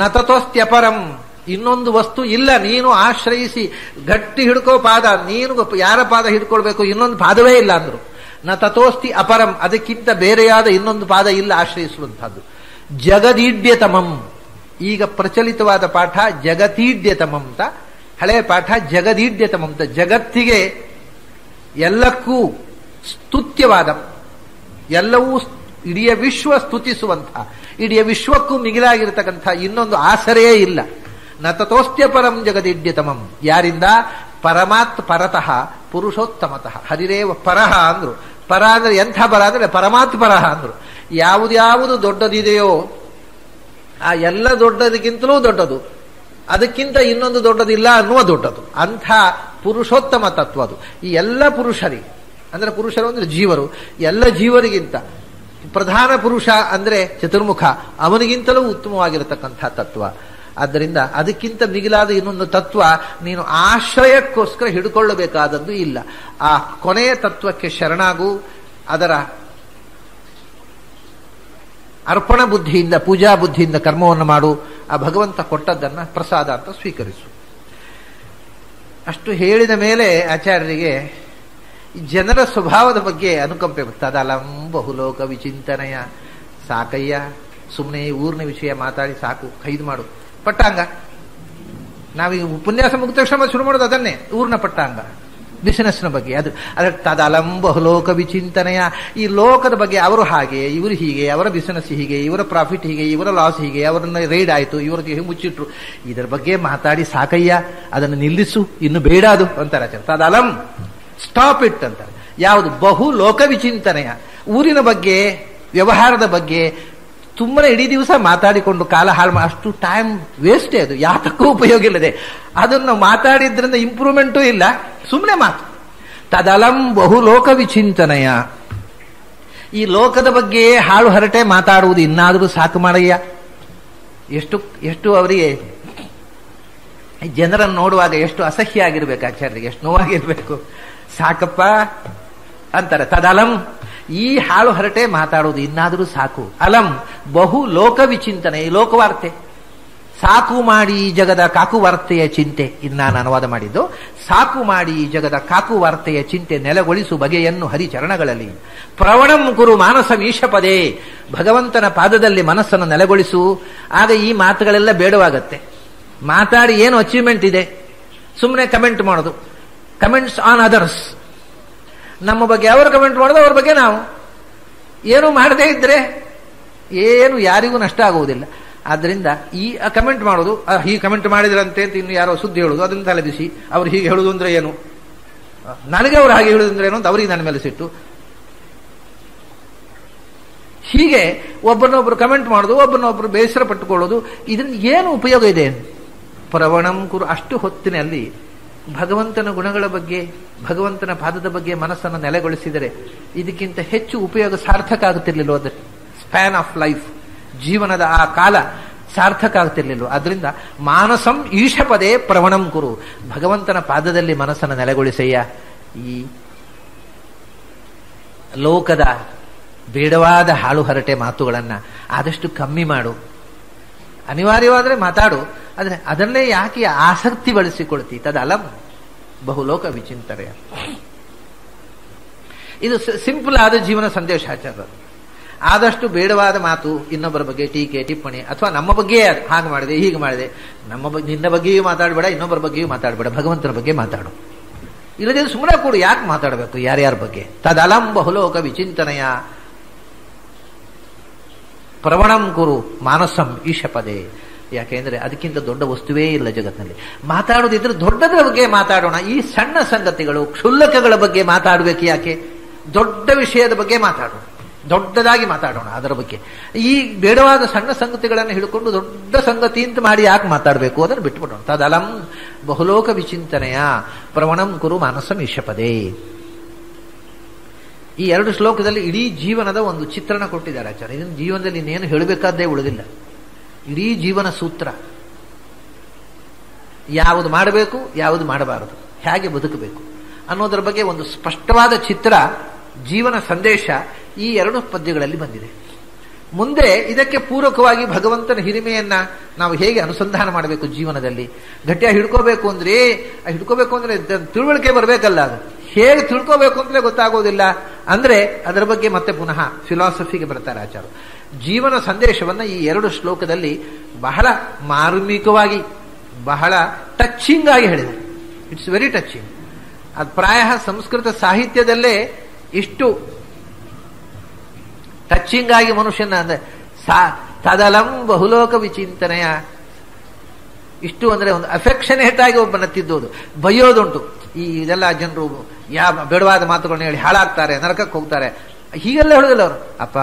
ನ ತತೋಸ್ತ್ಯಪರಂ, ಇನ್ನೊಂದು ವಸ್ತು ಇಲ್ಲ, ನೀನು ಆಶ್ರಯಿಸಿ ಗಟ್ಟಿ ಹಿಡ್ಕೋ ಪಾದ, ನೀನು ಯಾರ ಪಾದ ಹಿಡ್ಕೊಳ್ಬೇಕು, ಇನ್ನೊಂದು ಪಾದವೇ ಇಲ್ಲ ಅಂದ್ರು. ನ ತಥೋಸ್ತಿ ಅಪರಂ, ಅದಕ್ಕಿಂತ ಬೇರೆಯಾದ ಇನ್ನೊಂದು ಪಾದ ಇಲ್ಲ ಆಶ್ರಯಿಸುವಂತಹದ್ದು. ಜಗದೀಡ್ಯತಮಂ, ಈಗ ಪ್ರಚಲಿತವಾದ ಪಾಠ ಜಗತೀಡ್ಯತಮಂ ಅಂತ, ಹಳೆಯ ಪಾಠ ಜಗದೀಡ್ಯತಮಂ ಅಂತ. ಜಗತ್ತಿಗೆ ಎಲ್ಲಕ್ಕೂ ಸ್ತುತ್ಯವಾದ, ಎಲ್ಲವೂ ಇಡೀ ವಿಶ್ವ ಸ್ತುತಿಸುವಂತಹ, ಇಡೀ ವಿಶ್ವಕ್ಕೂ ಮಿಗಿಲಾಗಿರ್ತಕ್ಕಂಥ ಇನ್ನೊಂದು ಆಸರೆಯೇ ಇಲ್ಲ. ನ ತಥೋಸ್ತ್ಯಪರಂ ಜಗದೀಡ್ಯತಮಂ, ಯಾರಿಂದ? ಪರಮಾತ್ ಪರತಃ ಪುರುಷೋತ್ತಮತಃ. ಹರಿರೇವ ಪರಹ ಅಂದ್ರು. ಪರ ಅಂದ್ರೆ ಎಂಥ ಪರ ಅಂದ್ರೆ ಪರಮಾತ್ ಪರಹ ಅಂದ್ರು. ಯಾವುದ್ಯಾವುದು ದೊಡ್ಡದಿದೆಯೋ ಆ ಎಲ್ಲ ದೊಡ್ಡದಕ್ಕಿಂತಲೂ ದೊಡ್ಡದು, ಅದಕ್ಕಿಂತ ಇನ್ನೊಂದು ದೊಡ್ಡದಿಲ್ಲ ಅನ್ನುವ ದೊಡ್ಡದು. ಅಂಥ ಪುರುಷೋತ್ತಮ ತತ್ವ ಅದು. ಈ ಎಲ್ಲ ಪುರುಷರಿಗೆ ಅಂದ್ರೆ ಪುರುಷರು ಅಂದ್ರೆ ಜೀವರು, ಎಲ್ಲ ಜೀವರಿಗಿಂತ ಪ್ರಧಾನ ಪುರುಷ ಅಂದ್ರೆ ಚತುರ್ಮುಖ, ಅವನಿಗಿಂತಲೂ ಉತ್ತಮವಾಗಿರತಕ್ಕಂಥ ತತ್ವ. ಆದ್ದರಿಂದ ಅದಕ್ಕಿಂತ ಮಿಗಿಲಾದ ಇನ್ನೊಂದು ತತ್ವ ನೀನು ಆಶ್ರಯಕ್ಕೋಸ್ಕರ ಹಿಡ್ಕೊಳ್ಳಬೇಕಾದದ್ದು ಇಲ್ಲ. ಆ ಕೊನೆಯ ತತ್ವಕ್ಕೆ ಶರಣಾಗು, ಅದರ ಅರ್ಪಣ ಬುದ್ಧಿಯಿಂದ ಪೂಜಾ ಬುದ್ಧಿಯಿಂದ ಕರ್ಮವನ್ನು ಮಾಡು, ಆ ಭಗವಂತ ಕೊಟ್ಟದ್ದನ್ನ ಪ್ರಸಾದ ಅಂತ ಸ್ವೀಕರಿಸು. ಅಷ್ಟು ಹೇಳಿದ ಮೇಲೆ ಆಚಾರ್ಯರಿಗೆ ಜನರ ಸ್ವಭಾವದ ಬಗ್ಗೆ ಅನುಕಂಪೆ. ತದಲಂ ಬಹುಲೋಕ ವಿಚಿಂತನೆಯ, ಸಾಕಯ್ಯ ಸುಮ್ಮನೆ ಊರಿನ ವಿಷಯ ಮಾತಾಡಿ ಸಾಕು, ಖೈದು ಮಾಡು. ಪಟ್ಟಾಂಗ, ನಾವೀಗ ಉಪನ್ಯಾಸ ಮುಗಿದ ತಕ್ಷಣ ಶುರು ಮಾಡೋದು ಅದನ್ನೇ, ಊರಿನ ಪಟ್ಟಾಂಗ, ಬಿಸಿನೆಸ್ನ ಬಗ್ಗೆ. ಅದ್ರ ತದಲಂ ಬಹುಲೋಕ ವಿಚಿಂತನೆಯ, ಈ ಲೋಕದ ಬಗ್ಗೆ ಅವರು ಹಾಗೆ, ಇವರು ಹೀಗೆ, ಅವರ ಬಿಸಿನೆಸ್ ಹೀಗೆ, ಇವರ ಪ್ರಾಫಿಟ್ ಹೀಗೆ, ಇವರ ಲಾಸ್ ಹೀಗೆ, ಅವರನ್ನ ರೈಡ್ ಆಯ್ತು, ಇವ್ರಿಗೆ ಮುಚ್ಚಿಟ್ರು, ಇದರ ಬಗ್ಗೆ ಮಾತಾಡಿ ಸಾಕಯ್ಯ, ಅದನ್ನು ನಿಲ್ಲಿಸು, ಇನ್ನು ಬೇಡ ಅದು ಅಂತಾರೆ ಆಚಾರ್ಯ. ತದಲಂ, ಸ್ಟಾಪ್ ಇಟ್ ಅಂತಾರೆ. ಯಾವುದು? ಬಹು ಲೋಕ ವಿಚಿಂತನೆಯ, ಊರಿನ ಬಗ್ಗೆ, ವ್ಯವಹಾರದ ಬಗ್ಗೆ ತುಂಬನೇ ಇಡೀ ದಿವಸ ಮಾತಾಡಿಕೊಂಡು ಕಾಲ ಹಾಳು, ಅಷ್ಟು ಟೈಮ್ ವೇಸ್ಟೇ ಅದು, ಯಾತಕ್ಕೂ ಉಪಯೋಗ ಇಲ್ಲದೆ. ಅದನ್ನು ಮಾತಾಡಿದ್ರಿಂದ ಇಂಪ್ರೂವ್ಮೆಂಟೂ ಇಲ್ಲ, ಸುಮ್ಮನೆ ಮಾತು. ತದಲಂ ಬಹು ಲೋಕ ವಿಚಿಂತನೆಯ, ಈ ಲೋಕದ ಬಗ್ಗೆ ಹಾಳು ಹರಟೆ ಮಾತಾಡುವುದು ಇನ್ನಾದರೂ ಸಾಕು ಮಾಡಯ್ಯ. ಎಷ್ಟು ಅವರಿಗೆ ಜನರನ್ನು ನೋಡುವಾಗ ಎಷ್ಟು ಅಸಹ್ಯ ಆಗಿರ್ಬೇಕು ಆಚಾರ್ಯರಿಗೆ, ಎಷ್ಟು ನೋವಾಗಿರ್ಬೇಕು. ಸಾಕಪ್ಪ ಅಂತಾರೆ. ತದಲಂ, ಈ ಹಾಳು ಹರಟೆ ಮಾತಾಡುವುದು ಇನ್ನಾದರೂ ಸಾಕು. ಅಲಂ ಬಹು ಲೋಕ ವಿಚಿಂತನೆ, ಈ ಲೋಕವಾರ್ತೆ ಸಾಕು ಮಾಡಿ ಜಗದ ಕಾಕು ವಾರ್ತೆಯ ಚಿಂತೆ. ಇನ್ನು ನಾನು ಅನುವಾದ ಮಾಡಿದ್ದು, ಸಾಕು ಮಾಡಿ ಜಗದ ಕಾಕು ವಾರ್ತೆಯ ಚಿಂತೆ ನೆಲೆಗೊಳಿಸು ಬಗೆಯನ್ನು ಹರಿಚರಣಗಳಲ್ಲಿ. ಪ್ರವಣಂ ಕುರು ಮಾನಸ ಮೀಶಪದೇ, ಭಗವಂತನ ಪಾದದಲ್ಲಿ ಮನಸ್ಸನ್ನು ನೆಲೆಗೊಳಿಸು. ಆಗ ಈ ಮಾತುಗಳೆಲ್ಲ ಬೇಡವಾಗತ್ತೆ. ಮಾತಾಡಿ ಏನು ಅಚೀವ್ಮೆಂಟ್ ಇದೆ? ಸುಮ್ಮನೆ ಕಮೆಂಟ್ ಮಾಡೋದು, ಕಮೆಂಟ್ಸ್ ಆನ್ ಅದರ್ಸ್. ನಮ್ಮ ಬಗ್ಗೆ ಅವರು ಕಮೆಂಟ್ ಮಾಡೋದು, ಅವ್ರ ಬಗ್ಗೆ ನಾವು ಏನು ಮಾಡದೇ ಇದ್ರೆ ಏನು ಯಾರಿಗೂ ನಷ್ಟ ಆಗುವುದಿಲ್ಲ. ಆದ್ರಿಂದ ಈ ಕಮೆಂಟ್ ಮಾಡೋದು, ಹೀಗೆ ಕಮೆಂಟ್ ಮಾಡಿದ್ರಂತೆ ಅಂತ ಇನ್ನು ಯಾರೋ ಸುದ್ದಿ ಹೇಳುದು, ಅದನ್ನು ತಲೆಬಿಸಿ ಅವ್ರು ಹೀಗೆ ಹೇಳುದು ಅಂದ್ರೆ ಏನು, ನನಗೆ ಅವ್ರು ಹಾಗೆ ಹೇಳುದು ಅಂದ್ರೆ ಏನು ಅಂತ ಅವರಿಗೆ ನನ್ನ ಮೇಲೆ ಸಿಟ್ಟು. ಹೀಗೆ ಒಬ್ಬರನ್ನೊಬ್ರು ಕಮೆಂಟ್ ಮಾಡೋದು, ಒಬ್ಬರನ್ನೊಬ್ರು ಬೇಸರ ಪಟ್ಟುಕೊಳ್ಳೋದು, ಇದರಿಂದ ಏನು ಉಪಯೋಗ ಇದೆ? ಪ್ರವಣಂ ಕುರು. ಅಷ್ಟು ಹೊತ್ತಿನಲ್ಲಿ ಭಗವಂತನ ಗುಣಗಳ ಬಗ್ಗೆ, ಭಗವಂತನ ಪಾದದ ಬಗ್ಗೆ ಮನಸ್ಸನ್ನು ನೆಲೆಗೊಳಿಸಿದರೆ ಇದಕ್ಕಿಂತ ಹೆಚ್ಚು ಉಪಯೋಗ ಸಾರ್ಥಕ ಆಗುತ್ತಿರ್ಲಿಲ್ಲ. ಅದರ ಸ್ಪ್ಯಾನ್ ಆಫ್ ಲೈಫ್, ಜೀವನದ ಆ ಕಾಲ ಸಾರ್ಥಕ ಆಗ್ತಿರ್ಲಿಲ್ಲ. ಅದರಿಂದ ಮಾನಸಂ ಈಶಪದೇ ಪ್ರವಣಂ ಕುರು, ಭಗವಂತನ ಪಾದದಲ್ಲಿ ಮನಸ್ಸನ್ನು ನೆಲೆಗೊಳಿಸಯ್ಯ. ಈ ಲೋಕದ ಬೇಡವಾದ ಹಾಳು ಹರಟೆ ಮಾತುಗಳನ್ನ ಆದಷ್ಟು ಕಮ್ಮಿ ಮಾಡು. ಅನಿವಾರ್ಯವಾದರೆ ಮಾತಾಡು, ಆದರೆ ಅದನ್ನೇ ಯಾಕೆ ಆಸಕ್ತಿ ಬಳಸಿಕೊಳ್ತಿ? ತದಲಂ ಬಹುಲೋಕ ವಿಚಿಂತನೆಯ. ಇದು ಸಿಂಪಲ್ ಆದ ಜೀವನ ಸಂದೇಶ ಆಚಾರ. ಆದಷ್ಟು ಬೇಡವಾದ ಮಾತು, ಇನ್ನೊಬ್ಬರ ಬಗ್ಗೆ ಟೀಕೆ ಟಿಪ್ಪಣಿ, ಅಥವಾ ನಮ್ಮ ಬಗ್ಗೆ ಹಾಗೆ ಮಾಡಿದೆ ಹೀಗೆ ಮಾಡಿದೆ, ನಿನ್ನ ಬಗ್ಗೆಯೂ ಮಾತಾಡಬೇಡ, ಇನ್ನೊಬ್ಬರ ಬಗ್ಗೆಯೂ ಮಾತಾಡಬೇಡ, ಭಗವಂತನ ಬಗ್ಗೆ ಮಾತಾಡು. ಇಲ್ಲದೆ ಸುಮ್ಮನೆ ಕೂಡ ಯಾಕೆ ಮಾತಾಡಬೇಕು ಯಾರ್ಯಾರ ಬಗ್ಗೆ? ತದಲಂ ಬಹುಲೋಕ ವಿಚಿಂತನೆಯ ಪ್ರವಣಂ ಕುರು ಮಾನಸಂ ಈಶಪದೇ. ಯಾಕೆಂದ್ರೆ ಅದಕ್ಕಿಂತ ದೊಡ್ಡ ವಸ್ತುವೇ ಇಲ್ಲ ಜಗತ್ತಿನಲ್ಲಿ. ಮಾತಾಡೋದಿದ್ರೆ ದೊಡ್ಡದರ ಬಗ್ಗೆ ಮಾತಾಡೋಣ. ಈ ಸಣ್ಣ ಸಂಗತಿಗಳು, ಕ್ಷುಲ್ಲಕಗಳ ಬಗ್ಗೆ ಮಾತಾಡಬೇಕು ಯಾಕೆ? ದೊಡ್ಡ ವಿಷಯದ ಬಗ್ಗೆ ಮಾತಾಡೋಣ, ದೊಡ್ಡದಾಗಿ ಮಾತಾಡೋಣ ಅದರ ಬಗ್ಗೆ. ಈ ಬೇಡವಾದ ಸಣ್ಣ ಸಂಗತಿಗಳನ್ನು ಹಿಡ್ಕೊಂಡು ದೊಡ್ಡ ಸಂಗತಿ ಅಂತ ಮಾಡಿ ಯಾಕೆ ಮಾತಾಡಬೇಕು? ಅದನ್ನು ಬಿಟ್ಬಿಡೋಣ. ತದಲಂ ಬಹುಲೋಕ ವಿಚಿಂತನೆಯ ಪ್ರವಣಂ ಕುರು ಮಾನಸಂ ಈಶಪದೇ. ಈ 2 ಶ್ಲೋಕದಲ್ಲಿ ಇಡೀ ಜೀವನದ ಒಂದು ಚಿತ್ರಣ ಕೊಟ್ಟಿದ್ದಾರೆ ಆಚಾರ್ಯ. ಇದನ್ನು ಜೀವನದಲ್ಲಿ ಇನ್ನೇನು ಹೇಳಬೇಕಾದ್ದೇ ಉಳಿದಿಲ್ಲ. ಇಡೀ ಜೀವನ ಸೂತ್ರ, ಯಾವುದು ಮಾಡಬೇಕು, ಯಾವುದು ಮಾಡಬಾರದು, ಹೇಗೆ ಬದುಕಬೇಕು ಅನ್ನೋದರ ಬಗ್ಗೆ ಒಂದು ಸ್ಪಷ್ಟವಾದ ಚಿತ್ರ, ಜೀವನ ಸಂದೇಶ ಈ 2 ಪದ್ಯಗಳಲ್ಲಿ ಬಂದಿದೆ. ಮುಂದೆ ಇದಕ್ಕೆ ಪೂರಕವಾಗಿ ಭಗವಂತನ ಹಿರಿಮೆಯನ್ನ ನಾವು ಹೇಗೆ ಅನುಸಂಧಾನ ಮಾಡಬೇಕು ಜೀವನದಲ್ಲಿ, ಗಟ್ಟಿಯಾಗಿ ಹಿಡ್ಕೋಬೇಕು ಅಂದ್ರೆ ತಿಳುವಳಿಕೆ ಬರಬೇಕಲ್ಲ. ಅದು ಹೇಗೆ ತಿಳ್ಕೋಬೇಕು ಅಂತಲೇ ಗೊತ್ತಾಗೋದಿಲ್ಲ ಅಂದ್ರೆ ಅದರ ಬಗ್ಗೆ ಮತ್ತೆ ಪುನಃ ಫಿಲಾಸಫಿಗೆ ಬರ್ತಾರೆ ಆಚಾರ್ಯ. ಜೀವನ ಸಂದೇಶವನ್ನ ಈ 2 ಶ್ಲೋಕದಲ್ಲಿ ಬಹಳ ಮಾರ್ಮಿಕವಾಗಿ, ಬಹಳ ಟಚಿಂಗ್ ಆಗಿ ಹೇಳಿದೆ. It's very touching. ಅದು ಪ್ರಾಯ ಸಂಸ್ಕೃತ ಸಾಹಿತ್ಯದಲ್ಲೇ ಇಷ್ಟು ಟಚಿಂಗ್ ಆಗಿ ಮನುಷ್ಯನ ಅಂದ್ರೆ ತದಲಂ ಬಹುಲೋಕ ವಿಚಿಂತನೆಯ, ಇಷ್ಟು ಅಂದ್ರೆ ಒಂದು ಅಫೆಕ್ಷನೇಟ್ ಆಗಿ ಒಬ್ಬನ ತಿದ್ದೋದು. ಬೈಯೋದುಂಟು. ಈ ಇದೆಲ್ಲ ಜನರು ಬೇಡವಾದ ಮಾತುಗಳನ್ನ ಹೇಳಿ ಹಾಳಾಗ್ತಾರೆ, ನರಕಕ್ಕೆ ಹೋಗ್ತಾರೆ, ಹೀಗೆಲ್ಲ ಹೇಳುದಿಲ್ಲ ಅವರು. ಅಪ್ಪ,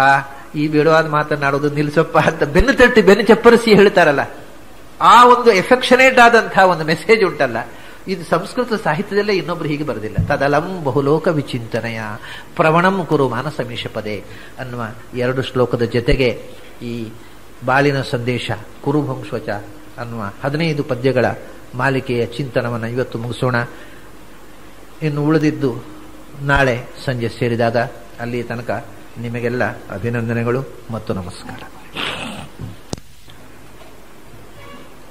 ಈ ಬೇಡವಾದ ಮಾತನ್ನಾಡೋದು ನಿಲ್ಸಪ್ಪ ಅಂತ ಬೆನ್ನು ತಟ್ಟಿ ಬೆನ್ನು ಚಪ್ಪರಿಸಿ ಹೇಳ್ತಾರಲ್ಲ, ಆ ಒಂದು ಎಫೆಕ್ಷನೇಟ್ ಆದಂತಹ ಒಂದು ಮೆಸೇಜ್ ಉಂಟಲ್ಲ, ಇದು ಸಂಸ್ಕೃತ ಸಾಹಿತ್ಯದಲ್ಲೇ ಇನ್ನೊಬ್ರು ಹೀಗೆ ಬರೆದಿಲ್ಲ. ತದಲಂ ಬಹುಲೋಕ ವಿಚಿಂತನೆಯ ಪ್ರವಣಂ ಕುರು ಮಾನಸಮೀಶ ಪದೇ ಅನ್ನುವ 2 ಶ್ಲೋಕದ ಜೊತೆಗೆ ಈ ಬಾಳಿನ ಸಂದೇಶ ಕುರುಭಂಶ್ವಚ ಅನ್ನುವ 15 ಪದ್ಯಗಳ ಮಾಲಿಕೆಯ ಚಿಂತನವನ್ನು ಇವತ್ತು ಮುಗಿಸೋಣ. ಇನ್ನು ಉಳಿದಿದ್ದು ನಾಳೆ ಸಂಜೆ ಸೇರಿದಾಗ. ಅಲ್ಲಿ ತನಕ ನಿಮಗೆಲ್ಲ ಅಭಿನಂದನೆಗಳು ಮತ್ತು ನಮಸ್ಕಾರ.